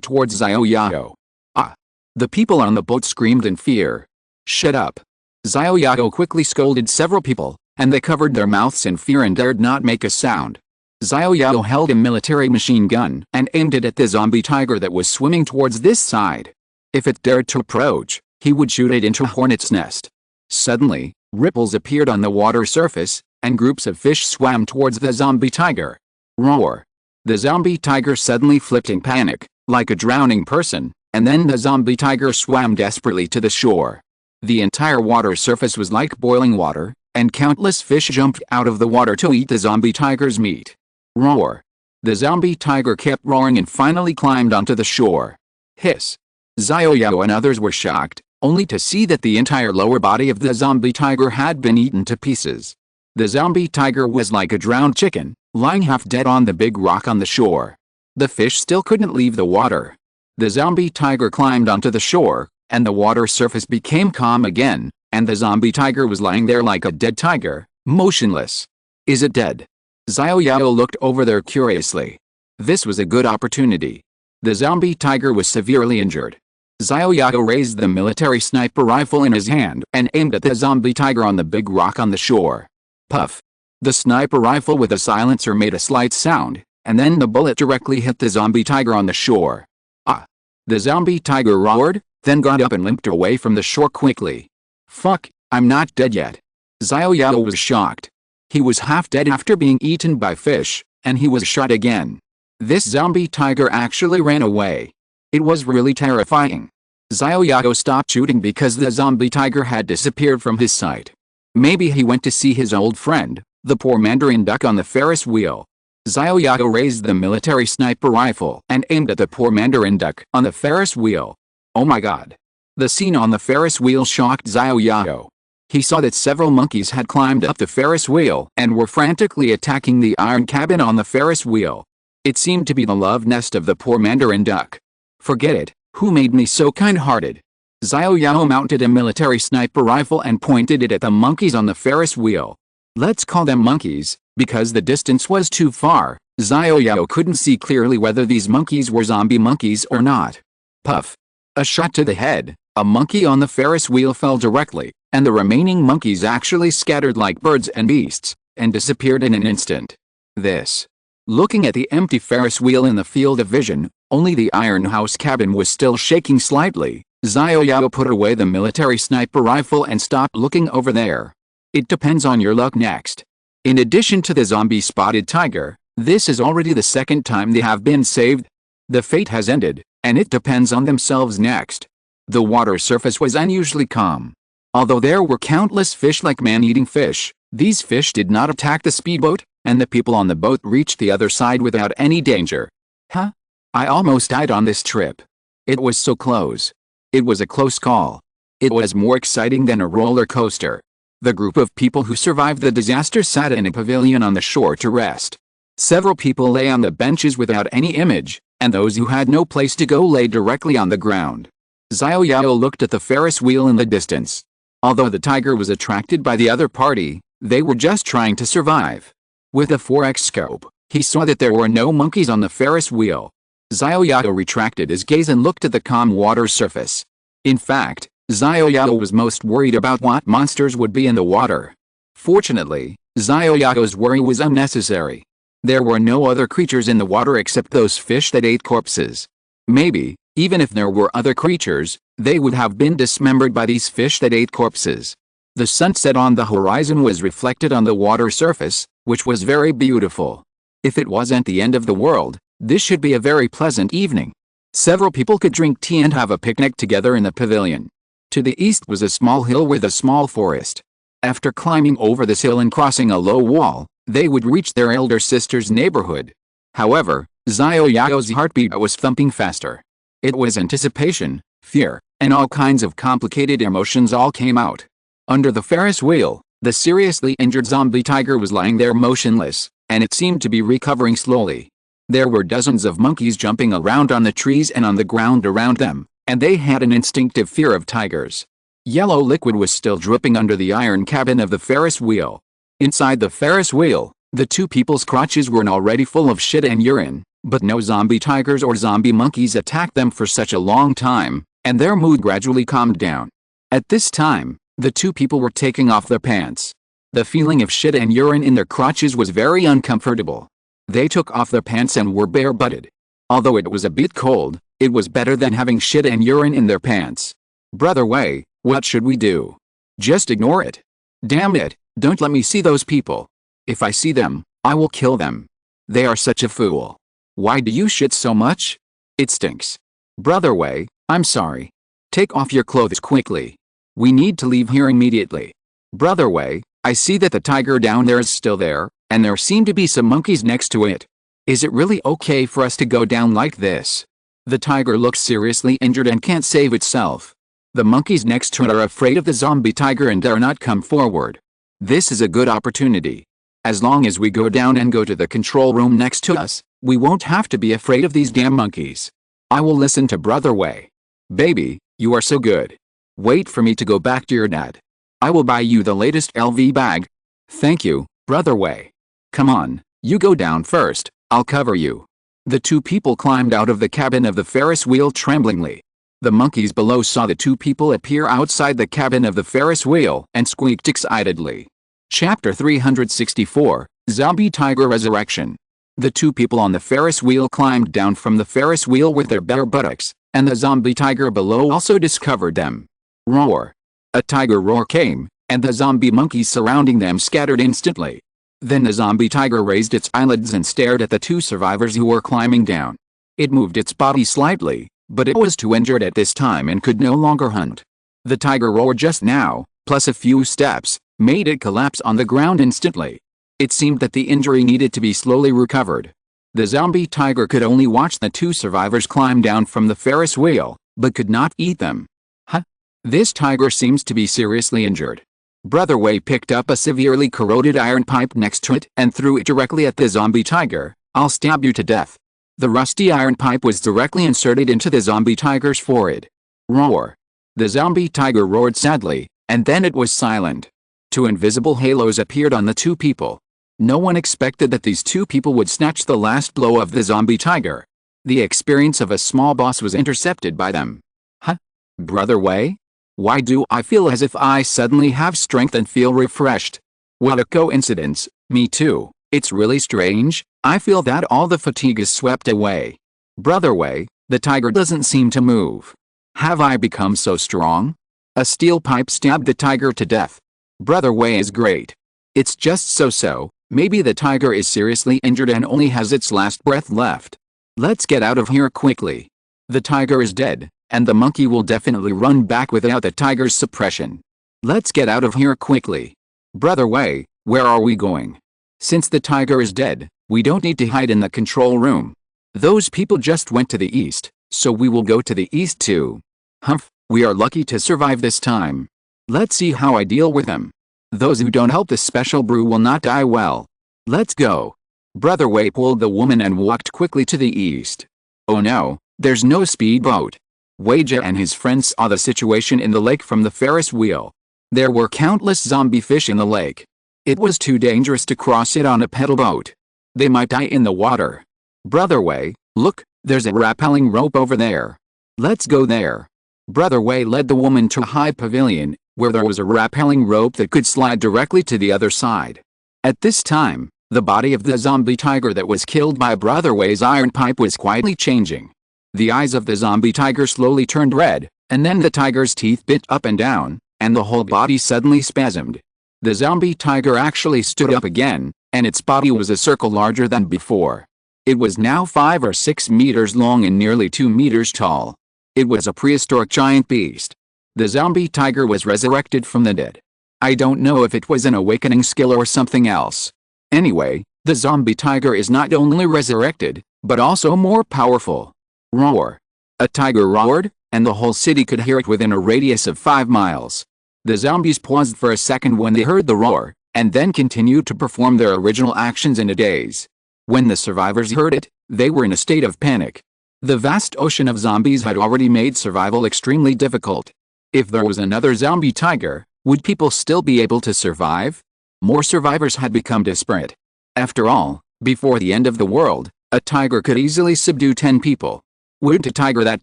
A: towards Xiao Yao. Ah! The people on the boat screamed in fear. Shut up! Xiao Yao quickly scolded several people, and they covered their mouths in fear and dared not make a sound. Xiao Yao held a military machine gun and aimed it at the zombie tiger that was swimming towards this side. If it dared to approach, he would shoot it into a hornet's nest. Suddenly, ripples appeared on the water surface, and groups of fish swam towards the zombie tiger. Roar! The zombie tiger suddenly flipped in panic, like a drowning person, and then the zombie tiger swam desperately to the shore. The entire water surface was like boiling water, and countless fish jumped out of the water to eat the zombie tiger's meat. Roar! The zombie tiger kept roaring and finally climbed onto the shore. Hiss! Xiao Yao and others were shocked, only to see that the entire lower body of the zombie tiger had been eaten to pieces. The zombie tiger was like a drowned chicken, lying half dead on the big rock on the shore. The fish still couldn't leave the water. The zombie tiger climbed onto the shore, and the water surface became calm again, and the zombie tiger was lying there like a dead tiger, motionless. Is it dead? Xiao Yao looked over there curiously. This was a good opportunity. The zombie tiger was severely injured. Xiao Yao raised the military sniper rifle in his hand and aimed at the zombie tiger on the big rock on the shore. Puff! The sniper rifle with a silencer made a slight sound, and then the bullet directly hit the zombie tiger on the shore. Ah! The zombie tiger roared, then got up and limped away from the shore quickly. Fuck, I'm not dead yet. Xiao Yao was shocked. He was half dead after being eaten by fish, and he was shot again. This zombie tiger actually ran away. It was really terrifying. Xiao Yao stopped shooting because the zombie tiger had disappeared from his sight. Maybe he went to see his old friend, the poor mandarin duck on the Ferris wheel. Xiao Yao raised the military sniper rifle and aimed at the poor mandarin duck on the Ferris wheel. Oh my god. The scene on the Ferris wheel shocked Xiao Yao. He saw that several monkeys had climbed up the Ferris wheel and were frantically attacking the iron cabin on the Ferris wheel. It seemed to be the love nest of the poor mandarin duck. Forget it, who made me so kind-hearted? Xiao Yao mounted a military sniper rifle and pointed it at the monkeys on the Ferris wheel. Let's call them monkeys, because the distance was too far. Xiao Yao couldn't see clearly whether these monkeys were zombie monkeys or not. Puff! A shot to the head. A monkey on the Ferris wheel fell directly, and the remaining monkeys actually scattered like birds and beasts, and disappeared in an instant. This. Looking at the empty Ferris wheel in the field of vision, only the iron house cabin was still shaking slightly. Xiao Yao put away the military sniper rifle and stopped looking over there. It depends on your luck next. In addition to the zombie spotted tiger, this is already the second time they have been saved. The fate has ended, and it depends on themselves next. The water surface was unusually calm. Although there were countless fish like man-eating fish, these fish did not attack the speedboat, and the people on the boat reached the other side without any danger. Huh? I almost died on this trip. It was so close. It was a close call. It was more exciting than a roller coaster. The group of people who survived the disaster sat in a pavilion on the shore to rest. Several people lay on the benches without any image, and those who had no place to go lay directly on the ground. Xiao Yao looked at the Ferris wheel in the distance. Although the tiger was attracted by the other party, they were just trying to survive. With a 4x scope, he saw that there were no monkeys on the Ferris wheel. Xiao Yao retracted his gaze and looked at the calm water surface. In fact, Xiao Yao was most worried about what monsters would be in the water. Fortunately, Xiao Yao's worry was unnecessary. There were no other creatures in the water except those fish that ate corpses. Maybe, even if there were other creatures, they would have been dismembered by these fish that ate corpses. The sunset on the horizon was reflected on the water surface, which was very beautiful. If it wasn't the end of the world, this should be a very pleasant evening. Several people could drink tea and have a picnic together in the pavilion. To the east was a small hill with a small forest. After climbing over this hill and crossing a low wall, they would reach their elder sister's neighborhood. However, Xiao Yao's heartbeat was thumping faster. It was anticipation, fear, and all kinds of complicated emotions all came out. Under the Ferris wheel, the seriously injured zombie tiger was lying there motionless, and it seemed to be recovering slowly. There were dozens of monkeys jumping around on the trees and on the ground around them, and they had an instinctive fear of tigers. Yellow liquid was still dripping under the iron cabin of the Ferris wheel. Inside the Ferris wheel, the two people's crotches were already full of shit and urine, but no zombie tigers or zombie monkeys attacked them for such a long time, and their mood gradually calmed down. At this time, the two people were taking off their pants. The feeling of shit and urine in their crotches was very uncomfortable. They took off their pants and were bare-butted. Although it was a bit cold, it was better than having shit and urine in their pants. Brother Wei, what should we do? Just ignore it. Damn it, don't let me see those people. If I see them, I will kill them. They are such a fool. Why do you shit so much? It stinks. Brother Wei, I'm sorry. Take off your clothes quickly. We need to leave here immediately. Brother Wei, I see that the tiger down there is still there, and there seem to be some monkeys next to it. Is it really okay for us to go down like this? The tiger looks seriously injured and can't save itself. The monkeys next to it are afraid of the zombie tiger and dare not come forward. This is a good opportunity. As long as we go down and go to the control room next to us, we won't have to be afraid of these damn monkeys. I will listen to Brother Wei. Baby, you are so good. Wait for me to go back to your dad. I will buy you the latest LV bag. Thank you, Brother Wei. Come on, you go down first, I'll cover you. The two people climbed out of the cabin of the Ferris wheel tremblingly. The monkeys below saw the two people appear outside the cabin of the Ferris wheel and squeaked excitedly. Chapter 364, Zombie Tiger Resurrection. The two people on the Ferris wheel climbed down from the Ferris wheel with their bare buttocks, and the zombie tiger below also discovered them. Roar. A tiger roar came, and the zombie monkeys surrounding them scattered instantly. Then the zombie tiger raised its eyelids and stared at the two survivors who were climbing down. It moved its body slightly, but it was too injured at this time and could no longer hunt. The tiger roar just now, plus a few steps, made it collapse on the ground instantly. It seemed that the injury needed to be slowly recovered. The zombie tiger could only watch the two survivors climb down from the Ferris wheel, but could not eat them. Huh? This tiger seems to be seriously injured. Brother Wei picked up a severely corroded iron pipe next to it and threw it directly at the zombie tiger. I'll stab you to death. The rusty iron pipe was directly inserted into the zombie tiger's forehead. Roar. The zombie tiger roared sadly, and then it was silent. Two invisible halos appeared on the two people. No one expected that these two people would snatch the last blow of the zombie tiger. The experience of a small boss was intercepted by them. Huh? Brother Wei? Why do I feel as if I suddenly have strength and feel refreshed? What a coincidence, me too. It's really strange, I feel that all the fatigue is swept away. Brother Wei, the tiger doesn't seem to move. Have I become so strong? A steel pipe stabbed the tiger to death. Brother Wei is great. It's just so-so, maybe the tiger is seriously injured and only has its last breath left. Let's get out of here quickly. The tiger is dead, and the monkey will definitely run back without the tiger's suppression. Let's get out of here quickly. Brother Wei, where are we going? Since the tiger is dead, we don't need to hide in the control room. Those people just went to the east, so we will go to the east too. Humph, we are lucky to survive this time. Let's see how I deal with them. Those who don't help the special brew will not die well. Let's go. Brother Wei pulled the woman and walked quickly to the east. Oh no, there's no speedboat. Weijia and his friends saw the situation in the lake from the Ferris wheel. There were countless zombie fish in the lake. It was too dangerous to cross it on a pedal boat. They might die in the water. Brother Wei, look, there's a rappelling rope over there. Let's go there. Brother Wei led the woman to a high pavilion, where there was a rappelling rope that could slide directly to the other side. At this time, the body of the zombie tiger that was killed by Brother Wei's iron pipe was quietly changing. The eyes of the zombie tiger slowly turned red, and then the tiger's teeth bit up and down, and the whole body suddenly spasmed. The zombie tiger actually stood up again, and its body was a circle larger than before. It was now 5 or 6 meters long and nearly 2 meters tall. It was a prehistoric giant beast. The zombie tiger was resurrected from the dead. I don't know if it was an awakening skill or something else. Anyway, the zombie tiger is not only resurrected, but also more powerful. Roar. A tiger roared, and the whole city could hear it within a radius of 5 miles. The zombies paused for a second when they heard the roar, and then continued to perform their original actions in a daze. When the survivors heard it, they were in a state of panic. The vast ocean of zombies had already made survival extremely difficult. If there was another zombie tiger, would people still be able to survive? More survivors had become desperate. After all, before the end of the world, a tiger could easily subdue 10 people. Would a tiger that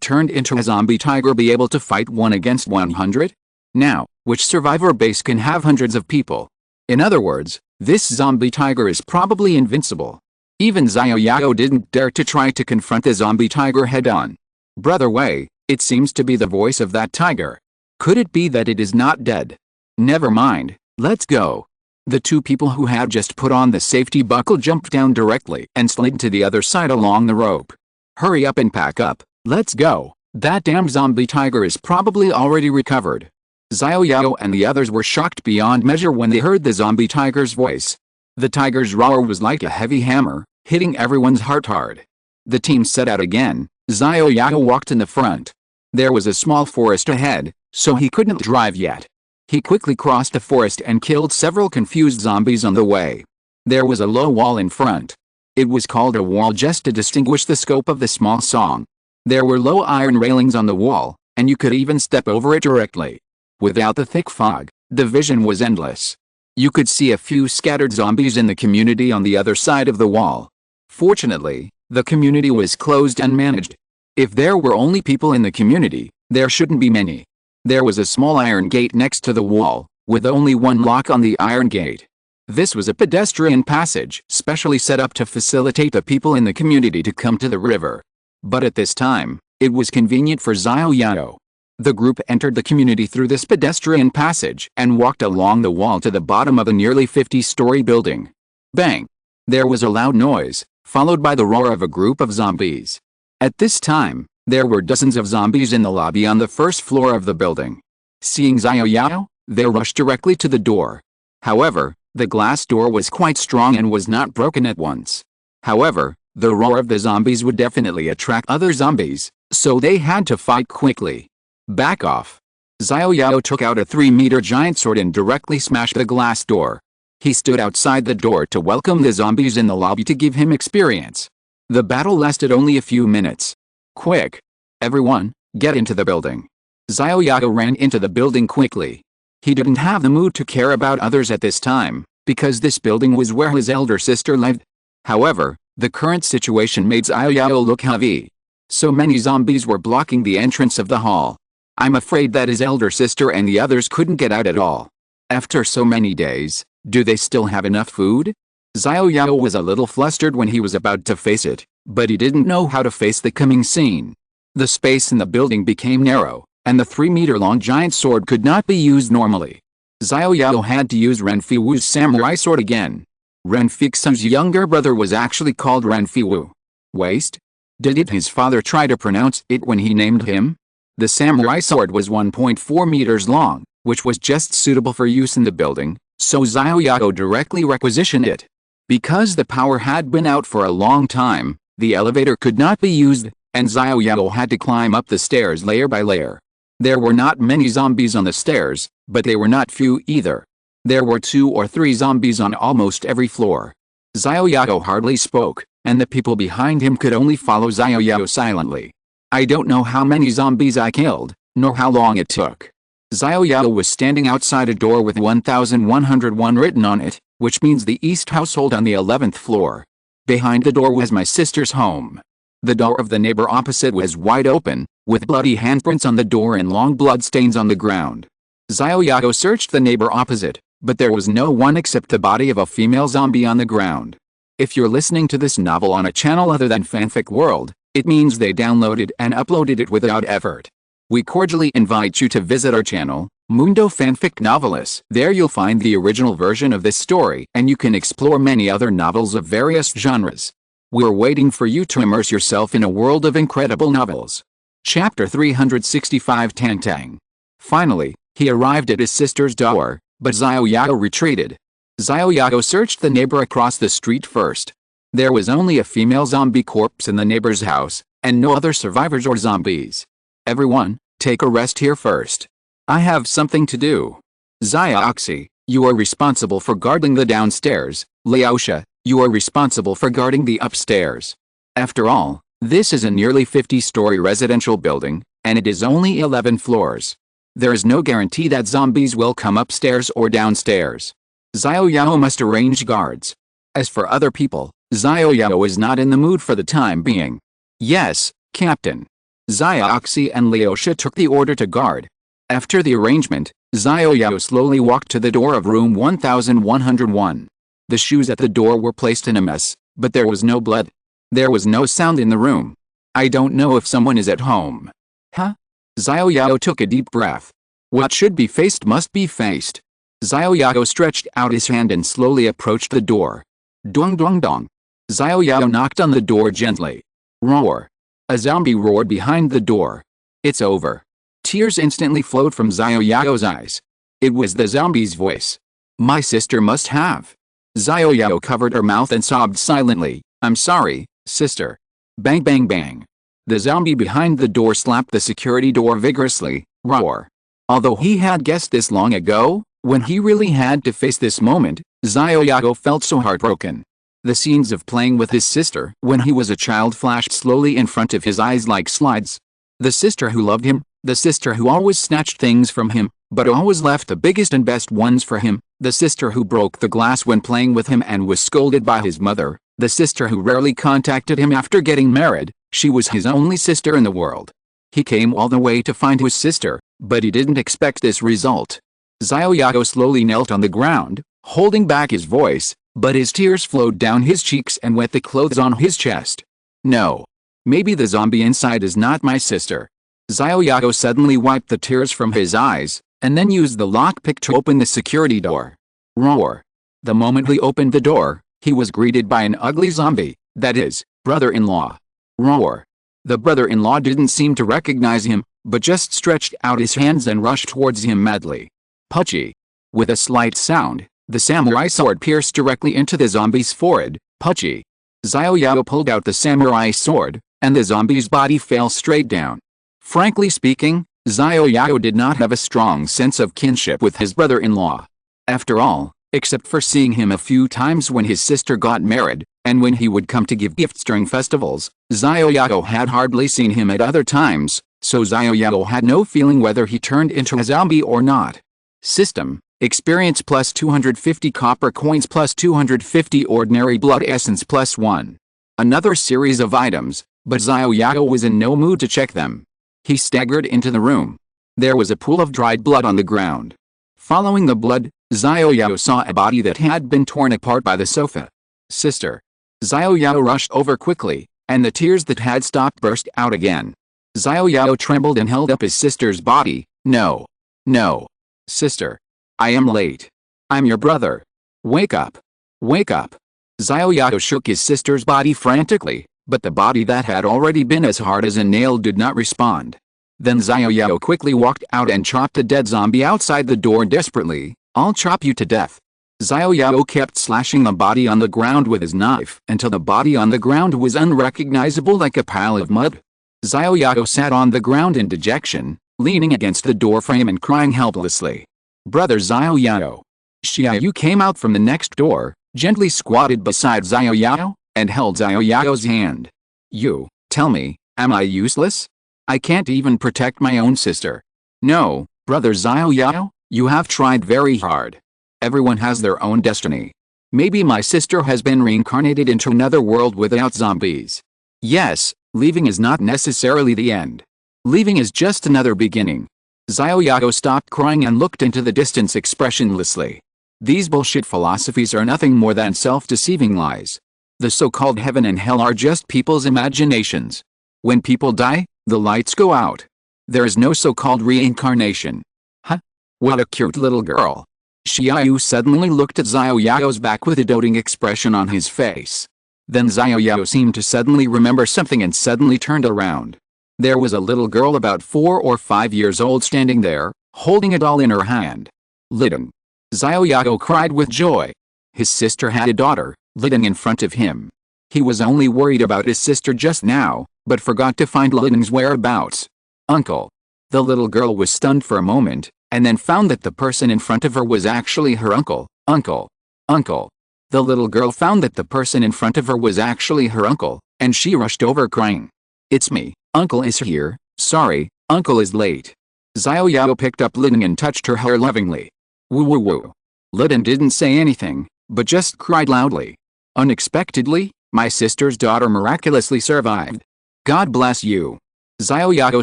A: turned into a zombie tiger be able to fight 1 against 100? Now, which survivor base can have hundreds of people? In other words, this zombie tiger is probably invincible. Even Xiao Yao didn't dare to try to confront the zombie tiger head-on. Brother Wei, it seems to be the voice of that tiger. Could it be that it is not dead? Never mind, let's go. The two people who had just put on the safety buckle jumped down directly and slid to the other side along the rope. Hurry up and pack up, let's go. That damn zombie tiger is probably already recovered. Xiao Yao and the others were shocked beyond measure when they heard the zombie tiger's voice. The tiger's roar was like a heavy hammer, hitting everyone's heart hard. The team set out again. Xiao Yao walked in the front. There was a small forest ahead, so he couldn't drive yet. He quickly crossed the forest and killed several confused zombies on the way. There was a low wall in front. It was called a wall just to distinguish the scope of the small song. There were low iron railings on the wall, and you could even step over it directly. Without the thick fog, the vision was endless. You could see a few scattered zombies in the community on the other side of the wall. Fortunately, the community was closed and managed. If there were only people in the community, there shouldn't be many. There was a small iron gate next to the wall, with only one lock on the iron gate. This was a pedestrian passage specially set up to facilitate the people in the community to come to the river. But at this time, it was convenient for Xiao Yao. The group entered the community through this pedestrian passage and walked along the wall to the bottom of a nearly 50-story building. Bang! There was a loud noise, followed by the roar of a group of zombies. At this time, there were dozens of zombies in the lobby on the first floor of the building. Seeing Xiao Yao, they rushed directly to the door. However, the glass door was quite strong and was not broken at once. However, the roar of the zombies would definitely attract other zombies, so they had to fight quickly. Back off. Xiao Yao took out a 3-meter giant sword and directly smashed the glass door. He stood outside the door to welcome the zombies in the lobby to give him experience. The battle lasted only a few minutes. Quick! Everyone, get into the building. Xiao Yao ran into the building quickly. He didn't have the mood to care about others at this time, because this building was where his elder sister lived. However, the current situation made Xiao Yao look heavy. So many zombies were blocking the entrance of the hall. I'm afraid that his elder sister and the others couldn't get out at all. After so many days, do they still have enough food? Xiao Yao was a little flustered when he was about to face it, but he didn't know how to face the coming scene. The space in the building became narrow, and the 3-meter-long giant sword could not be used normally. Xiao Yao had to use Renfiwu's samurai sword again. Renfix's younger brother was actually called Renfiwu. Waste? Did his father try to pronounce it when he named him? The samurai sword was 1.4 meters long, which was just suitable for use in the building, so Xiao Yao directly requisitioned it. Because the power had been out for a long time, the elevator could not be used, and Xiao Yao had to climb up the stairs layer by layer. There were not many zombies on the stairs, but they were not few either. There were 2 or 3 zombies on almost every floor. Xiao Yao hardly spoke, and the people behind him could only follow Xiao Yao silently. I don't know how many zombies I killed, nor how long it took. Xiao Yao was standing outside a door with 1101 written on it, which means the East household on the 11th floor. Behind the door was my sister's home. The door of the neighbor opposite was wide open, with bloody handprints on the door and long blood stains on the ground. Xiao Yao searched the neighbor opposite, but there was no one except the body of a female zombie on the ground. If you're listening to this novel on a channel other than Fanfic World, it means they downloaded and uploaded it without effort. We cordially invite you to visit our channel, Mundo Fanfic Novelis. There you'll find the original version of this story and you can explore many other novels of various genres. We're waiting for you to immerse yourself in a world of incredible novels. Chapter 365 Tang. Finally, he arrived at his sister's door, but Xiao Yao retreated. Xiao Yao searched the neighbor across the street first. There was only a female zombie corpse in the neighbor's house, and no other survivors or zombies. Everyone, take a rest here first. I have something to do. Xiaoxi, you are responsible for guarding the downstairs. Liaosha, You are responsible for guarding the upstairs. After all, this is a nearly 50-story residential building, and it is only 11 floors. There is no guarantee that zombies will come upstairs or downstairs. Xiao Yao must arrange guards. As for other people, Xiao Yao is not in the mood for the time being. Yes, Captain. Xiaoxi and Leosha took the order to guard. After the arrangement, Xiao Yao slowly walked to the door of room 1101. The shoes at the door were placed in a mess, but there was no blood. There was no sound in the room. I don't know if someone is at home. Huh? Xiao Yao took a deep breath. What should be faced must be faced. Xiao Yao stretched out his hand and slowly approached the door. Dong dong dong. Xiao Yao knocked on the door gently. Roar. A zombie roared behind the door. It's over. Tears instantly flowed from Xiao Yao's eyes. It was the zombie's voice. My sister must have. Xiao Yao covered her mouth and sobbed silently. I'm sorry, sister. Bang bang bang. The zombie behind the door slapped the security door vigorously. Roar. Although he had guessed this long ago, when he really had to face this moment, Xiao Yao felt so heartbroken. The scenes of playing with his sister when he was a child flashed slowly in front of his eyes like slides. The sister who loved him, the sister who always snatched things from him, but always left the biggest and best ones for him, the sister who broke the glass when playing with him and was scolded by his mother, the sister who rarely contacted him after getting married. She was his only sister in the world. He came all the way to find his sister, but he didn't expect this result. Xiao Yao slowly knelt on the ground, holding back his voice, but his tears flowed down his cheeks and wet the clothes on his chest. No. Maybe the zombie inside is not my sister. Xiao Yao suddenly wiped the tears from his eyes, and then used the lockpick to open the security door. Roar. The moment he opened the door, he was greeted by an ugly zombie, that is, brother-in-law. Roar. The brother-in-law didn't seem to recognize him, but just stretched out his hands and rushed towards him madly. Puchy. With a slight sound, the samurai sword pierced directly into the zombie's forehead. Puchy. Xiao Yao pulled out the samurai sword, and the zombie's body fell straight down. Frankly speaking, Xiao Yao did not have a strong sense of kinship with his brother-in-law. After all, except for seeing him a few times when his sister got married, and when he would come to give gifts during festivals, Xiao Yao had hardly seen him at other times, so Xiao Yao had no feeling whether he turned into a zombie or not. System: experience plus 250 copper coins plus 250 ordinary blood essence plus 1. Another series of items, but Xiao Yao was in no mood to check them. He staggered into the room. There was a pool of dried blood on the ground. Following the blood, Xiao Yao saw a body that had been torn apart by the sofa. Sister. Xiao Yao rushed over quickly, and the tears that had stopped burst out again. Xiao Yao trembled and held up his sister's body. No. No. Sister. I am late. I'm your brother. Wake up. Wake up. Xiao Yao shook his sister's body frantically, but the body that had already been as hard as a nail did not respond. Then Xiao Yao quickly walked out and chopped the dead zombie outside the door desperately. I'll chop you to death. Xiao Yao kept slashing the body on the ground with his knife until the body on the ground was unrecognizable like a pile of mud. Xiao Yao sat on the ground in dejection, leaning against the door frame and crying helplessly. Brother Xiao Yao. Xiao Yu came out from the next door, gently squatted beside Xiao Yao, and held Xiao Yao's hand. You, tell me, am I useless? I can't even protect my own sister. No, brother Xiao Yao, you have tried very hard. Everyone has their own destiny. Maybe my sister has been reincarnated into another world without zombies. Yes, leaving is not necessarily the end. Leaving is just another beginning. Xiao Yao stopped crying and looked into the distance expressionlessly. These bullshit philosophies are nothing more than self-deceiving lies. The so-called heaven and hell are just people's imaginations. When people die, the lights go out. There is no so-called reincarnation. Huh? What a cute little girl. Xiao Yu suddenly looked at Xiao Yao's back with a doting expression on his face. Then Xiao Yao seemed to suddenly remember something and suddenly turned around. There was a little girl about 4 or 5 years old standing there, holding a doll in her hand. Lideng. Xiao Yao cried with joy. His sister had a daughter, Lideng, in front of him. He was only worried about his sister just now, but forgot to find Lideng's whereabouts. Uncle. The little girl was stunned for a moment, and then found that the person in front of her was actually her uncle. Uncle. Uncle. The little girl found that the person in front of her was actually her uncle, and she rushed over crying. "It's me, Uncle is here, sorry, Uncle is late." Xiao Yao picked up Liden and touched her hair lovingly. Woo woo woo. Liden didn't say anything, but just cried loudly. "Unexpectedly, my sister's daughter miraculously survived. God bless you." Xiao Yao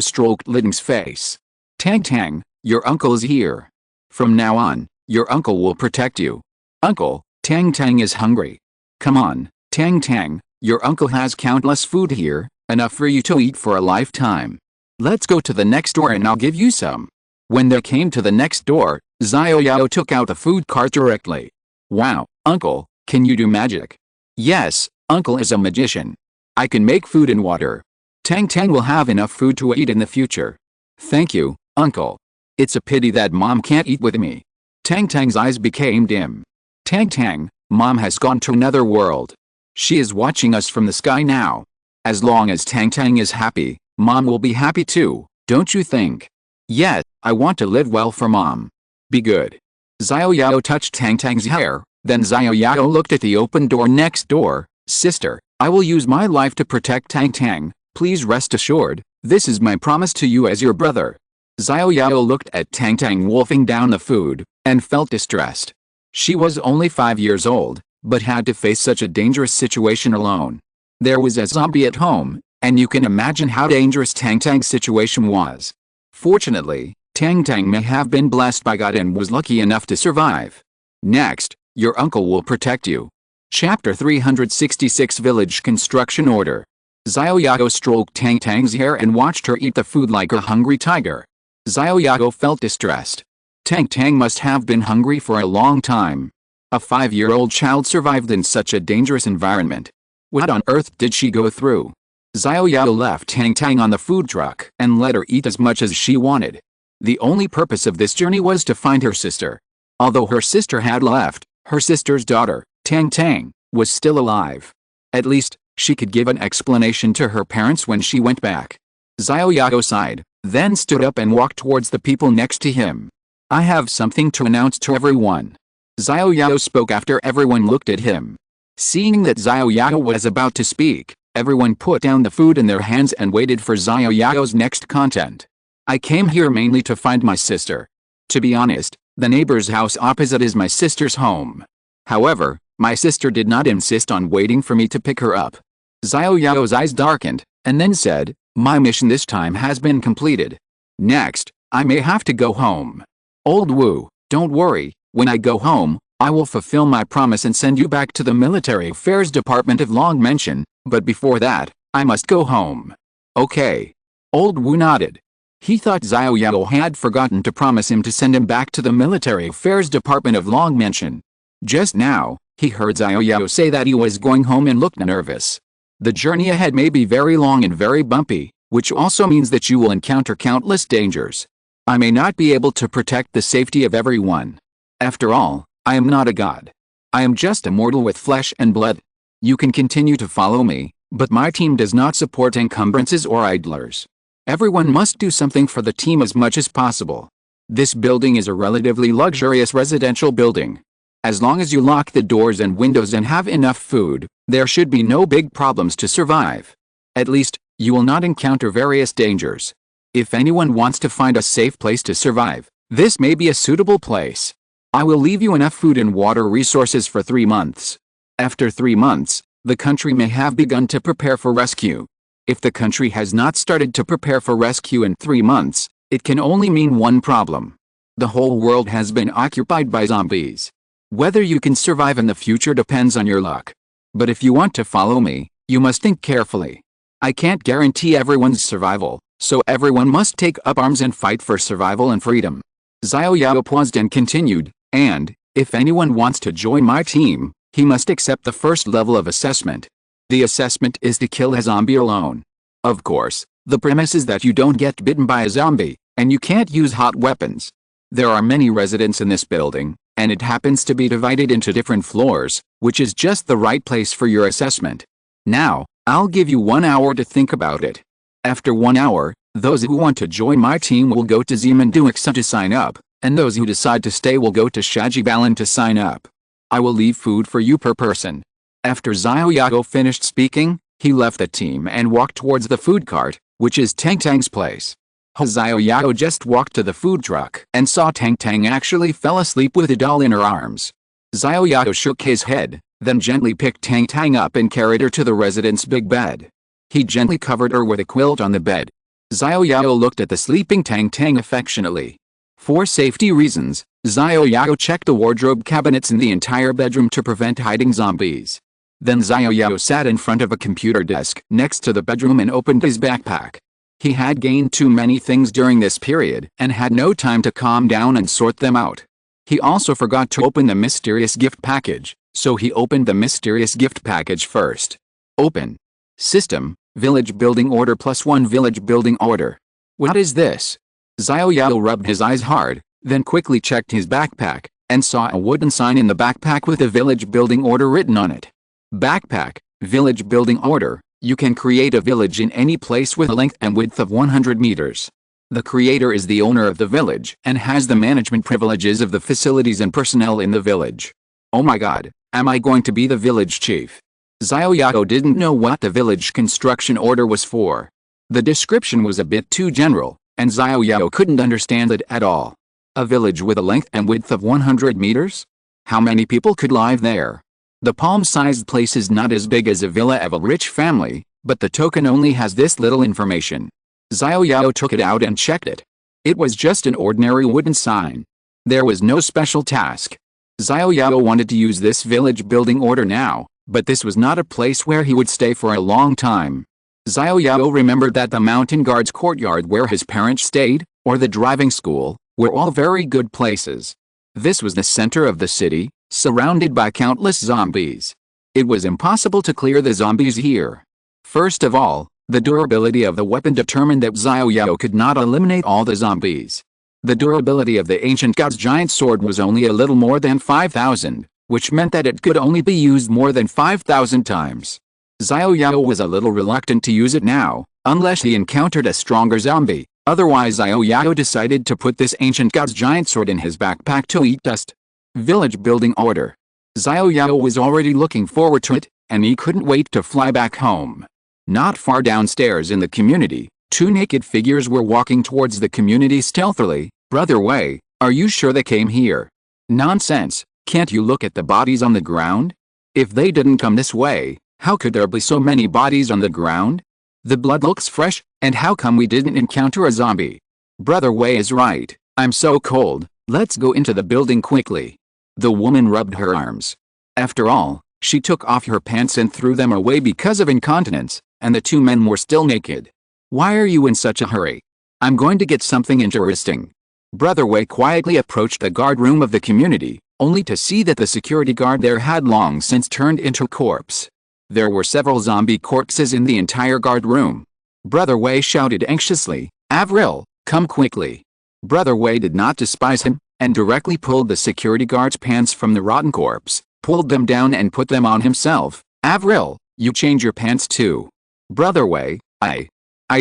A: stroked Liden's face. "Tang Tang, your uncle is here. From now on, your uncle will protect you." "Uncle, Tang Tang is hungry." "Come on, Tang Tang, your uncle has countless food here, enough for you to eat for a lifetime. Let's go to the next door and I'll give you some." When they came to the next door, Xiao Yao took out the food cart directly. "Wow, Uncle, can you do magic?" "Yes, Uncle is a magician. I can make food and water. Tang Tang will have enough food to eat in the future." "Thank you, Uncle. It's a pity that Mom can't eat with me." Tang Tang's eyes became dim. "Tang Tang, Mom has gone to another world. She is watching us from the sky now. As long as Tang Tang is happy, Mom will be happy too, don't you think?" "Yes, I want to live well for Mom. Be good." Xiao Yao touched Tang Tang's hair, then Xiao Yao looked at the open door next door. "Sister, I will use my life to protect Tang Tang. Please rest assured, this is my promise to you as your brother." Xiao Yao looked at Tang Tang wolfing down the food, and felt distressed. She was only 5 years old, but had to face such a dangerous situation alone. There was a zombie at home, and you can imagine how dangerous Tang Tang's situation was. Fortunately, Tang Tang may have been blessed by God and was lucky enough to survive. Next, your uncle will protect you. Chapter 366 Village Construction Order. Xiao Yao stroked Tang Tang's hair and watched her eat the food like a hungry tiger. Xiao Yao felt distressed. Tang Tang must have been hungry for a long time. A 5-year-old child survived in such a dangerous environment. What on earth did she go through? Xiao Yao left Tang Tang on the food truck and let her eat as much as she wanted. The only purpose of this journey was to find her sister. Although her sister had left, her sister's daughter, Tang Tang, was still alive. At least, she could give an explanation to her parents when she went back. Xiao Yao sighed, then stood up and walked towards the people next to him. "I have something to announce to everyone." Xiao Yao spoke after everyone looked at him. Seeing that Xiao Yao was about to speak, everyone put down the food in their hands and waited for Xiao Yao's next content. "I came here mainly to find my sister. To be honest, the neighbor's house opposite is my sister's home. However, my sister did not insist on waiting for me to pick her up." Xiao Yao's eyes darkened, and then said, "My mission this time has been completed. Next, I may have to go home." "Old Wu, don't worry, when I go home, I will fulfill my promise and send you back to the Military Affairs Department of Long Mention, but before that, I must go home." "Okay." Old Wu nodded. He thought Xiao Yao had forgotten to promise him to send him back to the Military Affairs Department of Long Mention. Just now, he heard Xiao Yao say that he was going home and looked nervous. The journey ahead may be very long and very bumpy, which also means that you will encounter countless dangers. I may not be able to protect the safety of everyone. After all, I am not a god. I am just a mortal with flesh and blood. You can continue to follow me, but my team does not support encumbrances or idlers. Everyone must do something for the team as much as possible. This building is a relatively luxurious residential building. As long as you lock the doors and windows and have enough food, there should be no big problems to survive. At least, you will not encounter various dangers. If anyone wants to find a safe place to survive, this may be a suitable place. I will leave you enough food and water resources for 3 months. After 3 months, the country may have begun to prepare for rescue. If the country has not started to prepare for rescue in 3 months, it can only mean one problem. The whole world has been occupied by zombies. Whether you can survive in the future depends on your luck. But if you want to follow me, you must think carefully. I can't guarantee everyone's survival, so everyone must take up arms and fight for survival and freedom. Xiao Yao paused and continued, and, if anyone wants to join my team, he must accept the first level of assessment. The assessment is to kill a zombie alone. Of course, the premise is that you don't get bitten by a zombie, and you can't use hot weapons. There are many residents in this building, and it happens to be divided into different floors, which is just the right place for your assessment. Now, I'll give you 1 hour to think about it. After 1 hour, those who want to join my team will go to Zemanduixa to sign up, and those who decide to stay will go to Shajibalan to sign up. I will leave food for you per person. After Xiao Yao finished speaking, he left the team and walked towards the food cart, which is Tang Tang's place. Xiao Yao just walked to the food truck and saw Tang Tang actually fell asleep with a doll in her arms. Xiao Yao shook his head, then gently picked Tang Tang up and carried her to the resident's big bed. He gently covered her with a quilt on the bed. Xiao Yao looked at the sleeping Tang Tang affectionately. For safety reasons, Xiao Yao checked the wardrobe cabinets in the entire bedroom to prevent hiding zombies. Then Xiao Yao sat in front of a computer desk next to the bedroom and opened his backpack. He had gained too many things during this period and had no time to calm down and sort them out. He also forgot to open the mysterious gift package, so he opened the mysterious gift package first. Open. System, Village Building Order +1 Village Building Order. What is this? Xiao Yao rubbed his eyes hard, then quickly checked his backpack, and saw a wooden sign in the backpack with a Village Building Order written on it. Backpack, Village Building Order. You can create a village in any place with a length and width of 100 meters. The creator is the owner of the village and has the management privileges of the facilities and personnel in the village. Oh my god, am I going to be the village chief? Xiao Yao didn't know what the village construction order was for. The description was a bit too general, and Xiao Yao couldn't understand it at all. A village with a length and width of 100 meters? How many people could live there? The palm-sized place is not as big as a villa of a rich family, but the token only has this little information. Xiao Yao took it out and checked it. It was just an ordinary wooden sign. There was no special task. Xiao Yao wanted to use this village building order now, but this was not a place where he would stay for a long time. Xiao Yao remembered that the mountain guard's courtyard where his parents stayed, or the driving school, were all very good places. This was the center of the city, surrounded by countless zombies. It was impossible to clear the zombies here. First of all, the durability of the weapon determined that Xiao Yao could not eliminate all the zombies. The durability of the ancient god's giant sword was only a little more than 5,000, which meant that it could only be used more than 5,000 times. Xiao Yao was a little reluctant to use it now, unless he encountered a stronger zombie. Otherwise Xiao Yao decided to put this ancient god's giant sword in his backpack to eat dust. Village Building Order. Xiao Yao was already looking forward to it, and he couldn't wait to fly back home. Not far downstairs in the community, two naked figures were walking towards the community stealthily. Brother Wei, are you sure they came here? Nonsense, can't you look at the bodies on the ground? If they didn't come this way, how could there be so many bodies on the ground? The blood looks fresh, and how come we didn't encounter a zombie? Brother Wei is right, I'm so cold, let's go into the building quickly. The woman rubbed her arms. After all, she took off her pants and threw them away because of incontinence, and the two men were still naked. Why are you in such a hurry? I'm going to get something interesting. Brother Wei quietly approached the guard room of the community, only to see that the security guard there had long since turned into a corpse. There were several zombie corpses in the entire guard room. Brother Wei shouted anxiously, Avril, come quickly. Brother Wei did not despise him, and directly pulled the security guard's pants from the rotten corpse, pulled them down and put them on himself. Avril, you change your pants too. Brother Wei, I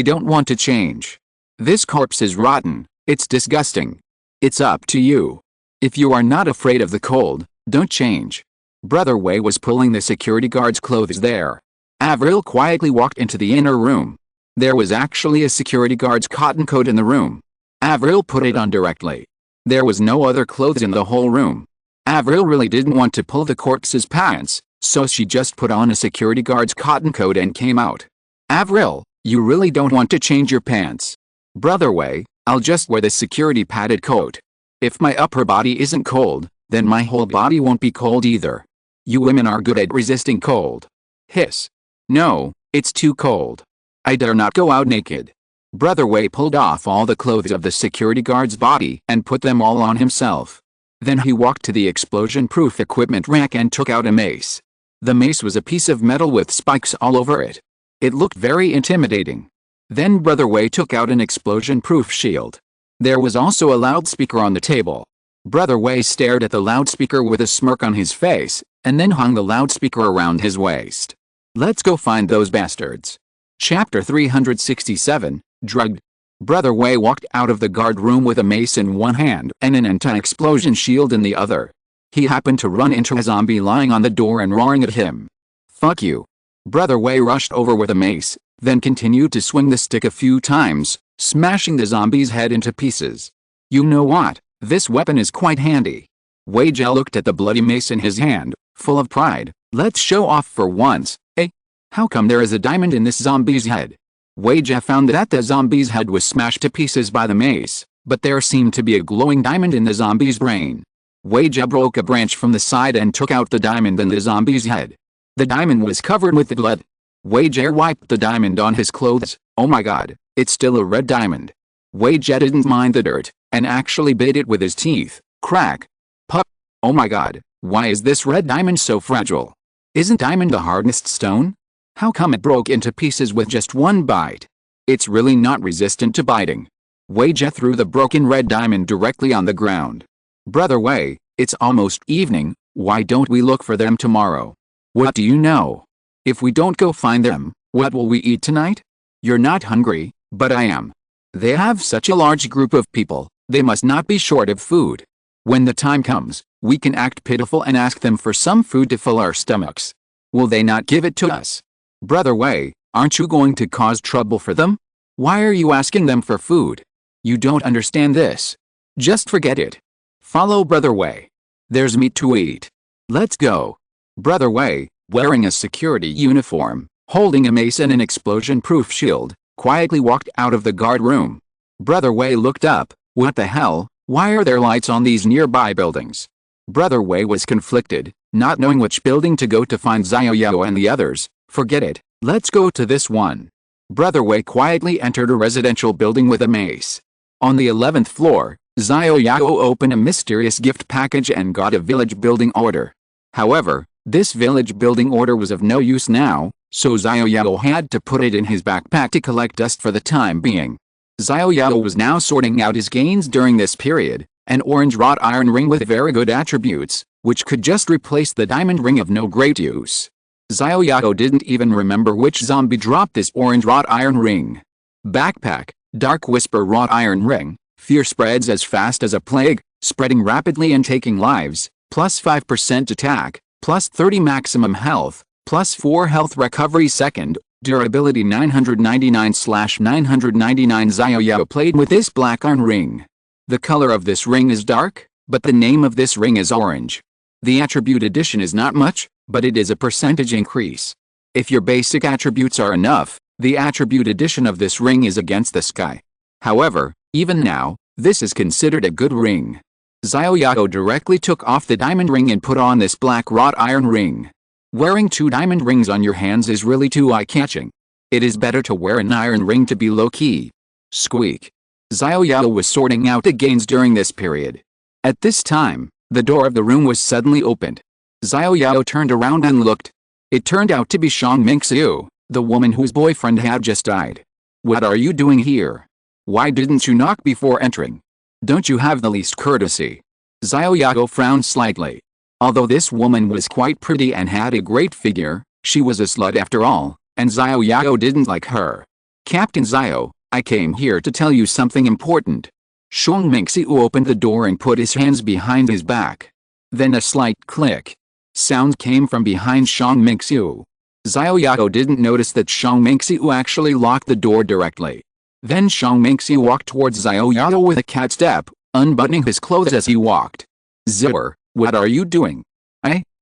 A: don't want to change. This corpse is rotten, it's disgusting. It's up to you. If you are not afraid of the cold, don't change. Brother Wei was pulling the security guard's clothes there. Avril quietly walked into the inner room. There was actually a security guard's cotton coat in the room. Avril put it on directly. There was no other clothes in the whole room. Avril really didn't want to pull the corpse's pants, so she just put on a security guard's cotton coat and came out. Avril, you really don't want to change your pants. Brother Wei, I'll just wear the security padded coat. If my upper body isn't cold, then my whole body won't be cold either. You women are good at resisting cold. Hiss. No, it's too cold. I dare not go out naked. Brother Wei pulled off all the clothes of the security guard's body and put them all on himself. Then he walked to the explosion-proof equipment rack and took out a mace. The mace was a piece of metal with spikes all over it. It looked very intimidating. Then Brother Wei took out an explosion-proof shield. There was also a loudspeaker on the table. Brother Wei stared at the loudspeaker with a smirk on his face, and then hung the loudspeaker around his waist. Let's go find those bastards. Chapter 367, Drugged. Brother Wei walked out of the guard room with a mace in one hand and an anti-explosion shield in the other. He happened to run into a zombie lying on the door and roaring at him. "Fuck you." Brother Wei rushed over with a mace, then continued to swing the stick a few times, smashing the zombie's head into pieces. "You know what? This weapon is quite handy." Wei Jia looked at the bloody mace in his hand, full of pride. "Let's show off for once, eh? How come there is a diamond in this zombie's head?" Wei Jia found that the zombie's head was smashed to pieces by the mace, but there seemed to be a glowing diamond in the zombie's brain. Wei Jia broke a branch from the side and took out the diamond in the zombie's head. The diamond was covered with blood. Wei Jia wiped the diamond on his clothes. "Oh my god, it's still a red diamond." Wei Jia didn't mind the dirt, and actually bit it with his teeth. Crack. Pup. "Oh my god, why is this red diamond so fragile? Isn't diamond the hardest stone? How come it broke into pieces with just one bite? It's really not resistant to biting." Wei Jia threw the broken red diamond directly on the ground. "Brother Wei, it's almost evening, why don't we look for them tomorrow?" "What do you know? If we don't go find them, what will we eat tonight?" "You're not hungry, but I am. They have such a large group of people, they must not be short of food. When the time comes, we can act pitiful and ask them for some food to fill our stomachs. Will they not give it to us?" "Brother Wei, aren't you going to cause trouble for them? Why are you asking them for food? You don't understand this. Just forget it. Follow Brother Wei. There's meat to eat. Let's go." Brother Wei, wearing a security uniform, holding a mace and an explosion-proof shield, quietly walked out of the guard room. Brother Wei looked up. What the hell? Why are there lights on these nearby buildings? Brother Wei was conflicted, not knowing which building to go to find Xiao Yao and the others. "Forget it, let's go to this one." Brother Wei quietly entered a residential building with a mace. On the 11th floor, Xiao Yao opened a mysterious gift package and got a village building order. However, this village building order was of no use now, so Xiao Yao had to put it in his backpack to collect dust for the time being. Xiao Yao was now sorting out his gains during this period, an orange wrought iron ring with very good attributes, which could just replace the diamond ring of no great use. Xiao Yao didn't even remember which zombie dropped this orange wrought iron ring. Backpack, dark whisper wrought iron ring, fear spreads as fast as a plague, spreading rapidly and taking lives, plus 5% attack, plus 30 maximum health, plus 4 health recovery second, durability 999/999. Xiao Yao played with this black iron ring. The color of this ring is dark, but the name of this ring is orange. The attribute addition is not much, but it is a percentage increase. If your basic attributes are enough, the attribute addition of this ring is against the sky. However, even now, this is considered a good ring. Xiao Yao directly took off the diamond ring and put on this black wrought iron ring. Wearing 2 diamond rings on your hands is really too eye-catching. It is better to wear an iron ring to be low-key. Squeak. Xiao Yao was sorting out the gains during this period. At this time, the door of the room was suddenly opened. Xiao Yao turned around and looked. It turned out to be Shang Mingxiu, the woman whose boyfriend had just died. "What are you doing here? Why didn't you knock before entering? Don't you have the least courtesy?" Xiao Yao frowned slightly. Although this woman was quite pretty and had a great figure, she was a slut after all, and Xiao Yao didn't like her. "Captain Xiao, I came here to tell you something important." Shang Mingxiu opened the door and put his hands behind his back. Then a slight click. Sound came from behind Shang Mingxiu. Xiao Yao didn't notice that Shang Mingxiu actually locked the door directly. Then Shang Mingxiu walked towards Xiao Yao with a cat step, unbuttoning his clothes as he walked. "Zipper, what are you doing?"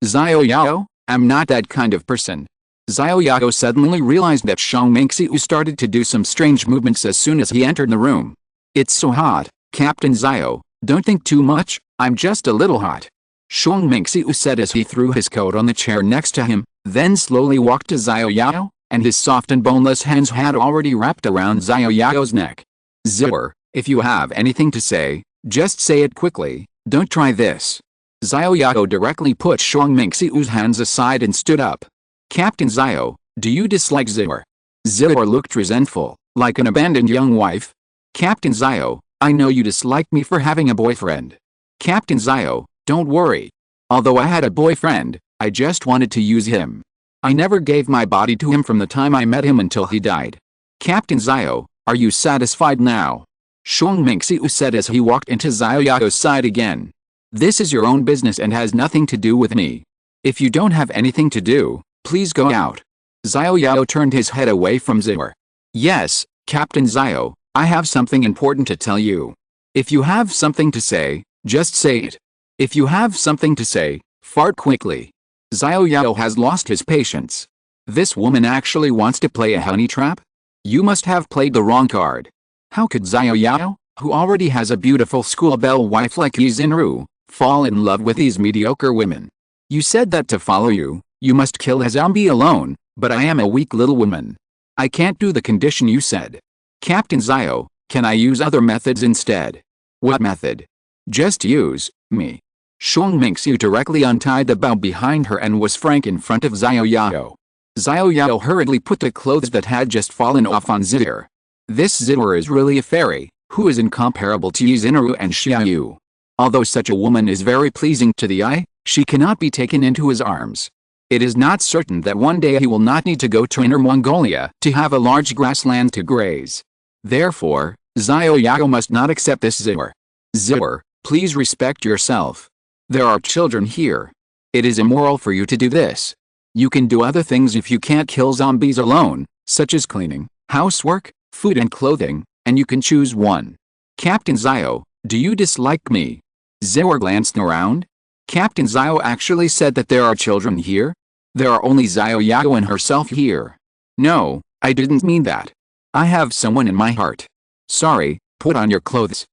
A: Xiao Yao, I'm not that kind of person." Xiao Yao suddenly realized that Shang Mingxiu started to do some strange movements as soon as he entered the room. "It's so hot, Captain Xiao, don't think too much, I'm just a little hot," Shang Mingxiu said as he threw his coat on the chair next to him, then slowly walked to Xiao Yao, and his soft and boneless hands had already wrapped around Xiao Yao's neck. "Zipper, if you have anything to say, just say it quickly, don't try this." Xiao Yao directly put Shang Mingxiu's hands aside and stood up. "Captain Xiao, do you dislike Zipper?" Zipper looked resentful, like an abandoned young wife. "Captain Xiao, I know you dislike me for having a boyfriend." "Captain Xiao, don't worry. Although I had a boyfriend, I just wanted to use him. I never gave my body to him from the time I met him until he died." "Captain Xiao, are you satisfied now?" Shang Mingxiu said as he walked into Xiao Yao's side again. This is your own business and has nothing to do with me. If you don't have anything to do, please go out. Xiao Yao turned his head away from Zihor. Yes, Captain Xiao, I have something important to tell you. If you have something to say, just say it. If you have something to say, fart quickly. Xiao Yao has lost his patience. This woman actually wants to play a honey trap? You must have played the wrong card. How could Xiao Yao, who already has a beautiful schoolbell wife like Yizhenru, fall in love with these mediocre women? You said that to follow you, you must kill a zombie alone, but I am a weak little woman. I can't do the condition you said. Captain Xiao, can I use other methods instead? What method? Just use me. Shuang Mingxiu directly untied the bow behind her and was frank in front of Xiao Yao. Xiao Yao hurriedly put the clothes that had just fallen off on Zihor. This Zihor is really a fairy, who is incomparable to Yizhenru and Xiao Yu. Although such a woman is very pleasing to the eye, she cannot be taken into his arms. It is not certain that one day he will not need to go to Inner Mongolia to have a large grassland to graze. Therefore, Xiao Yao must not accept this Zihor. Zihor, please respect yourself. There are children here. It is immoral for you to do this. You can do other things if you can't kill zombies alone, such as cleaning, housework, food and clothing, and you can choose one. Captain Xiao, do you dislike me? Zihor glanced around. Captain Xiao actually said that there are children here? There are only Xiao Yao and herself here. No, I didn't mean that. I have someone in my heart. Sorry, put on your clothes.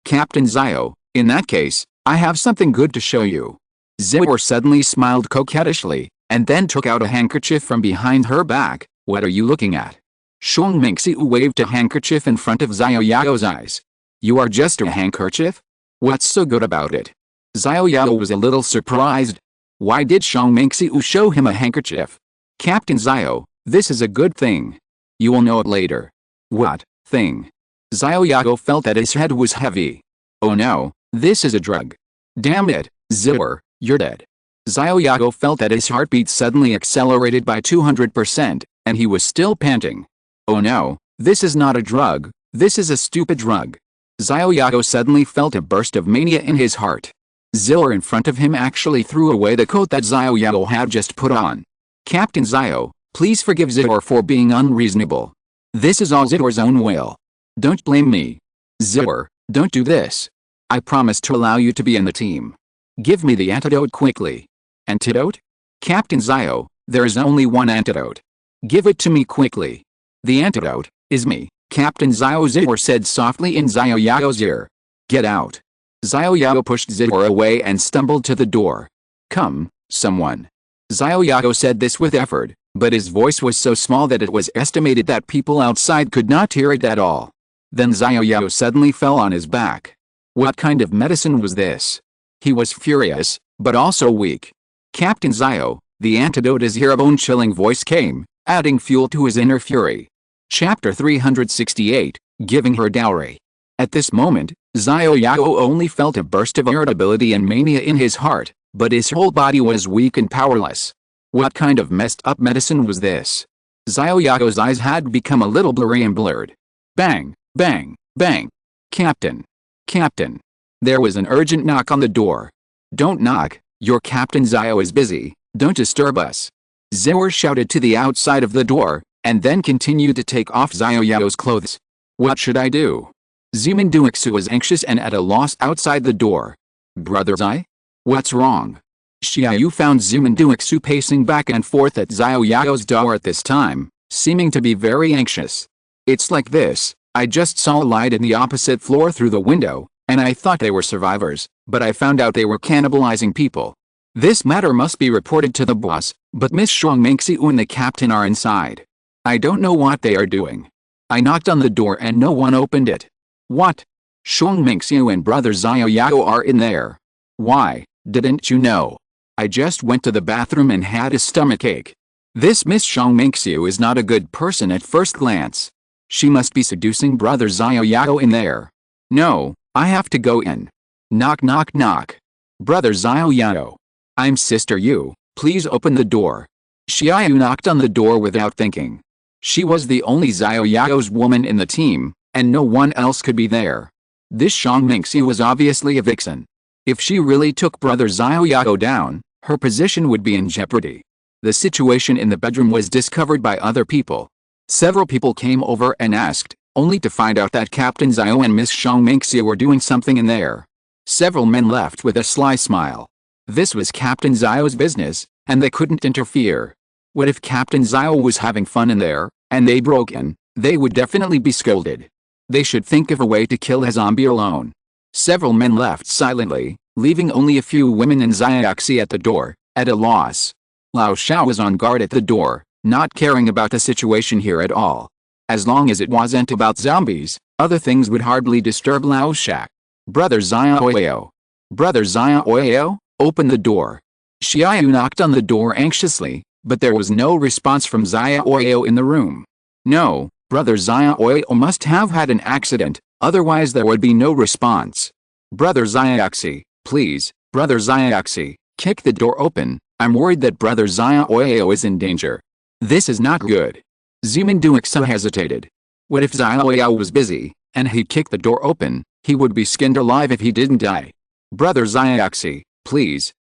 A: Captain Xiao, in that case, I have something good to show you. Zihor suddenly smiled coquettishly, and then took out a handkerchief from behind her back. What are you looking at? Shuang Mingxiu waved a handkerchief in front of Xiao Yao's eyes. You are just a handkerchief? What's so good about it? Xiao Yao was a little surprised. Why did Shuang Mingxiu show him a handkerchief? Captain Xiao, this is a good thing. You will know it later. What thing? Xiao Yao felt that his head was heavy. Oh no, this is a drug. Damn it, Zihor, you're dead. Xiao Yao felt that his heartbeat suddenly accelerated by 200%, and he was still panting. Oh no, this is not a drug, this is a stupid drug. Xiao Yao suddenly felt a burst of mania in his heart. Zihor in front of him actually threw away the coat that Xiao Yao had just put on. Captain Xiao, please forgive Zihor for being unreasonable. This is all Zihor's own will. Don't blame me. Zihor, don't do this. I promise to allow you to be in the team. Give me the antidote quickly. Antidote? Captain Xiao, there is only one antidote. Give it to me quickly. The antidote is me, Captain Xiao. Zihor said softly in Xiao Yao's ear. Get out. Xiao Yao pushed Zihor away and stumbled to the door. Come, someone. Xiao Yao said this with effort, but his voice was so small that it was estimated that people outside could not hear it at all. Then Xiao Yao suddenly fell on his back. What kind of medicine was this? He was furious, but also weak. Captain Xiao, the antidote is here. A bone-chilling voice came, adding fuel to his inner fury. Chapter 368, Giving Her Dowry. At this moment, Xiao Yao only felt a burst of irritability and mania in his heart, but his whole body was weak and powerless. What kind of messed up medicine was this? Xiao Yao's eyes had become a little blurry and blurred. Bang, bang, bang. Captain. Captain. There was an urgent knock on the door. Don't knock, your Captain Xiao is busy, don't disturb us. Zihor shouted to the outside of the door, and then continued to take off Xiao Yao's clothes. What should I do? Zuman Duixu was anxious and at a loss outside the door. Brother Zai? What's wrong? Xiao Yu found Zuman Duixu pacing back and forth at Xiao Yao's door at this time, seeming to be very anxious. It's like this, I just saw a light in the opposite floor through the window, and I thought they were survivors, but I found out they were cannibalizing people. This matter must be reported to the boss, but Miss Shuang Mingxiu and the captain are inside. I don't know what they are doing. I knocked on the door and no one opened it. What? Shuang Mingxiu and brother Xiao Yao are in there. Why, didn't you know? I just went to the bathroom and had a stomachache. This Miss Shuang Mingxiu is not a good person at first glance. She must be seducing brother Xiao Yao in there. No, I have to go in. Knock knock knock. Brother Xiao Yao. I'm Sister Yu, please open the door. Xiao Yu knocked on the door without thinking. She was the only Xiao Yao's woman in the team, and no one else could be there. This Shuang Mingxiu was obviously a vixen. If she really took brother Xiao Yao down, her position would be in jeopardy. The situation in the bedroom was discovered by other people. Several people came over and asked, only to find out that Captain Xiao and Miss Xiao Mingxia were doing something in there. Several men left with a sly smile. This was Captain Xiao's business, and they couldn't interfere. What if Captain Xiao was having fun in there, and they broke in? They would definitely be scolded. They should think of a way to kill a zombie alone. Several men left silently, leaving only a few women and Xiaoxi at the door, at a loss. Lao Xiao was on guard at the door, not caring about the situation here at all. As long as it wasn't about zombies, other things would hardly disturb Lao Xiao. Brother Xiao Yao. Brother Xiao Yao, open the door. Xiao knocked on the door anxiously, but there was no response from Xiao Yao in the room. No, brother Xiao Yao must have had an accident, otherwise there would be no response. Brother Xiaoxi, please, brother Xiaoxi, kick the door open. I'm worried that brother Xiao Yao is in danger. This is not good. Zimenduixa hesitated. What if Xiao Yao was busy, and he kicked the door open? He would be skinned alive if he didn't die. Brother Xiaoxi, please,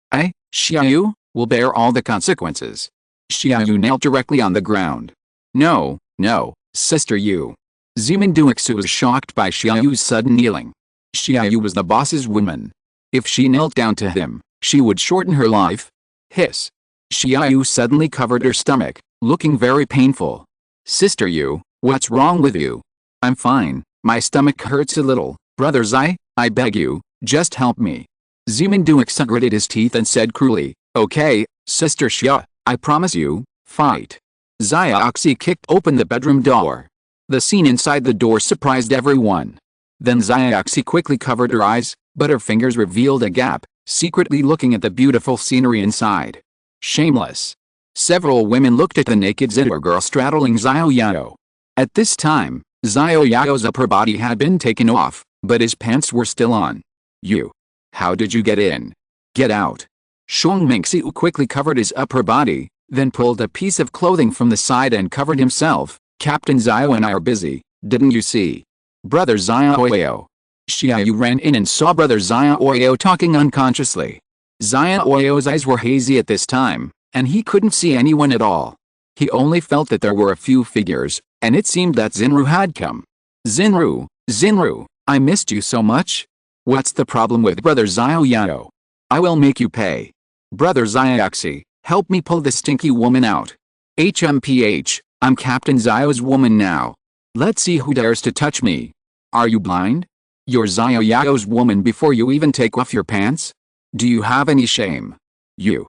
A: Xiao, will bear all the consequences. Xiao knelt directly on the ground. No, sister Yu. Zimenduixa was shocked by Xiao's sudden kneeling. Xiao was the boss's woman. If she knelt down to him, she would shorten her life. Hiss. Xiao suddenly covered her stomach, looking very painful. Sister Yu, what's wrong with you? I'm fine, my stomach hurts a little. Brother Zai, I beg you, just help me. Zimenduixa gritted his teeth and said cruelly, okay, sister Xia, I promise you, fight. Xiaoxi kicked open the bedroom door. The scene inside the door surprised everyone. Then Xiaoxi quickly covered her eyes, but her fingers revealed a gap, secretly looking at the beautiful scenery inside. Shameless. Several women looked at the naked Zidor girl straddling Xiao Yao. At this time, Xiao Yao's upper body had been taken off, but his pants were still on. You. How did you get in? Get out. Xiao Mingxiu quickly covered his upper body, then pulled a piece of clothing from the side and covered himself. Captain Xiao and I are busy, didn't you see? Brother Xiao Yao. Xiao ran in and saw brother Xiao Yao talking unconsciously. Xiao Yao's eyes were hazy at this time, and he couldn't see anyone at all. He only felt that there were a few figures, and it seemed that Xinru had come. Xinru, I missed you so much. What's the problem with brother Xiao Yao? I will make you pay. Brother Xiaoxi, help me pull this stinky woman out. HMPH, I'm Captain Xiao's woman now. Let's see who dares to touch me. Are you blind? You're Xiao Yao's woman before you even take off your pants? Do you have any shame? You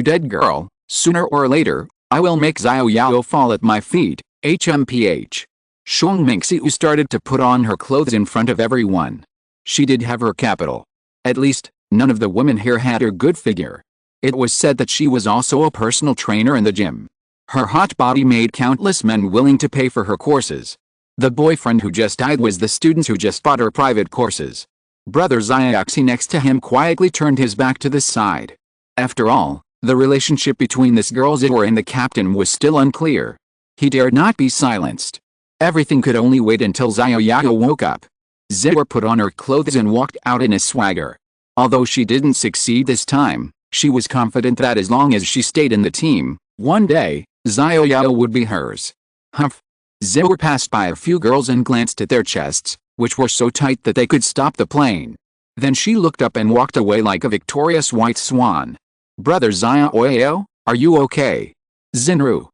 A: dead girl, sooner or later, I will make Xiao Yao fall at my feet. HMPH. Xiao Mingxiu started to put on her clothes in front of everyone. She did have her capital. At least, none of the women here had her good figure. It was said that she was also a personal trainer in the gym. Her hot body made countless men willing to pay for her courses. The boyfriend who just died was the students who just bought her private courses. Brother Xiaoxi next to him quietly turned his back to the side. After all, the relationship between this girl Zidor and the captain was still unclear. He dared not be silenced. Everything could only wait until Xiao Yao woke up. Zidor put on her clothes and walked out in a swagger. Although she didn't succeed this time, she was confident that as long as she stayed in the team, one day, Xiao Yao would be hers. Humph. Zidor passed by a few girls and glanced at their chests, which were so tight that they could stop the plane. Then she looked up and walked away like a victorious white swan. Brother Xiao Yao, are you okay? Xinru,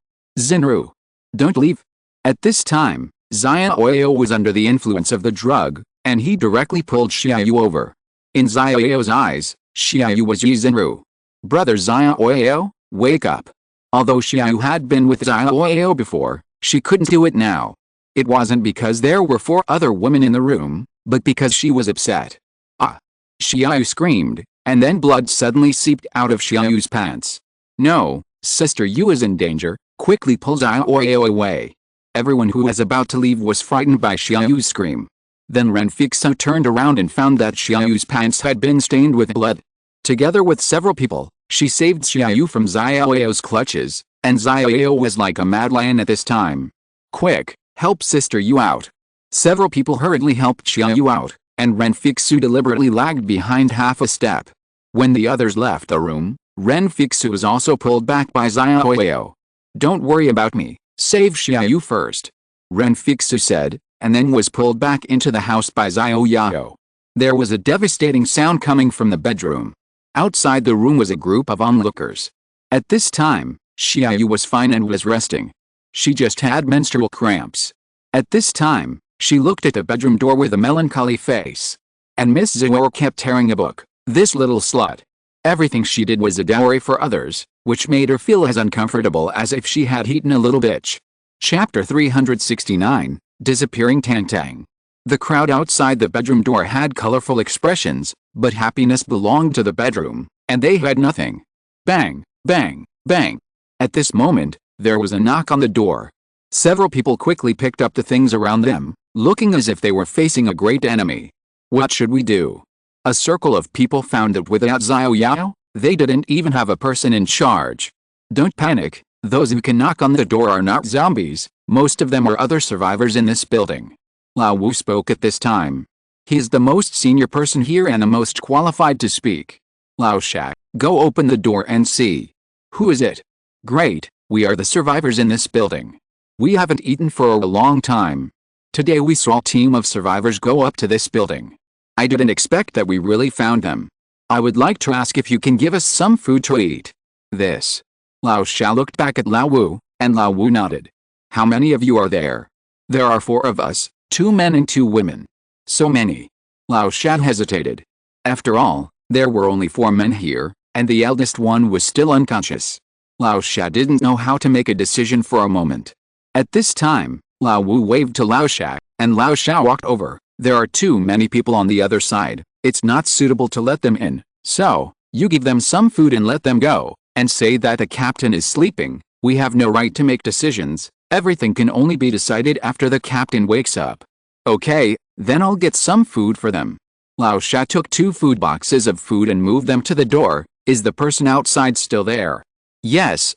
A: don't leave. At this time, Xiao Yao was under the influence of the drug, and he directly pulled Xiao over. In Xiao Yao's eyes, Xiao was Xinru. Brother Xiao Yao, wake up. Although Xiao had been with Xiao Yao before, she couldn't do it now. It wasn't because there were 4 other women in the room, but because she was upset. Ah! Xiao screamed, and then blood suddenly seeped out of Xiao's pants. No, sister Yu is in danger, quickly pull Xiao Yao away. Everyone who was about to leave was frightened by Xiao's scream. Then Renfixo turned around and found that Xiao's pants had been stained with blood. Together with several people, she saved Xiao from Xiao Yao's clutches, and Xiao Yao was like a mad lion at this time. Quick, help sister Yu out. Several people hurriedly helped Xiao out. and Renfixu deliberately lagged behind half a step. When the others left the room, Renfixu was also pulled back by Xiao Yao. "Don't worry about me, save Xiao Yao first," Renfixu said, and then was pulled back into the house by Xiao Yao. There was a devastating sound coming from the bedroom. Outside the room was a group of onlookers. At this time, Xiao Yao was fine and was resting. She just had menstrual cramps. At this time, she looked at the bedroom door with a melancholy face. And Miss Zhuo kept tearing a book. This little slut. Everything she did was a dowry for others, which made her feel as uncomfortable as if she had eaten a little bitch. Chapter 369, Disappearing Tang. The crowd outside the bedroom door had colorful expressions, but happiness belonged to the bedroom, and they had nothing. Bang, bang, bang. At this moment, there was a knock on the door. Several people quickly picked up the things around them, looking as if they were facing a great enemy. What should we do? A circle of people found that without Xiao Yao, they didn't even have a person in charge. Don't panic, those who can knock on the door are not zombies, most of them are other survivors in this building. Lao Wu spoke at this time. He is the most senior person here and the most qualified to speak. Lao Sha, go open the door and see. Who is it? Great, we are the survivors in this building. We haven't eaten for a long time. Today we saw a team of survivors go up to this building. I didn't expect that we really found them. I would like to ask if you can give us some food to eat. This. Lao Sha looked back at Lao Wu, and Lao Wu nodded. How many of you are there? There are 4 of us, 2 men and 2 women. So many. Lao Sha hesitated. After all, there were only 4 men here, and the eldest one was still unconscious. Lao Sha didn't know how to make a decision for a moment. At this time, Lao Wu waved to Lao Sha, and Lao Sha walked over. There are too many people on the other side, it's not suitable to let them in, so, you give them some food and let them go, and say that the captain is sleeping. We have no right to make decisions, everything can only be decided after the captain wakes up. Okay, then I'll get some food for them. Lao Sha took 2 food boxes of food and moved them to the door. Is the person outside still there? Yes,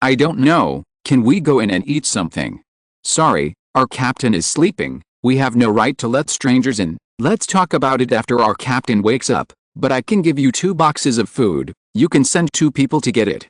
A: I don't know, can we go in and eat something? Sorry, our captain is sleeping. We have no right to let strangers in. Let's talk about it after our captain wakes up, but I can give you 2 boxes of food. You can send 2 people to get it.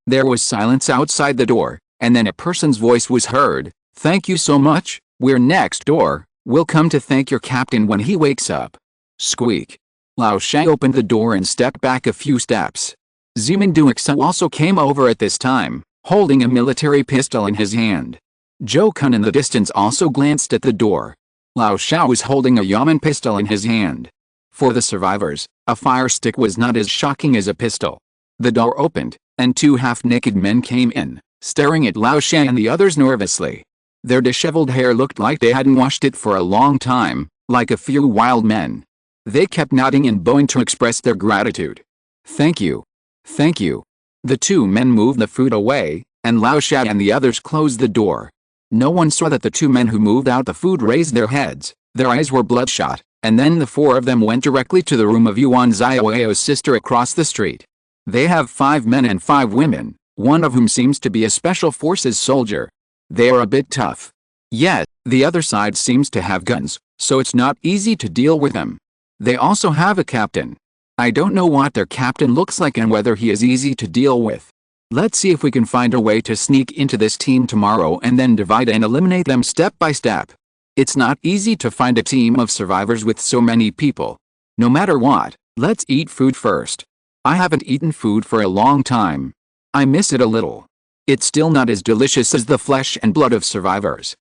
A: There was silence outside the door, and then a person's voice was heard. Thank you so much, we're next door. We'll come to thank your captain when he wakes up. Squeak. Lao Sha opened the door and stepped back a few steps. Zimin Duixia also came over at this time, holding a military pistol in his hand. Zhou Kun in the distance also glanced at the door. Lao Sha was holding a yamen pistol in his hand. For the survivors, a fire stick was not as shocking as a pistol. The door opened, and 2 half-naked men came in, staring at Lao Sha and the others nervously. Their disheveled hair looked like they hadn't washed it for a long time, like a few wild men. They kept nodding and bowing to express their gratitude. Thank you. Thank you. The 2 men moved the food away, and Lao Sha and the others closed the door. No one saw that the 2 men who moved out the food raised their heads, their eyes were bloodshot, and then the 4 of them went directly to the room of Yuan Xiaoyao's sister across the street. They have 5 men and 5 women, one of whom seems to be a special forces soldier. They are a bit tough. Yet, the other side seems to have guns, so it's not easy to deal with them. They also have a captain. I don't know what their captain looks like and whether he is easy to deal with. Let's see if we can find a way to sneak into this team tomorrow and then divide and eliminate them step by step. It's not easy to find a team of survivors with so many people. No matter what, let's eat food first. I haven't eaten food for a long time. I miss it a little. It's still not as delicious as the flesh and blood of survivors.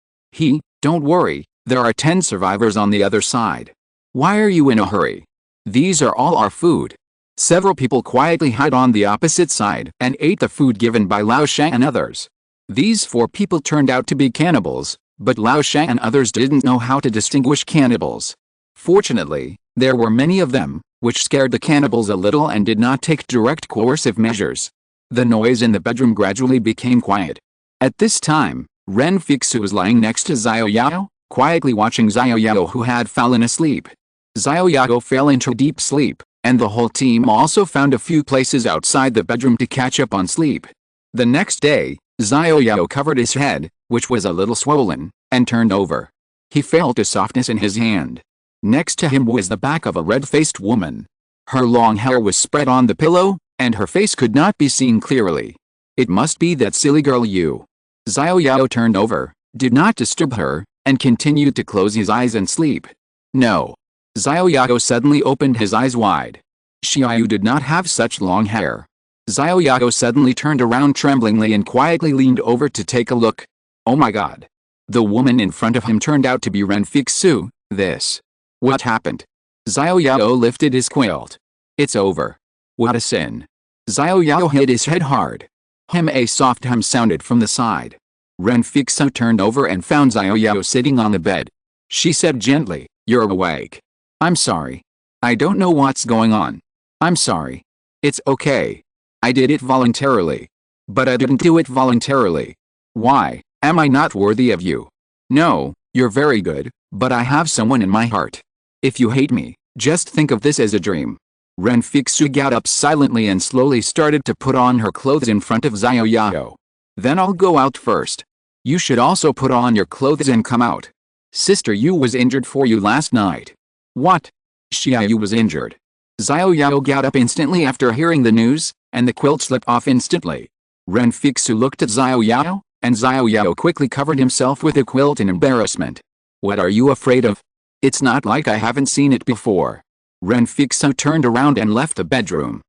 A: Don't worry, there are 10 survivors on the other side. Why are you in a hurry? These are all our food. Several people quietly hid on the opposite side and ate the food given by Lao Sha and others. These 4 people turned out to be cannibals, but Lao Sha and others didn't know how to distinguish cannibals. Fortunately, there were many of them, which scared the cannibals a little and did not take direct coercive measures. The noise in the bedroom gradually became quiet. At this time, Renfixu was lying next to Xiao Yao, quietly watching Xiao Yao who had fallen asleep. Xiao Yao fell into deep sleep, and the whole team also found a few places outside the bedroom to catch up on sleep. The next day, Xiao Yao covered his head, which was a little swollen, and turned over. He felt a softness in his hand. Next to him was the back of a red-faced woman. Her long hair was spread on the pillow, and her face could not be seen clearly. It must be that silly girl Yu. Xiao Yao turned over, did not disturb her, and continued to close his eyes and sleep. No. Xiao Yao suddenly opened his eyes wide. Xiao Yu did not have such long hair. Xiao Yao suddenly turned around tremblingly and quietly leaned over to take a look. Oh my god. The woman in front of him turned out to be Renfixu. This. What happened? Xiao Yao lifted his quilt. It's over. What a sin. Xiao Yao hit his head hard. A soft hum sounded from the side. Renfixu turned over and found Xiao Yao sitting on the bed. She said gently, "You're awake." "I'm sorry. I don't know what's going on. I'm sorry." "It's okay. I did it voluntarily. But I didn't do it voluntarily. Why, am I not worthy of you?" "No, you're very good, but I have someone in my heart. If you hate me, just think of this as a dream." Renfixu got up silently and slowly started to put on her clothes in front of Xiao Yao. "Then I'll go out first. You should also put on your clothes and come out. Sister Yu was injured for you last night." "What? Xiao Yu was injured?" Xiao Yao got up instantly after hearing the news, and the quilt slipped off instantly. Renfixu looked at Xiao Yao, and Xiao Yao quickly covered himself with the quilt in embarrassment. "What are you afraid of? It's not like I haven't seen it before." Renfixu turned around and left the bedroom.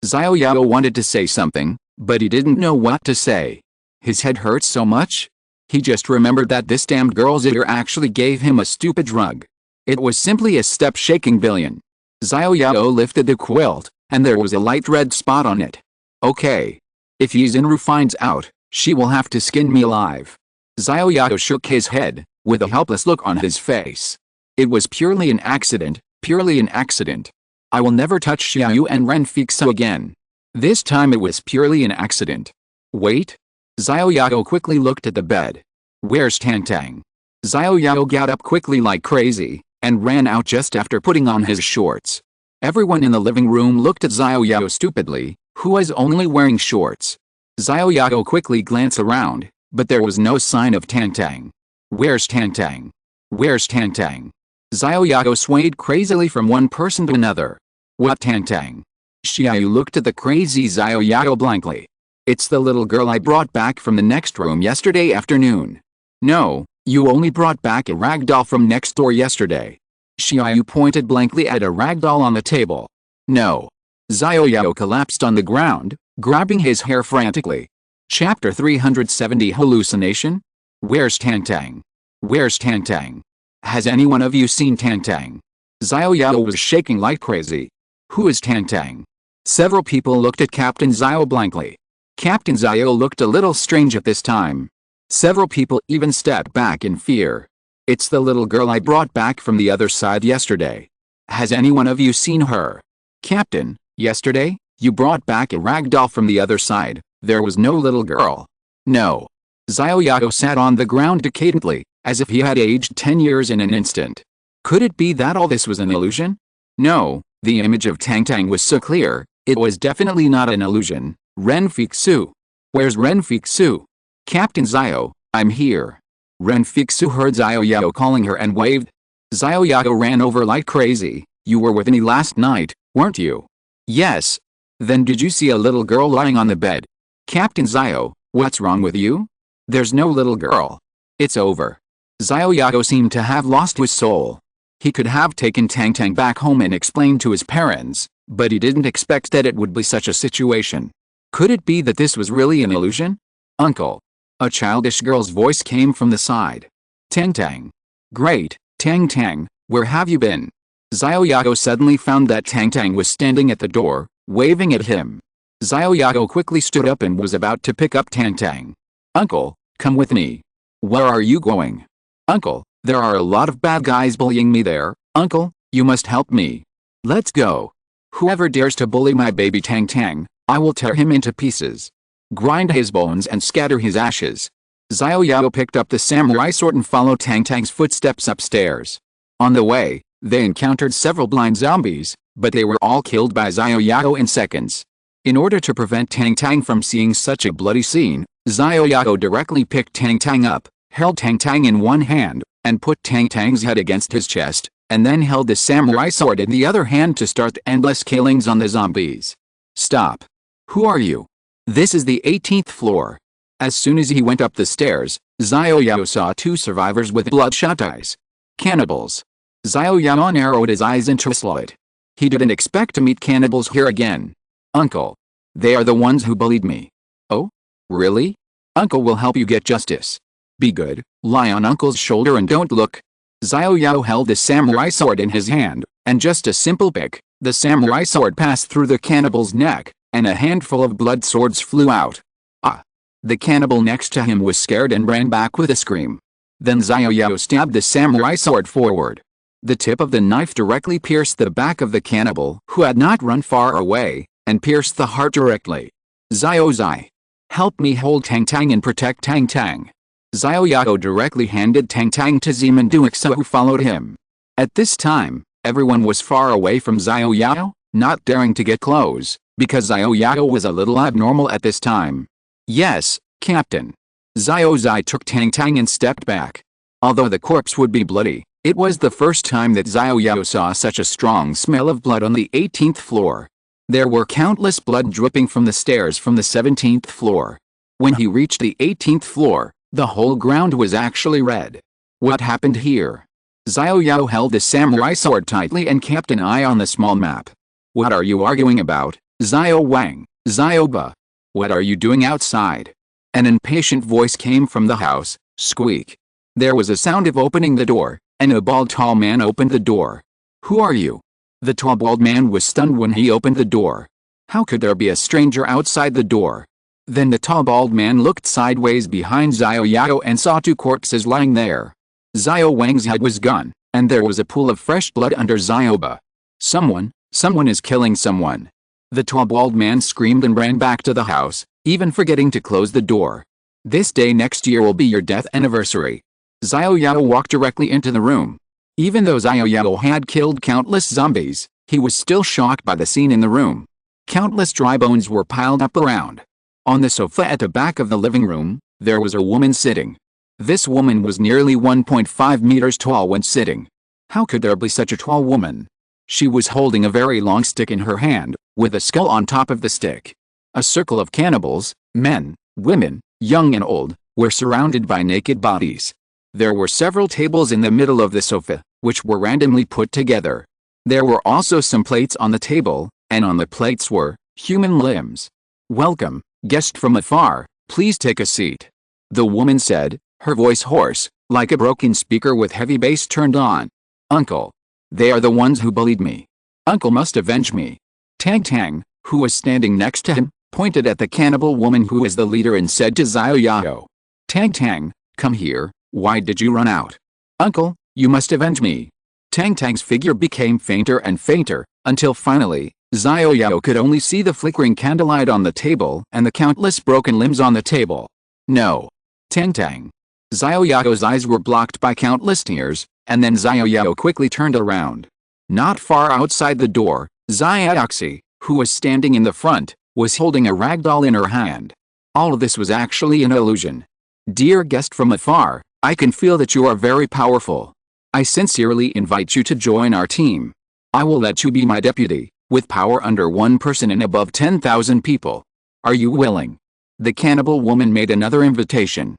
A: Xiao Yao wanted to say something, but he didn't know what to say. His head hurt so much. He just remembered that this damned girl's ear actually gave him a stupid drug. It was simply a step-shaking billion. Xiao Yao lifted the quilt, and there was a light red spot on it. "Okay. If Yizhenru finds out, she will have to skin me alive." Xiao Yao shook his head, with a helpless look on his face. "It was purely an accident, purely an accident. I will never touch Xiao Yu and Renfixu again. This time it was purely an accident." "Wait." Xiao Yao quickly looked at the bed. "Where's Tangtang?" Xiao Yao got up quickly like crazy, and ran out just after putting on his shorts. Everyone in the living room looked at Xiao Yao stupidly, who was only wearing shorts. Xiao Yao quickly glanced around, but there was no sign of Tangtang. "Where's Tangtang? Where's Tangtang?" Xiao Yao swayed crazily from one person to another. "What Tangtang?" Xiao Yu looked at the crazy Xiao Yao blankly. "It's the little girl I brought back from the next room yesterday afternoon." "No, you only brought back a rag doll from next door yesterday." Xiao Yu pointed blankly at a rag doll on the table. "No." Xiao Yao collapsed on the ground, grabbing his hair frantically. Chapter 370 Hallucination? Where's Tangtang? Where's Tangtang? Has any one of you seen Tangtang? Xiao Yao was shaking like crazy. Who is Tangtang? Several people looked at Captain Xiao blankly. Captain Xiao looked a little strange at this time. Several people even stepped back in fear. It's the little girl I brought back from the other side yesterday. Has any one of you seen her? Captain, yesterday, you brought back a rag doll from the other side. There was no little girl. No. Xiao Yao sat on the ground decadently, as if he had aged 10 years in an instant. Could it be that all this was an illusion? No, the image of Tangtang was so clear, it was definitely not an illusion. Renfixu. Where's Renfixu? Captain Xiao, I'm here. Renfixu heard Xiao Yao calling her and waved. Xiao Yao ran over like crazy. You were with me last night, weren't you? Yes. Then did you see a little girl lying on the bed? Captain Xiao, what's wrong with you? There's no little girl. It's over. Xiao Yao seemed to have lost his soul. He could have taken Tangtang back home and explained to his parents, but he didn't expect that it would be such a situation. Could it be that this was really an illusion? Uncle. A childish girl's voice came from the side. Tangtang. Great, Tangtang, where have you been? Xiao Yao suddenly found that Tangtang was standing at the door, waving at him. Xiao Yao quickly stood up and was about to pick up Tangtang. Uncle, come with me. Where are you going? Uncle, there are a lot of bad guys bullying me there. Uncle, you must help me. Let's go. Whoever dares to bully my baby Tangtang, I will tear him into pieces. Grind his bones and scatter his ashes. Xiao Yao picked up the samurai sword and followed Tangtang's footsteps upstairs. On the way, they encountered several blind zombies, but they were all killed by Xiao Yao in seconds. In order to prevent Tangtang from seeing such a bloody scene, Xiao Yao directly picked Tangtang up, held Tangtang in one hand, and put Tang Tang's head against his chest, and then held the samurai sword in the other hand to start the endless killings on the zombies. Stop. Who are you? This is the 18th floor. As soon as he went up the stairs, Xiao Yao saw two survivors with bloodshot eyes. Cannibals. Xiao Yao narrowed his eyes into a slit. He didn't expect to meet cannibals here again. Uncle. They are the ones who bullied me. Oh? Really? Uncle will help you get justice. Be good, lie on Uncle's shoulder and don't look. Xiao Yao held the samurai sword in his hand, and just a simple pick, the samurai sword passed through the cannibal's neck, and a handful of blood swords flew out. Ah! The cannibal next to him was scared and ran back with a scream. Then Xiao Yao stabbed the samurai sword forward. The tip of the knife directly pierced the back of the cannibal, who had not run far away, and pierced the heart directly. Xiao Zai. Help me hold Tang Tang and protect Tang Tang. Xiao Yao directly handed Tang Tang to Zeman Duixa, who followed him. At this time, everyone was far away from Xiao Yao, not daring to get close, because Xiao Yao was a little abnormal at this time. Yes, Captain. Xiao Zai took Tang Tang and stepped back. Although the corpse would be bloody, it was the first time that Xiao Yao saw such a strong smell of blood on the 18th floor. There were countless blood dripping from the stairs from the 17th floor. When he reached the 18th floor, the whole ground was actually red. What happened here? Xiao Yao held the samurai sword tightly and kept an eye on the small map. What are you arguing about, Xiao Wang, Xiao Ba? What are you doing outside? An impatient voice came from the house. Squeak. There was a sound of opening the door, and a bald tall man opened the door. Who are you? The tall bald man was stunned when he opened the door. How could there be a stranger outside the door? Then the tall bald man looked sideways behind Xiao Yao and saw two corpses lying there. Xiao Wang's head was gone, and there was a pool of fresh blood under Xiao Ba. Someone is killing someone. The tall bald man screamed and ran back to the house, even forgetting to close the door. This day next year will be your death anniversary. Xiao Yao walked directly into the room. Even though Xiao Yao had killed countless zombies, he was still shocked by the scene in the room. Countless dry bones were piled up around. On the sofa at the back of the living room, there was a woman sitting. This woman was nearly 1.5 meters tall when sitting. How could there be such a tall woman? She was holding a very long stick in her hand, with a skull on top of the stick. A circle of cannibals, men, women, young and old, were surrounded by naked bodies. There were several tables in the middle of the sofa, which were randomly put together. There were also some plates on the table, and on the plates were human limbs. Welcome, guest from afar, please take a seat. The woman said, her voice hoarse, like a broken speaker with heavy bass turned on. Uncle. They are the ones who bullied me. Uncle must avenge me. Tang Tang, who was standing next to him, pointed at the cannibal woman who was the leader and said to Xiao Yao. Tang Tang, come here, why did you run out? Uncle, you must avenge me. Tang Tang's figure became fainter and fainter, until finally, Xiao Yao could only see the flickering candlelight on the table and the countless broken limbs on the table. No. Tang Tang. Xiao Yao's eyes were blocked by countless tears, and then Xiao Yao quickly turned around. Not far outside the door, Xiaoxi, who was standing in the front, was holding a rag doll in her hand. All of this was actually an illusion. Dear guest from afar, I can feel that you are very powerful. I sincerely invite you to join our team. I will let you be my deputy, with power under one person and above 10,000 people. Are you willing? The cannibal woman made another invitation.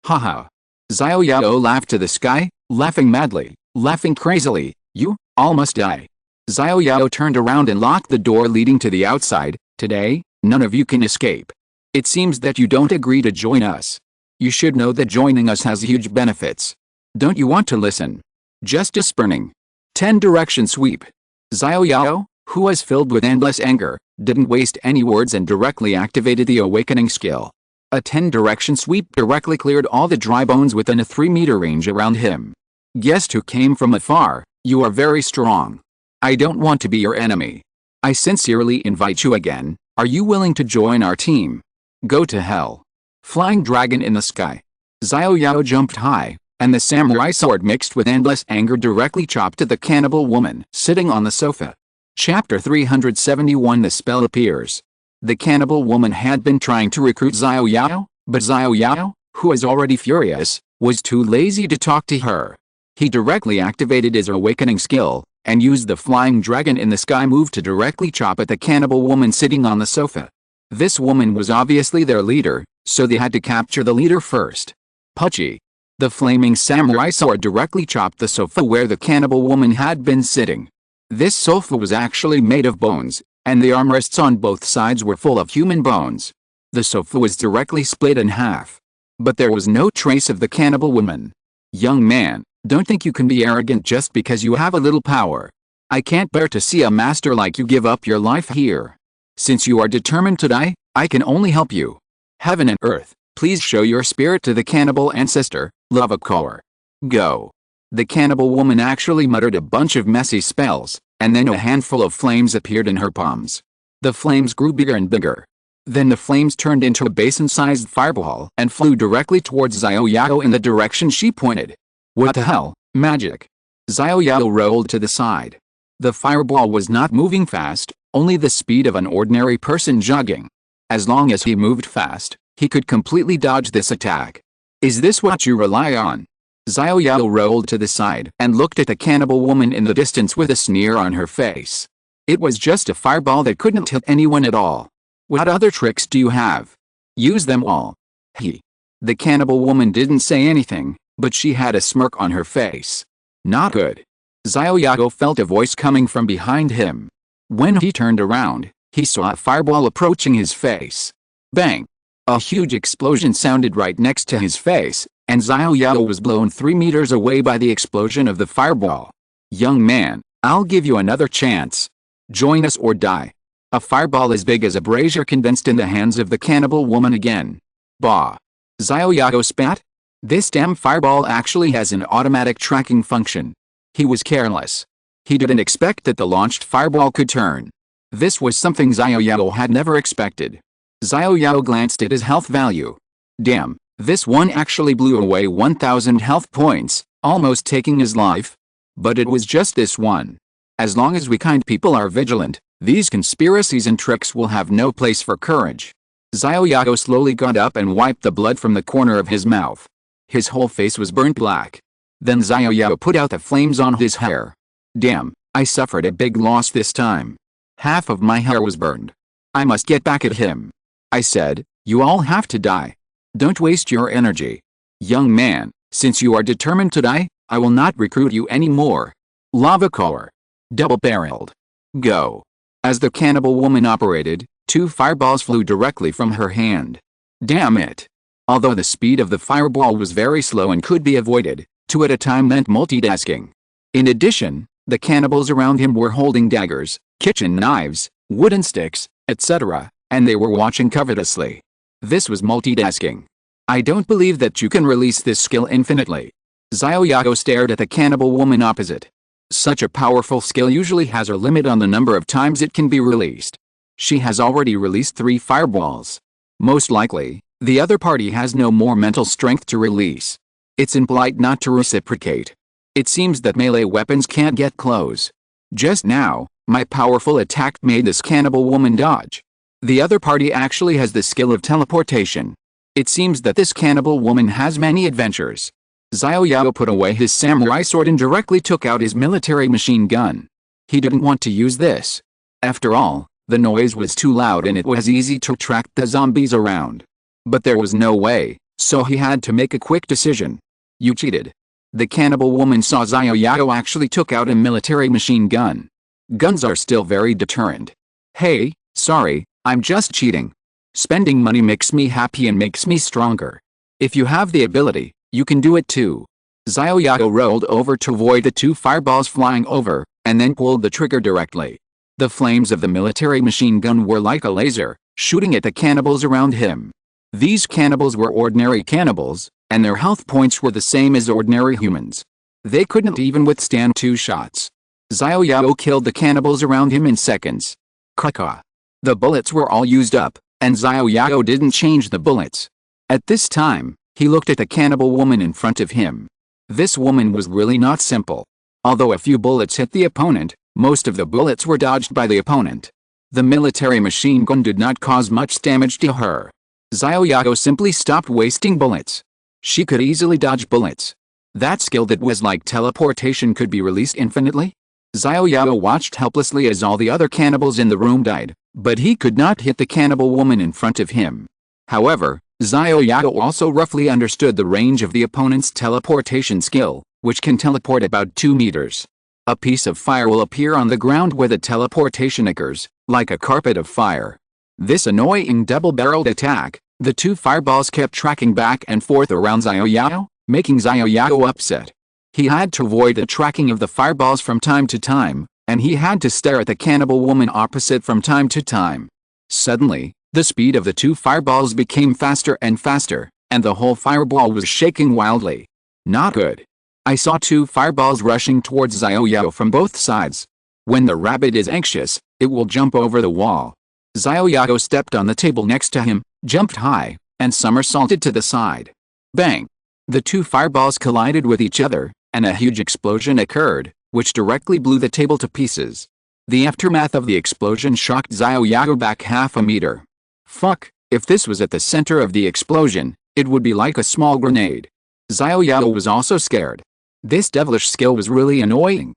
A: Haha. Xiao Yao laughed to the sky, laughing madly, laughing crazily. You all must die. Xiao Yao turned around and locked the door leading to the outside. Today, none of you can escape. It seems that you don't agree to join us. You should know that joining us has huge benefits. Don't you want to listen? Justice burning. 10 direction sweep. Xiao Yao, who was filled with endless anger, didn't waste any words and directly activated the awakening skill. A 10 direction sweep directly cleared all the dry bones within a 3-meter range around him. Guest who came from afar, you are very strong. I don't want to be your enemy. I sincerely invite you again. Are you willing to join our team? Go to hell. Flying dragon in the sky. Xiao Yao jumped high, and the samurai sword mixed with endless anger directly chopped at the cannibal woman sitting on the sofa. Chapter 371. The spell appears. The cannibal woman had been trying to recruit Xiao Yao, but Xiao Yao, who was already furious, was too lazy to talk to her. He directly activated his awakening skill, and used the flying dragon in the sky move to directly chop at the cannibal woman sitting on the sofa. This woman was obviously their leader, so they had to capture the leader first. Pucci. The flaming samurai sword directly chopped the sofa where the cannibal woman had been sitting. This sofa was actually made of bones, and the armrests on both sides were full of human bones. The sofa was directly split in half. But there was no trace of the cannibal woman. Young man, don't think you can be arrogant just because you have a little power. I can't bear to see a master like you give up your life here. Since you are determined to die, I can only help you. Heaven and earth, please show your spirit to the cannibal ancestor, Lavakor. Go. The cannibal woman actually muttered a bunch of messy spells, and then a handful of flames appeared in her palms. The flames grew bigger and bigger. Then the flames turned into a basin-sized fireball and flew directly towards Xiao Yao in the direction she pointed. What the hell, magic? Xiao Yao rolled to the side. The fireball was not moving fast, only the speed of an ordinary person jogging. As long as he moved fast, he could completely dodge this attack. Is this what you rely on? Xiao Yao rolled to the side and looked at the cannibal woman in the distance with a sneer on her face. It was just a fireball that couldn't hit anyone at all. What other tricks do you have? Use them all. The cannibal woman didn't say anything, but she had a smirk on her face. Not good. Xiao Yao felt a voice coming from behind him. When he turned around, he saw a fireball approaching his face. Bang! A huge explosion sounded right next to his face, and Xiao Yao was blown 3 meters away by the explosion of the fireball. Young man, I'll give you another chance. Join us or die. A fireball as big as a brazier condensed in the hands of the cannibal woman again. Bah! Xiao Yao spat. This damn fireball actually has an automatic tracking function. He was careless. He didn't expect that the launched fireball could turn. This was something Xiao Yao had never expected. Xiao Yao glanced at his health value. Damn, this one actually blew away 1,000 health points, almost taking his life. But it was just this one. As long as we kind people are vigilant, these conspiracies and tricks will have no place for courage. Xiao Yao slowly got up and wiped the blood from the corner of his mouth. His whole face was burnt black. Then Xiao Yao put out the flames on his hair. Damn, I suffered a big loss this time. Half of my hair was burned. I must get back at him. I said, you all have to die. Don't waste your energy. Young man, since you are determined to die, I will not recruit you anymore. Lava core. Double-barreled. Go. As the cannibal woman operated, 2 fireballs flew directly from her hand. Damn it. Although the speed of the fireball was very slow and could be avoided, 2 at a time meant multitasking. In addition, the cannibals around him were holding daggers, kitchen knives, wooden sticks, etc., and they were watching covetously. This was multitasking. I don't believe that you can release this skill infinitely. Xiao Yao stared at the cannibal woman opposite. Such a powerful skill usually has a limit on the number of times it can be released. She has already released 3 fireballs. Most likely, the other party has no more mental strength to release. It's impolite not to reciprocate. It seems that melee weapons can't get close. Just now, my powerful attack made this cannibal woman dodge. The other party actually has the skill of teleportation. It seems that this cannibal woman has many adventures. Xiao Yao put away his samurai sword and directly took out his military machine gun. He didn't want to use this. After all, the noise was too loud and it was easy to track the zombies around. But there was no way, so he had to make a quick decision. You cheated. The cannibal woman saw Xiao Yao actually took out a military machine gun. Guns are still very deterrent. Hey, sorry, I'm just cheating. Spending money makes me happy and makes me stronger. If you have the ability, you can do it too. Xiao Yao rolled over to avoid the 2 fireballs flying over, and then pulled the trigger directly. The flames of the military machine gun were like a laser, shooting at the cannibals around him. These cannibals were ordinary cannibals, and their health points were the same as ordinary humans. They couldn't even withstand 2 shots. Xiao Yao killed the cannibals around him in seconds. Caca. The bullets were all used up, and Xiao Yao didn't change the bullets. At this time, he looked at the cannibal woman in front of him. This woman was really not simple. Although a few bullets hit the opponent, most of the bullets were dodged by the opponent. The military machine gun did not cause much damage to her. Xiao Yao simply stopped wasting bullets. She could easily dodge bullets. That skill that was like teleportation could be released infinitely? Xiao Yao watched helplessly as all the other cannibals in the room died, but he could not hit the cannibal woman in front of him. However, Xiao Yao also roughly understood the range of the opponent's teleportation skill, which can teleport about 2 meters. A piece of fire will appear on the ground where the teleportation occurs, like a carpet of fire. This annoying double-barreled attack, the two fireballs kept tracking back and forth around Xiao Yao, making Xiao Yao upset. He had to avoid the tracking of the fireballs from time to time, and he had to stare at the cannibal woman opposite from time to time. Suddenly, the speed of the two fireballs became faster and faster, and the whole fireball was shaking wildly. Not good. I saw two fireballs rushing towards Xiao Yao from both sides. When the rabbit is anxious, it will jump over the wall. Xiao Yao stepped on the table next to him, jumped high, and somersaulted to the side. Bang! The two fireballs collided with each other, and a huge explosion occurred, which directly blew the table to pieces. The aftermath of the explosion shocked Xiao Yao back half a meter. Fuck, if this was at the center of the explosion, it would be like a small grenade. Xiao Yao was also scared. This devilish skill was really annoying.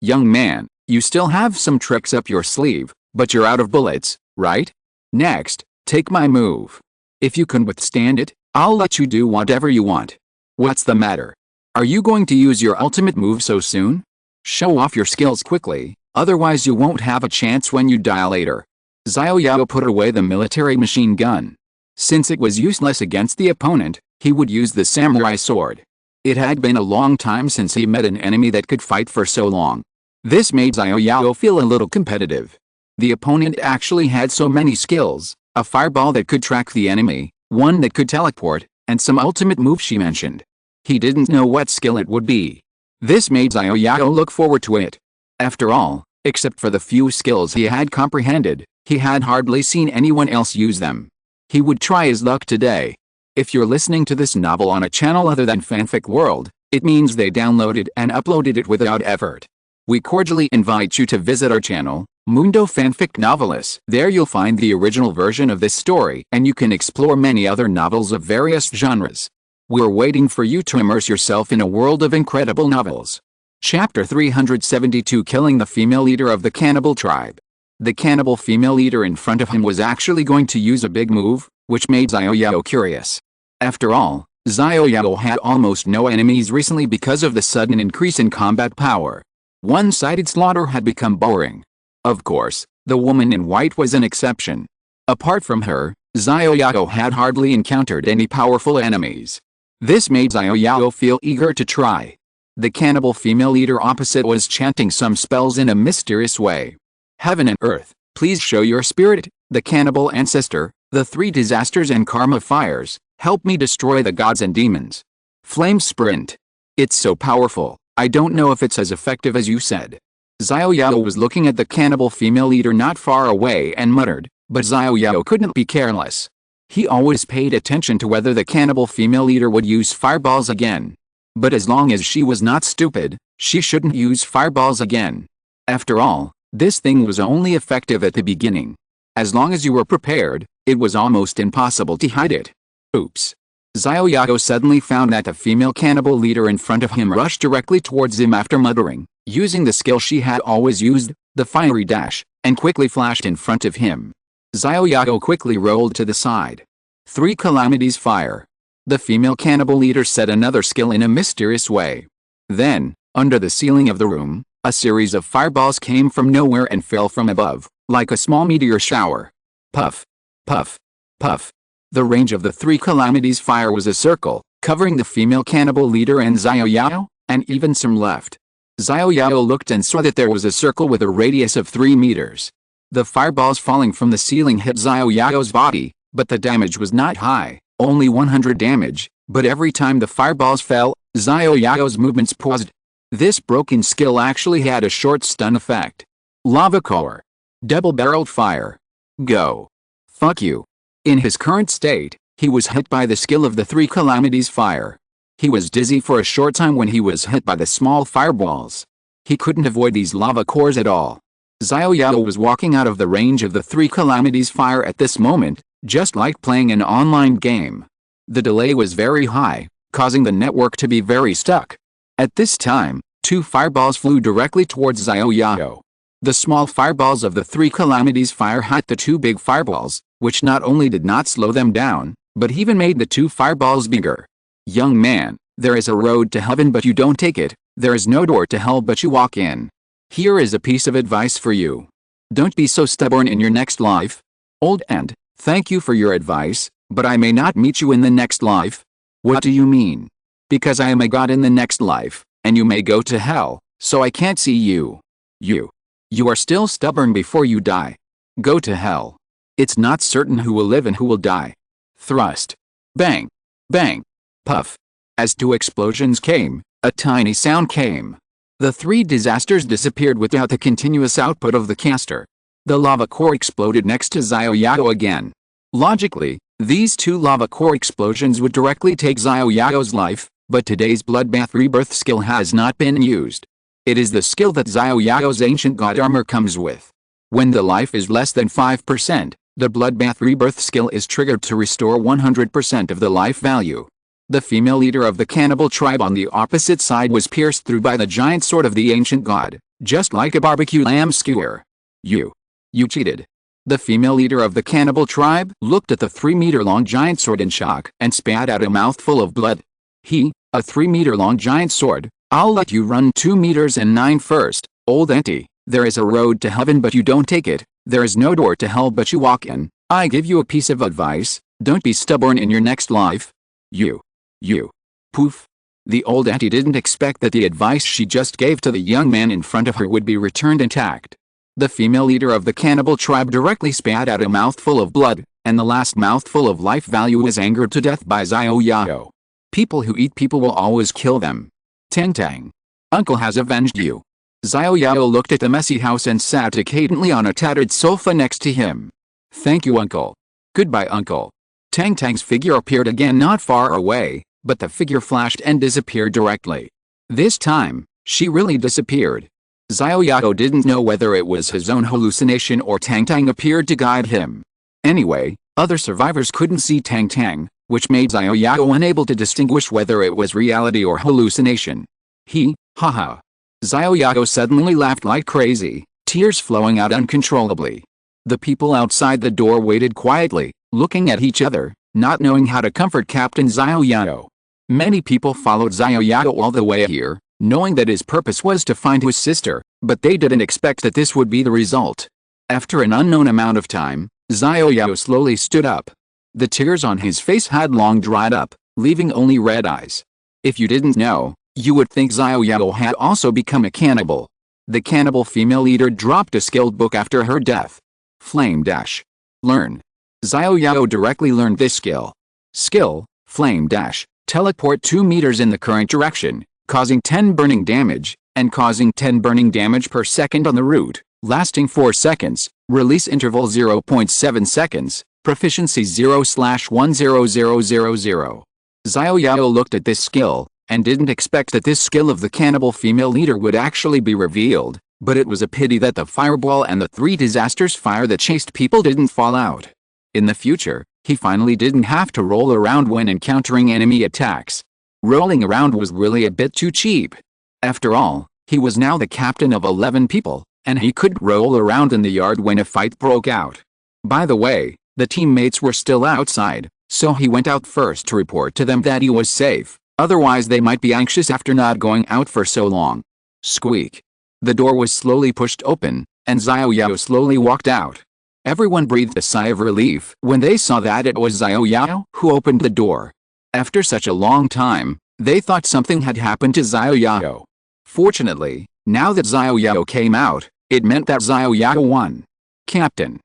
A: Young man, you still have some tricks up your sleeve, but you're out of bullets, right? Next, take my move. If you can withstand it, I'll let you do whatever you want. What's the matter? Are you going to use your ultimate move so soon? Show off your skills quickly, otherwise you won't have a chance when you die later. Xiao Yao put away the military machine gun. Since it was useless against the opponent, he would use the samurai sword. It had been a long time since he met an enemy that could fight for so long. This made Xiao Yao feel a little competitive. The opponent actually had so many skills, a fireball that could track the enemy, one that could teleport, and some ultimate move she mentioned. He didn't know what skill it would be. This made Xiao Yao look forward to it. After all, except for the few skills he had comprehended, he had hardly seen anyone else use them. He would try his luck today. If you're listening to this novel on a channel other than Fanfic World, it means they downloaded and uploaded it without effort. We cordially invite you to visit our channel, Mundo Fanfic Novelis. There you'll find the original version of this story and you can explore many other novels of various genres. We're waiting for you to immerse yourself in a world of incredible novels. Chapter 372 Killing the Female Leader of the Cannibal Tribe. The cannibal female leader in front of him was actually going to use a big move, which made Xiao Yao curious. After all, Xiao Yao had almost no enemies recently because of the sudden increase in combat power. One-sided slaughter had become boring. Of course, the woman in white was an exception. Apart from her, Xiao Yao had hardly encountered any powerful enemies. This made Xiao Yao feel eager to try. The cannibal female leader opposite was chanting some spells in a mysterious way. Heaven and earth, please show your spirit, the cannibal ancestor, the three disasters and karma fires, help me destroy the gods and demons. Flame sprint. It's so powerful, I don't know if it's as effective as you said. Xiao Yao was looking at the cannibal female leader not far away and muttered, but Xiao Yao couldn't be careless. He always paid attention to whether the cannibal female leader would use fireballs again. But as long as she was not stupid, she shouldn't use fireballs again. After all, this thing was only effective at the beginning. As long as you were prepared, it was almost impossible to hide it. Oops. Xiao Yao suddenly found that the female cannibal leader in front of him rushed directly towards him after muttering, using the skill she had always used, the fiery dash, and quickly flashed in front of him. Xiao Yao quickly rolled to the side. 3 calamities fire. The female cannibal leader said another skill in a mysterious way. Then, under the ceiling of the room, a series of fireballs came from nowhere and fell from above, like a small meteor shower. Puff. Puff. Puff. The range of the 3 calamities fire was a circle, covering the female cannibal leader and Xiao Yao, and even some left. Xiao Yao looked and saw that there was a circle with a radius of 3 meters. The fireballs falling from the ceiling hit Xiao Yao's body, but the damage was not high, only 100 damage, but every time the fireballs fell, Xiao Yao's movements paused. This broken skill actually had a short stun effect. Lava core. Double-barreled fire. Go. Fuck you. In his current state, he was hit by the skill of the 3 calamities fire. He was dizzy for a short time when he was hit by the small fireballs. He couldn't avoid these lava cores at all. Xiao Yao was walking out of the range of the 3 calamities fire at this moment, just like playing an online game. The delay was very high, causing the network to be very stuck. At this time, 2 fireballs flew directly towards Xiao Yao. The small fireballs of the 3 calamities fire hit the 2 big fireballs, which not only did not slow them down, but even made the 2 fireballs bigger. Young man, there is a road to heaven but you don't take it, there is no door to hell but you walk in. Here is a piece of advice for you. Don't be so stubborn in your next life. Old and, thank you for your advice, but I may not meet you in the next life. What do you mean? Because I am a god in the next life, and you may go to hell, so I can't see you. You are still stubborn before you die. Go to hell. It's not certain who will live and who will die. Thrust. Bang. Bang. Puff. As 2 explosions came, a tiny sound came. The 3 disasters disappeared without the continuous output of the caster. The lava core exploded next to Xiao Yao again. Logically, these 2 lava core explosions would directly take Xiao Yao's life, but today's bloodbath rebirth skill has not been used. It is the skill that Xiao Yao's ancient god armor comes with. When the life is less than 5%, the bloodbath rebirth skill is triggered to restore 100% of the life value. The female leader of the cannibal tribe on the opposite side was pierced through by the giant sword of the ancient god, just like a barbecue lamb skewer. You cheated. The female leader of the cannibal tribe looked at the 3-meter-long giant sword in shock and spat out a mouthful of blood. A 3-meter-long giant sword? I'll let you run 2 meters and 9 first, old auntie. There is a road to heaven but you don't take it, there is no door to hell but you walk in. I give you a piece of advice, don't be stubborn in your next life. Poof. The old auntie didn't expect that the advice she just gave to the young man in front of her would be returned intact. The female leader of the cannibal tribe directly spat out a mouthful of blood, and the last mouthful of life value was angered to death by Xiao Yao. People who eat people will always kill them. Tang Tang. Uncle has avenged you. Xiao Yao looked at the messy house and sat decadently on a tattered sofa next to him. Thank you, uncle. Goodbye, uncle. Tang Tang's figure appeared again not far away, but the figure flashed and disappeared directly. This time, she really disappeared. Xiao Yao didn't know whether it was his own hallucination or Tang Tang appeared to guide him. Anyway, other survivors couldn't see Tang Tang, which made Xiao Yao unable to distinguish whether it was reality or hallucination. Haha. Xiao Yao suddenly laughed like crazy, tears flowing out uncontrollably. The people outside the door waited quietly, looking at each other, not knowing how to comfort Captain Xiao Yao. Many people followed Xiao Yao all the way here, knowing that his purpose was to find his sister, but they didn't expect that this would be the result. After an unknown amount of time, Xiao Yao slowly stood up. The tears on his face had long dried up, leaving only red eyes. If you didn't know, you would think Xiao Yao had also become a cannibal. The cannibal female leader dropped a skilled book after her death. Flame Dash. Learn. Xiao Yao directly learned this skill. Skill, Flame Dash, teleport 2 meters in the current direction, causing 10 burning damage, and causing 10 burning damage per second on the route, lasting 4 seconds, release interval 0.7 seconds, proficiency 0/10000. Xiao Yao looked at this skill, and didn't expect that this skill of the cannibal female leader would actually be revealed, but it was a pity that the fireball and the 3 disasters fire that chased people didn't fall out. In the future, he finally didn't have to roll around when encountering enemy attacks. Rolling around was really a bit too cheap. After all, he was now the captain of 11 people, and he couldn't roll around in the yard when a fight broke out. By the way, the teammates were still outside, so he went out first to report to them that he was safe, otherwise they might be anxious after not going out for so long. Squeak. The door was slowly pushed open, and Xiao Yao slowly walked out. Everyone breathed a sigh of relief when they saw that it was Xiao Yao who opened the door. After such a long time, they thought something had happened to Xiao Yao. Fortunately, now that Xiao Yao came out, it meant that Xiao Yao won. Captain.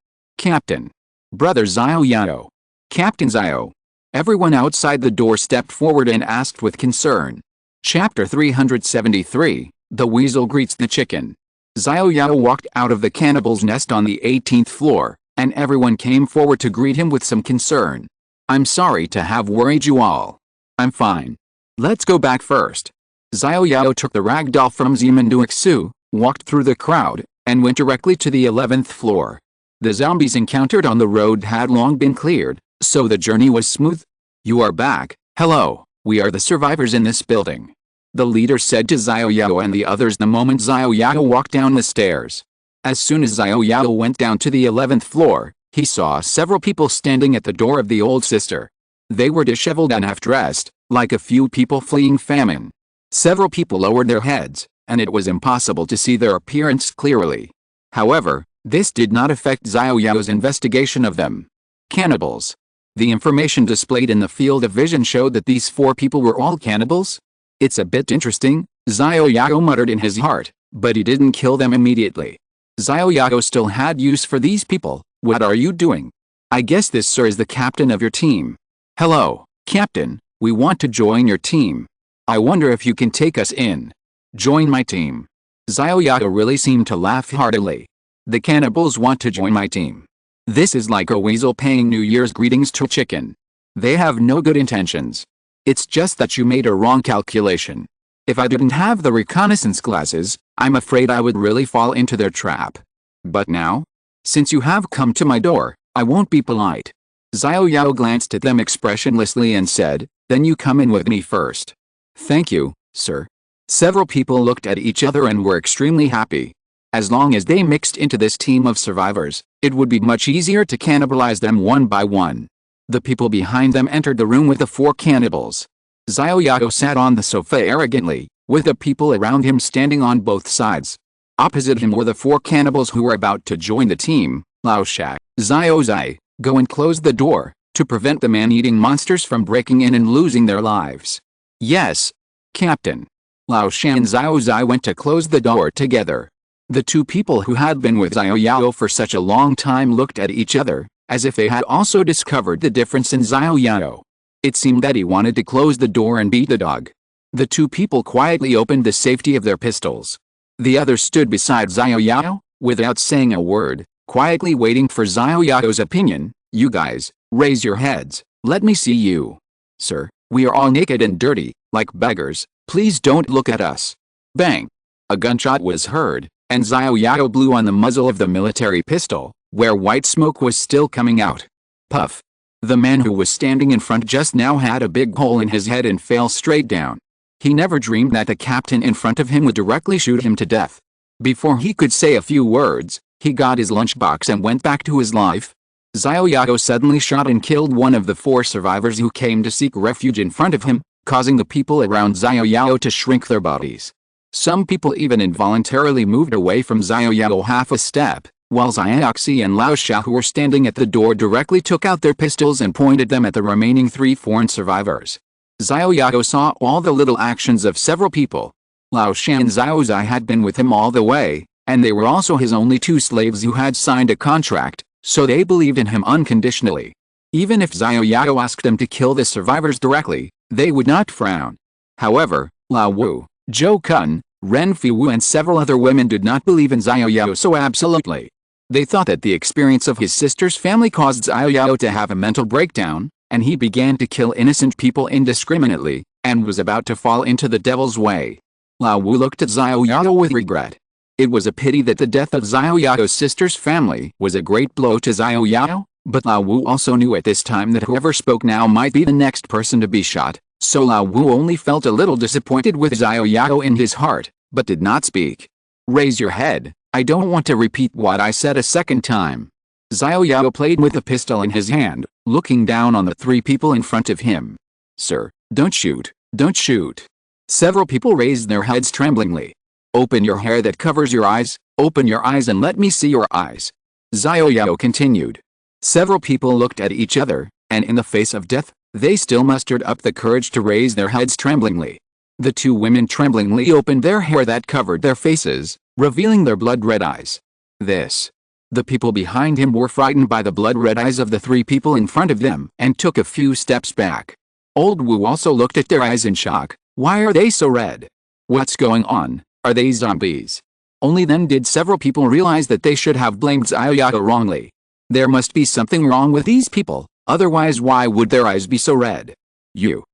A: Brother Xiao Yao. Captain Xiao. Everyone outside the door stepped forward and asked with concern. Chapter 373, The Weasel Greets the Chicken. Xiao Yao walked out of the cannibal's nest on the 18th floor, and everyone came forward to greet him with some concern. I'm sorry to have worried you all. I'm fine. Let's go back first. Xiao Yao took the ragdoll from Zimanduixu, walked through the crowd, and went directly to the 11th floor. The zombies encountered on the road had long been cleared, so the journey was smooth. You are back. Hello, we are the survivors in this building. The leader said to Xiao Yao and the others the moment Xiao Yao walked down the stairs. As soon as Xiao Yao went down to the 11th floor, he saw several people standing at the door of the old sister. They were disheveled and half-dressed, like a few people fleeing famine. Several people lowered their heads, and it was impossible to see their appearance clearly. However, this did not affect Xiao Yao's investigation of them. Cannibals. The information displayed in the field of vision showed that these 4 people were all cannibals? It's a bit interesting, Xiao Yao muttered in his heart, but he didn't kill them immediately. Xiao Yao still had use for these people. What are you doing? I guess this sir is the captain of your team. Hello, Captain, we want to join your team. I wonder if you can take us in. Join my team. Xiao Yao really seemed to laugh heartily. The cannibals want to join my team. This is like a weasel paying New Year's greetings to a chicken. They have no good intentions. It's just that you made a wrong calculation. If I didn't have the reconnaissance glasses, I'm afraid I would really fall into their trap. But now? Since you have come to my door, I won't be polite. Xiao Yao glanced at them expressionlessly and said, then you come in with me first. Thank you, sir. Several people looked at each other and were extremely happy. As long as they mixed into this team of survivors, it would be much easier to cannibalize them one by one. The people behind them entered the room with the 4 cannibals. Xiao Yao sat on the sofa arrogantly, with the people around him standing on both sides. Opposite him were the 4 cannibals who were about to join the team. Lao Sha, Xiao Zai, go and close the door, to prevent the man-eating monsters from breaking in and losing their lives. Yes, Captain. Lao Sha and Xiao Zai went to close the door together. The 2 people who had been with Xiao Yao for such a long time looked at each other, as if they had also discovered the difference in Xiao Yao. It seemed that he wanted to close the door and beat the dog. The 2 people quietly opened the safety of their pistols. The others stood beside Xiao Yao, without saying a word, quietly waiting for Xiao Yao's opinion. You guys, raise your heads, let me see you. Sir, we are all naked and dirty, like beggars, please don't look at us. Bang! A gunshot was heard, and Xiao Yao blew on the muzzle of the military pistol, where white smoke was still coming out. Puff! The man who was standing in front just now had a big hole in his head and fell straight down. He never dreamed that the captain in front of him would directly shoot him to death. Before he could say a few words, he got his lunchbox and went back to his life. Xiao Yao suddenly shot and killed one of the 4 survivors who came to seek refuge in front of him, causing the people around Xiao Yao to shrink their bodies. Some people even involuntarily moved away from Xiao Yao half a step, while Xiaoxi and Lao Sha who were standing at the door directly took out their pistols and pointed them at the remaining 3 foreign survivors. Xiao Yao saw all the little actions of several people. Lao Sha and Xiao Zai had been with him all the way, and they were also his only 2 slaves who had signed a contract, so they believed in him unconditionally. Even if Xiao Yao asked them to kill the survivors directly, they would not frown. However, Lao Wu, Zhou Kun, Ren Fiwu and several other women did not believe in Xiao Yao so absolutely. They thought that the experience of his sister's family caused Xiao Yao to have a mental breakdown, and he began to kill innocent people indiscriminately, and was about to fall into the devil's way. Lao Wu looked at Xiao Yao with regret. It was a pity that the death of Xiao Yao's sister's family was a great blow to Xiao Yao, but Lao Wu also knew at this time that whoever spoke now might be the next person to be shot, so Lao Wu only felt a little disappointed with Xiao Yao in his heart, but did not speak. Raise your head, I don't want to repeat what I said a second time. Xiao Yao played with the pistol in his hand, looking down on the 3 people in front of him. Sir, don't shoot, don't shoot. Several people raised their heads tremblingly. Open your hair that covers your eyes, open your eyes and let me see your eyes. Xiao Yao continued. Several people looked at each other, and in the face of death, they still mustered up the courage to raise their heads tremblingly. The 2 women tremblingly opened their hair that covered their faces, revealing their blood-red eyes. The people behind him were frightened by the blood-red eyes of the 3 people in front of them and took a few steps back. Old Wu also looked at their eyes in shock. Why are they so red? What's going on? Are they zombies? Only then did several people realize that they should have blamed Xiao Yao wrongly. There must be something wrong with these people, otherwise why would their eyes be so red? You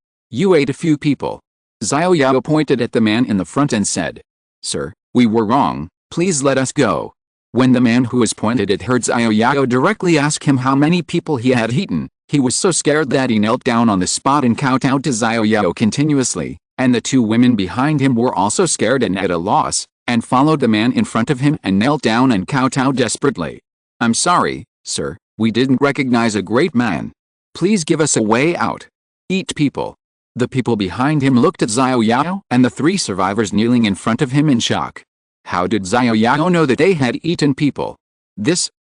A: ate a few people. Xiao Yao pointed at the man in the front and said, Sir, we were wrong, please let us go. When the man who was pointed at heard Xiao Yao directly ask him how many people he had eaten, He was so scared that he knelt down on the spot and kowtowed to Xiao Yao continuously, and the two women behind him were also scared and at a loss, and followed the man in front of him and knelt down and kowtowed desperately. "I'm sorry, sir, we didn't recognize a great man. Please give us a way out. Eat people." The people behind him looked at Xiao Yao and the three survivors kneeling in front of him in shock. How did Xiao Yao know that they had eaten people? This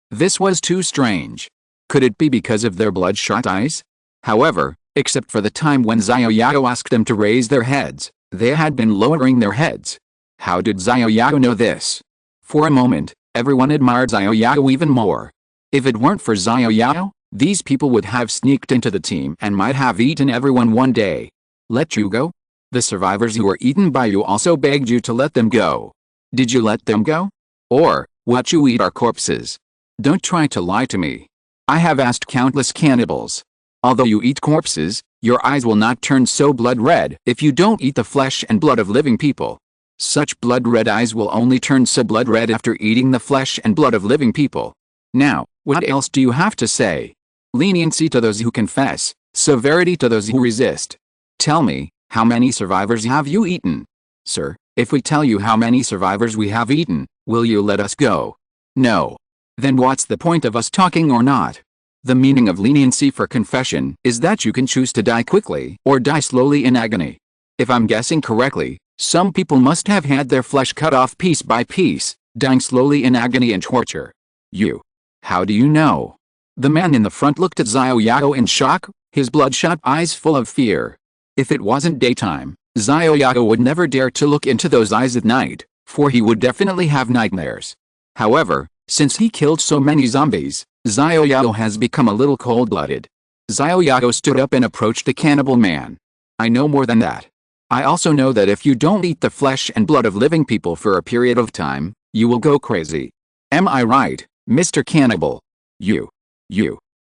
A: was too strange. Could it be because of their bloodshot eyes? However, except for the time when Xiao Yao asked them to raise their heads, they had been lowering their heads. How did Xiao Yao know this? For a moment, everyone admired Xiao Yao even more. If it weren't for Xiao Yao, these people would have sneaked into the team and might have eaten everyone one day. Let you go? The survivors who were eaten by you also begged you to let them go. Did you let them go? Or, what you eat are corpses? Don't try to lie to me. I have asked countless cannibals. Although you eat corpses, your eyes will not turn so blood red if you don't eat the flesh and blood of living people. Such blood red eyes will only turn so blood red after eating the flesh and blood of living people. Now, what else do you have to say? Leniency to those who confess, severity to those who resist. Tell me, how many survivors have you eaten? Sir, if we tell you how many survivors we have eaten, will you let us go? No. Then what's the point of us talking or not? The meaning of leniency for confession is that you can choose to die quickly or die slowly in agony. If I'm guessing correctly, some people must have had their flesh cut off piece by piece, dying slowly in agony and torture. You. How do you know? The man in the front looked at Xiao Yao in shock, his bloodshot eyes full of fear. If it wasn't daytime, Xiao Yao would never dare to look into those eyes at night, for he would definitely have nightmares. However, since he killed so many zombies, Xiao Yao has become a little cold-blooded. Xiao Yao stood up and approached the cannibal man. I know more than that. I also know that if you don't eat the flesh and blood of living people for a period of time, you will go crazy. Am I right, Mr. Cannibal? You.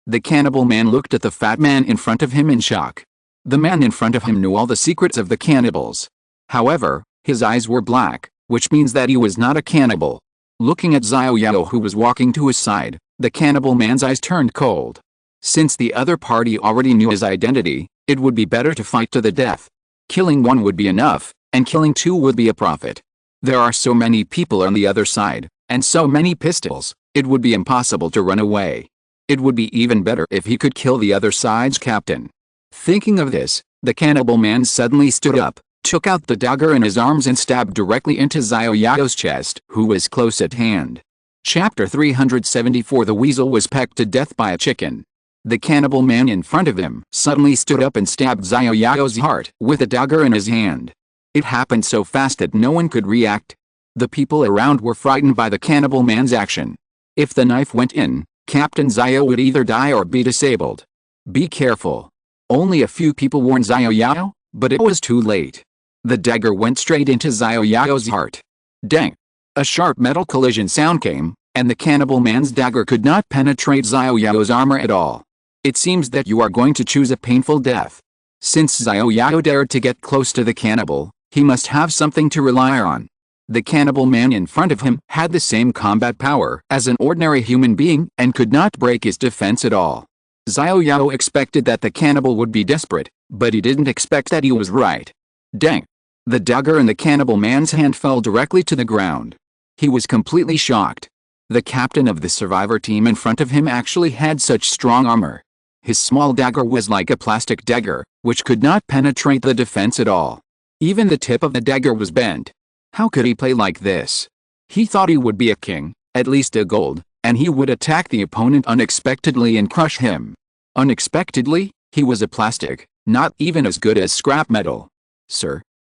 A: The cannibal man looked at the fat man in front of him in shock. The man in front of him knew all the secrets of the cannibals. However, his eyes were black, which means that he was not a cannibal. Looking at Xiao Yao who was walking to his side, the cannibal man's eyes turned cold. Since the other party already knew his identity, it would be better to fight to the death. Killing one would be enough, and killing two would be a profit. There are so many people on the other side, and so many pistols, it would be impossible to run away. It would be even better if he could kill the other side's captain. Thinking of this, the cannibal man suddenly stood up, took out the dagger in his arms and stabbed directly into Xiao Yao's chest, who was close at hand. Chapter 374 The weasel was pecked to death by a chicken. The cannibal man in front of him suddenly stood up and stabbed Xiao Yao's heart with a dagger in his hand. It happened so fast that no one could react. The people around were frightened by the cannibal man's action. If the knife went in, Captain Xiao would either die or be disabled. Be careful. Only a few people warned Xiao Yao, but it was too late. The dagger went straight into Xiao Yao's heart. Dang! A sharp metal collision sound came, and the cannibal man's dagger could not penetrate Xiao Yao's armor at all. It seems that you are going to choose a painful death. Since Xiao Yao dared to get close to the cannibal, he must have something to rely on. The cannibal man in front of him had the same combat power as an ordinary human being and could not break his defense at all. Xiao Yao expected that the cannibal would be desperate, but he didn't expect that he was right. Dang! The dagger in the cannibal man's hand fell directly to the ground. He was completely shocked. The captain of the survivor team in front of him actually had such strong armor. His small dagger was like a plastic dagger, which could not penetrate the defense at all. Even the tip of the dagger was bent. How could he play like this? He thought he would be a king, at least a gold, and he would attack the opponent unexpectedly and crush him. Unexpectedly, he was a plastic, not even as good as scrap metal.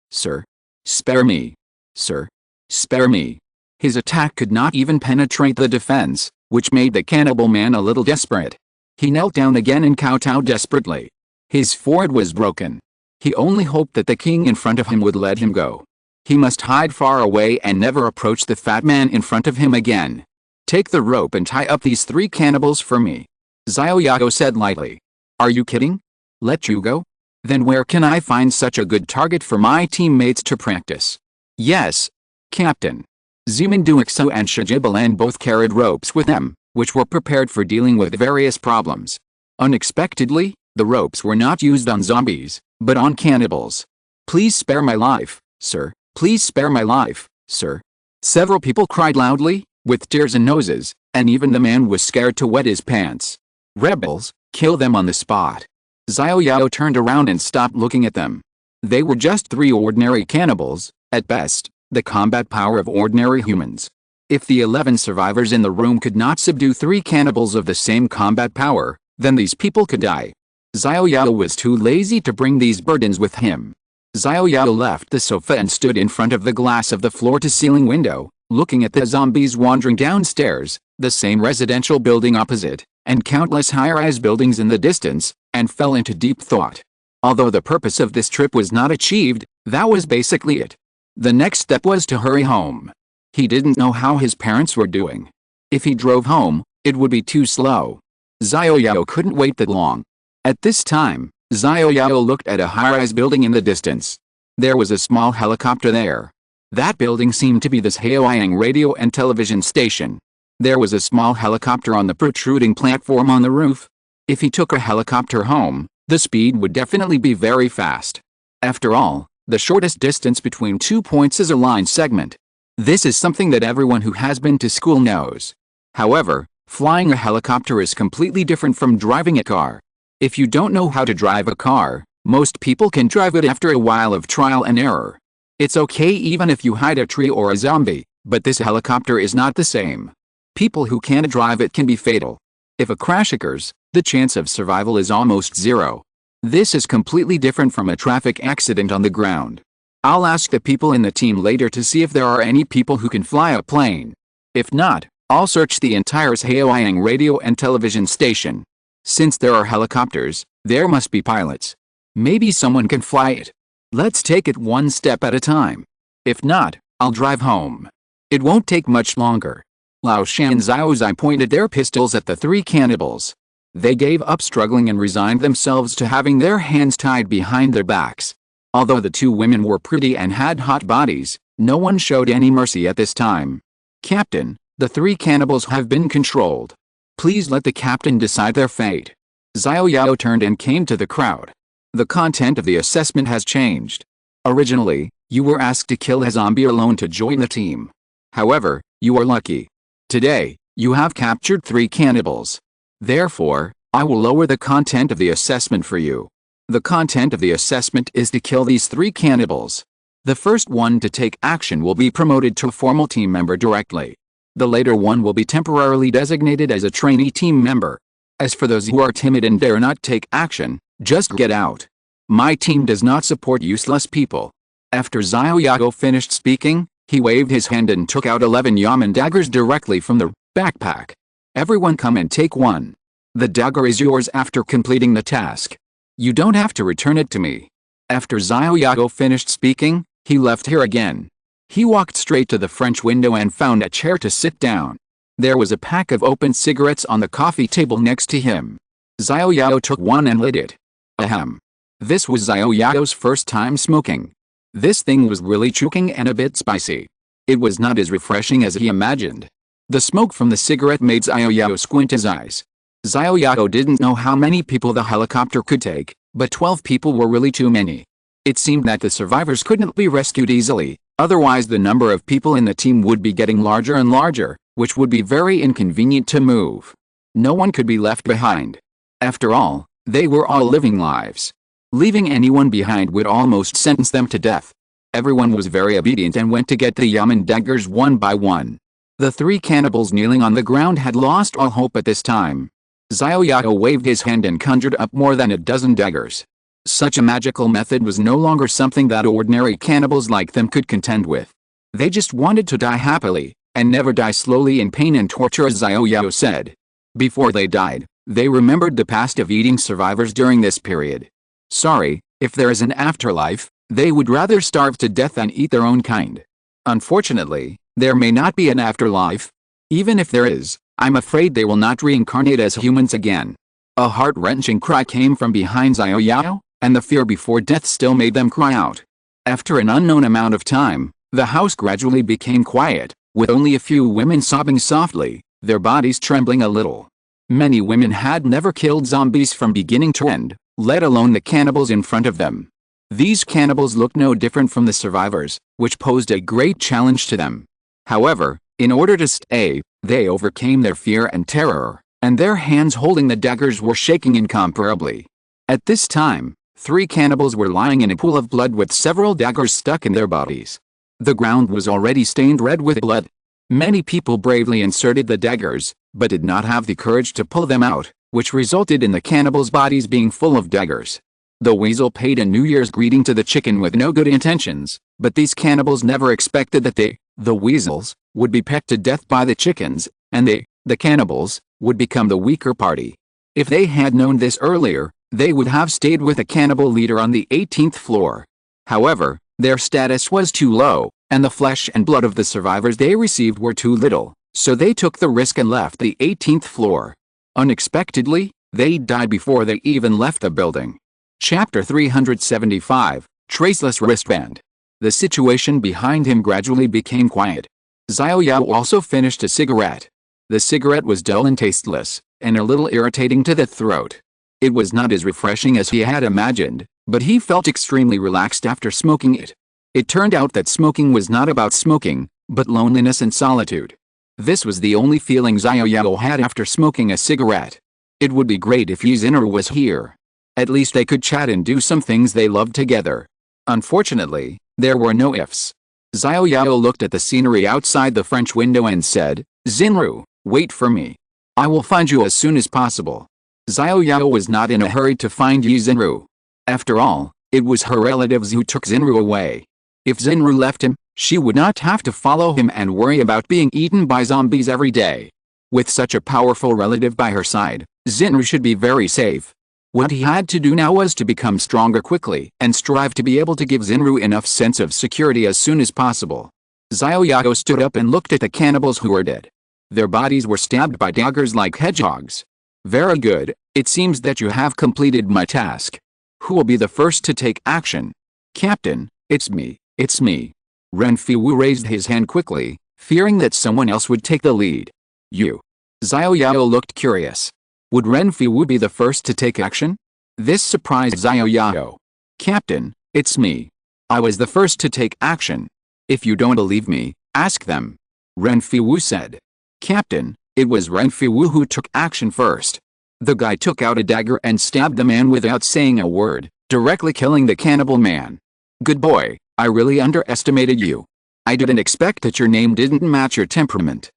A: Sir, spare me. Sir, spare me. His attack could not even penetrate the defense, which made the cannibal man a little desperate. He knelt down again and kowtowed desperately. His forehead was broken. He only hoped that the king in front of him would let him go. He must hide far away and never approach the fat man in front of him again. Take the rope and tie up these 3 cannibals for me. Xiao Yao said lightly. Are you kidding? Let you go? Then where can I find such a good target for my teammates to practice? Yes, Captain. Zimanduixo and Shajibalan both carried ropes with them, which were prepared for dealing with various problems. Unexpectedly, the ropes were not used on zombies, but on cannibals. "Please spare my life, sir. Please spare my life, sir." Several people cried loudly, with tears in noses, and even the man was scared to wet his pants. "Rebels, kill them on the spot." Xiao Yao turned around and stopped looking at them. They were just 3 ordinary cannibals, at best, the combat power of ordinary humans. If the 11 survivors in the room could not subdue 3 cannibals of the same combat power, then these people could die. Xiao Yao was too lazy to bring these burdens with him. Xiao Yao left the sofa and stood in front of the glass of the floor-to-ceiling window, looking at the zombies wandering downstairs, the same residential building opposite, and countless high-rise buildings in the distance, and fell into deep thought. Although the purpose of this trip was not achieved, that was basically it. The next step was to hurry home. He didn't know how his parents were doing. If he drove home, it would be too slow. Xiao Yao couldn't wait that long. At this time, Xiao Yao looked at a high-rise building in the distance. There was a small helicopter there. That building seemed to be the Xiao Yao radio and television station. There was a small helicopter on the protruding platform on the roof. If he took a helicopter home, the speed would definitely be very fast. After all, the shortest distance between 2 points is a line segment. This is something that everyone who has been to school knows. However, flying a helicopter is completely different from driving a car. If you don't know how to drive a car, most people can drive it after a while of trial and error. It's okay even if you hide a tree or a zombie, but this helicopter is not the same. People who can't drive it can be fatal. If a crash occurs, the chance of survival is almost zero. This is completely different from a traffic accident on the ground. I'll ask the people in the team later to see if there are any people who can fly a plane. If not, I'll search the entire Xiao Yao radio and television station. Since there are helicopters, there must be pilots. Maybe someone can fly it. Let's take it one step at a time. If not, I'll drive home. It won't take much longer. Lao Shan and Xiao Zai pointed their pistols at the 3 cannibals. They gave up struggling and resigned themselves to having their hands tied behind their backs. Although the 2 women were pretty and had hot bodies, no one showed any mercy at this time. "Captain, the 3 cannibals have been controlled. Please let the captain decide their fate." Xiao Yao turned and came to the crowd. "The content of the assessment has changed. Originally, you were asked to kill a zombie alone to join the team. However, you are lucky. Today, you have captured 3 cannibals. Therefore, I will lower the content of the assessment for you. The content of the assessment is to kill these 3 cannibals. The first one to take action will be promoted to a formal team member directly. The later one will be temporarily designated as a trainee team member. As for those who are timid and dare not take action, just get out. My team does not support useless people." After Xiao Yao finished speaking, he waved his hand and took out 11 yamen daggers directly from the backpack. "Everyone come and take one. The dagger is yours after completing the task. You don't have to return it to me." After Xiao Yao finished speaking, he left here again. He walked straight to the French window and found a chair to sit down. There was a pack of open cigarettes on the coffee table next to him. Xiao Yao took one and lit it. Ahem. This was Xiao Yao's first time smoking. This thing was really choking and a bit spicy. It was not as refreshing as he imagined. The smoke from the cigarette made Xiao Yao squint his eyes. Xiao Yao didn't know how many people the helicopter could take, but 12 people were really too many. It seemed that the survivors couldn't be rescued easily, otherwise the number of people in the team would be getting larger and larger, which would be very inconvenient to move. No one could be left behind. After all, they were all living lives. Leaving anyone behind would almost sentence them to death. Everyone was very obedient and went to get the yamen daggers one by one. The 3 cannibals kneeling on the ground had lost all hope at this time. Xiao Yao waved his hand and conjured up more than a dozen daggers. Such a magical method was no longer something that ordinary cannibals like them could contend with. They just wanted to die happily, and never die slowly in pain and torture, as Xiao Yao said. Before they died, they remembered the past of eating survivors during this period. Sorry, if there is an afterlife, they would rather starve to death than eat their own kind. Unfortunately, there may not be an afterlife. Even if there is, I'm afraid they will not reincarnate as humans again. A heart-wrenching cry came from behind Xiao Yao, and the fear before death still made them cry out. After an unknown amount of time, the house gradually became quiet, with only a few women sobbing softly, their bodies trembling a little. Many women had never killed zombies from beginning to end, let alone the cannibals in front of them. These cannibals looked no different from the survivors, which posed a great challenge to them. However, in order to stay, they overcame their fear and terror, and their hands holding the daggers were shaking incomparably. At this time, 3 cannibals were lying in a pool of blood with several daggers stuck in their bodies. The ground was already stained red with blood. Many people bravely inserted the daggers, but did not have the courage to pull them out, which resulted in the cannibals' bodies being full of daggers. The weasel paid a New Year's greeting to the chicken with no good intentions, but these cannibals never expected that they, the weasels, would be pecked to death by the chickens, and they, the cannibals, would become the weaker party. If they had known this earlier, they would have stayed with the cannibal leader on the 18th floor. However, their status was too low, and the flesh and blood of the survivors they received were too little, so they took the risk and left the 18th floor. Unexpectedly, they died before they even left the building. Chapter 375, Traceless Wristband. The situation behind him gradually became quiet. Xiao Yao also finished a cigarette. The cigarette was dull and tasteless, and a little irritating to the throat. It was not as refreshing as he had imagined, but he felt extremely relaxed after smoking it. It turned out that smoking was not about smoking, but loneliness and solitude. This was the only feeling Xiao Yao had after smoking a cigarette. It would be great if Yuzhinru was here. At least they could chat and do some things they loved together. Unfortunately, there were no ifs. Xiao Yao looked at the scenery outside the French window and said, "Xinru, wait for me. I will find you as soon as possible." Xiao Yao was not in a hurry to find Yuzhinru. After all, it was her relatives who took Xinru away. If Xinru left him, she would not have to follow him and worry about being eaten by zombies every day. With such a powerful relative by her side, Xinru should be very safe. What he had to do now was to become stronger quickly and strive to be able to give Xinru enough sense of security as soon as possible. Xiao Yao stood up and looked at the cannibals who were dead. Their bodies were stabbed by daggers like hedgehogs. "Very good, it seems that you have completed my task. Who will be the first to take action?" "Captain, it's me, it's me." Renfiu raised his hand quickly, fearing that someone else would take the lead. "You?" Xiao Yao looked curious. Would Renfiu be the first to take action? This surprised Xiao Yao. "Captain, it's me. I was the first to take action. If you don't believe me, ask them," Renfiu said. "Captain, it was Renfiu who took action first. The guy took out a dagger and stabbed the man without saying a word, directly killing the cannibal man. Good boy, I really underestimated you. I didn't expect that your name didn't match your temperament."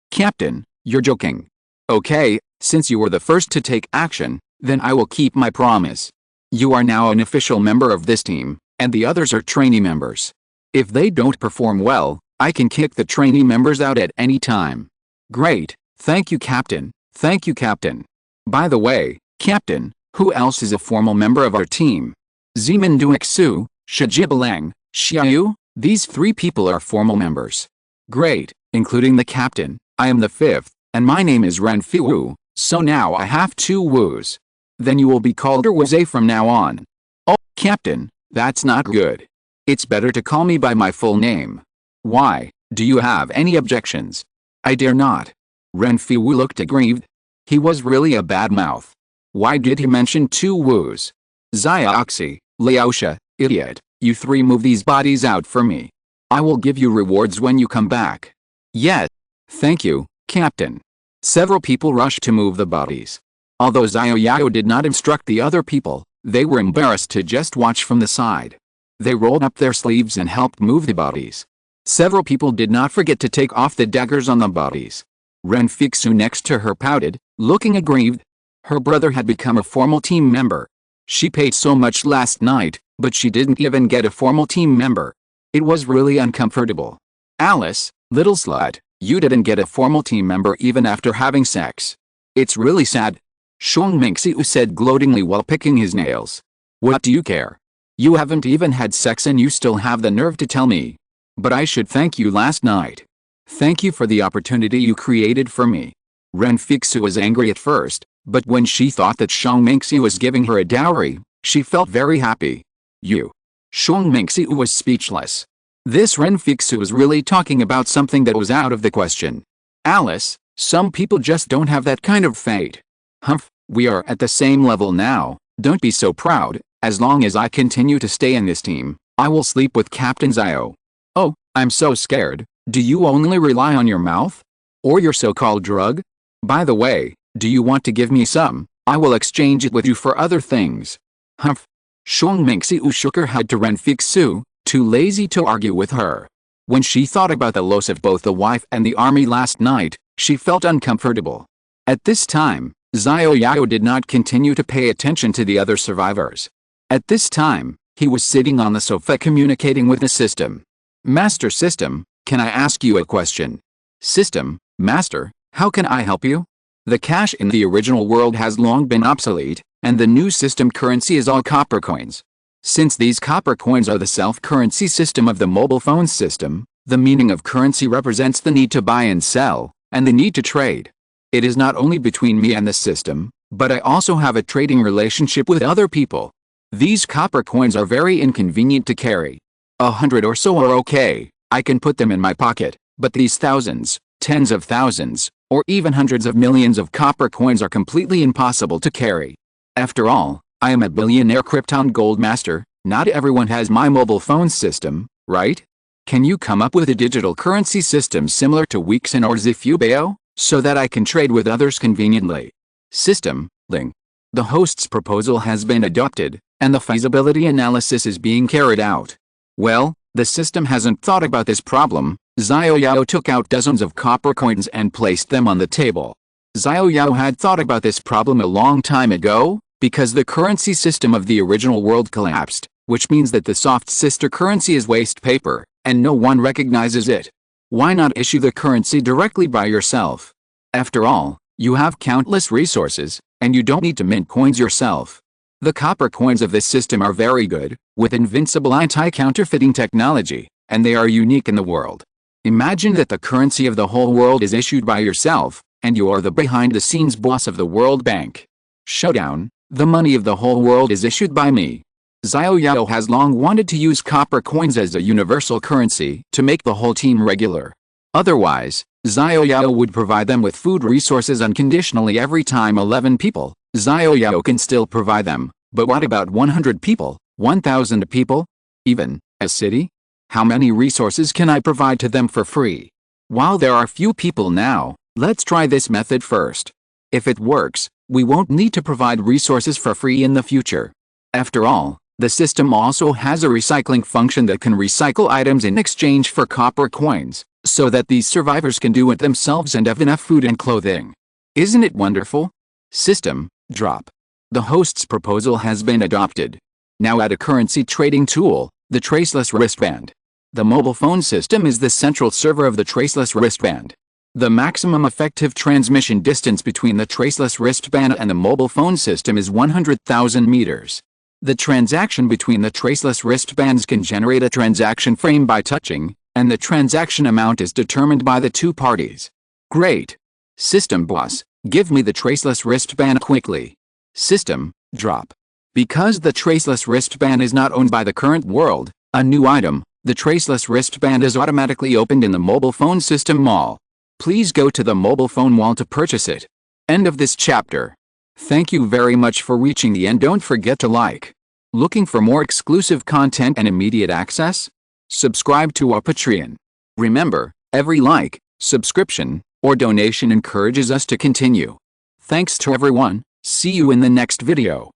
A: Captain, you're joking. "Okay, since you were the first to take action, then I will keep my promise. You are now an official member of this team, and the others are trainee members. If they don't perform well, I can kick the trainee members out at any time." "Great, thank you, Captain, thank you, Captain. By the way, Captain, who else is a formal member of our team?" "Zemin Duixu, Shijibalang, Xiao, these 3 people are formal members." "Great, including the Captain. I am the 5th, and my name is Renfiu, so now I have 2 Wus. Then you will be called Erwaze from now on." "Oh, Captain, that's not good. It's better to call me by my full name." "Why, do you have any objections?" "I dare not." Renfiu looked aggrieved. He was really a bad mouth. Why did he mention 2 Wus? "Xiaoxi, Laosha, idiot, you 3 move these bodies out for me. I will give you rewards when you come back." "Yes. Thank you, Captain." Several people rushed to move the bodies. Although Xiao Yao did not instruct the other people, they were embarrassed to just watch from the side. They rolled up their sleeves and helped move the bodies. Several people did not forget to take off the daggers on the bodies. Renfixu next to her pouted, looking aggrieved. Her brother had become a formal team member. She paid so much last night, but she didn't even get a formal team member. It was really uncomfortable. "Alice, little slut, you didn't get a formal team member even after having sex. It's really sad," Shuang Mingxiu said gloatingly while picking his nails. "What do you care? You haven't even had sex and you still have the nerve to tell me. But I should thank you last night. Thank you for the opportunity you created for me." Renfixu was angry at first, but when she thought that Shuang Mingxiu was giving her a dowry, she felt very happy. "You?" Shuang Mingxiu was speechless. This Renfixu was really talking about something that was out of the question. "Alice, Some people just don't have that kind of fate. Humph, we are at the same level now, don't be so proud. As long as I continue to stay in this team, I will sleep with Captain Xiao. Oh, I'm so scared. Do you only rely on your mouth? Or your so-called drug? By the way, do you want to give me some? I will exchange it with you for other things. Humph. Shuang Mingxiu shook her head to Ren Fixu, too lazy to argue with her. When she thought about the loss of both the wife and the army last night, she felt uncomfortable. At this time, Xiao Yao did not continue to pay attention to the other survivors. At this time, he was sitting on the sofa communicating with the system. Master System, can I ask you a question? System, Master, how can I help you? The cash in the original world has long been obsolete, and the new system currency is all copper coins. Since these copper coins are the self-currency system of the mobile phone system, the meaning of currency represents the need to buy and sell, and the need to trade. It is not only between me and the system, but I also have a trading relationship with other people. These copper coins are very inconvenient to carry. 100 or so are okay, I can put them in my pocket, but these thousands, tens of thousands, or even hundreds of millions of copper coins are completely impossible to carry. After all, I am a billionaire Krypton Gold Master, not everyone has my mobile phone system, right? Can you come up with a digital currency system similar to Weixin or Zifubeo, so that I can trade with others conveniently? System, Ling. The host's proposal has been adopted, and the feasibility analysis is being carried out. Well, the system hasn't thought about this problem. Xiao Yao took out dozens of copper coins and placed them on the table. Xiao Yao had thought about this problem a long time ago, because the currency system of the original world collapsed, which means that the soft sister currency is waste paper, and no one recognizes it. Why not issue the currency directly by yourself? After all, you have countless resources, and you don't need to mint coins yourself. The copper coins of this system are very good, with invincible anti-counterfeiting technology, and they are unique in the world. Imagine that the currency of the whole world is issued by yourself, and you are the behind-the-scenes boss of the World Bank. Showdown, the money of the whole world is issued by me. Xiao Yao has long wanted to use copper coins as a universal currency to make the whole team regular. Otherwise, Xiao Yao would provide them with food resources unconditionally every time 11 people. Xiao Yao can still provide them, but what about 100 people, 1,000 people? Even a city? How many resources can I provide to them for free? While there are few people now, let's try this method first. If it works, we won't need to provide resources for free in the future. After all, the system also has a recycling function that can recycle items in exchange for copper coins, so that these survivors can do it themselves and have enough food and clothing. Isn't it wonderful? System, drop. The host's proposal has been adopted. Now add a currency trading tool, the traceless wristband. The mobile phone system is the central server of the traceless wristband. The maximum effective transmission distance between the traceless wristband and the mobile phone system is 100,000 meters. The transaction between the traceless wristbands can generate a transaction frame by touching, and the transaction amount is determined by the two parties. Great. System boss, give me the traceless wristband quickly. System, drop. Because the traceless wristband is not owned by the current world, a new item, the traceless wristband is automatically opened in the mobile phone system mall. Please go to the mobile phone wall to purchase it. End of this chapter. Thank you very much for reaching the end. Don't forget to like. Looking for more exclusive content and immediate access? Subscribe to our Patreon. Remember, every like, subscription, or donation encourages us to continue. Thanks to everyone. See you in the next video.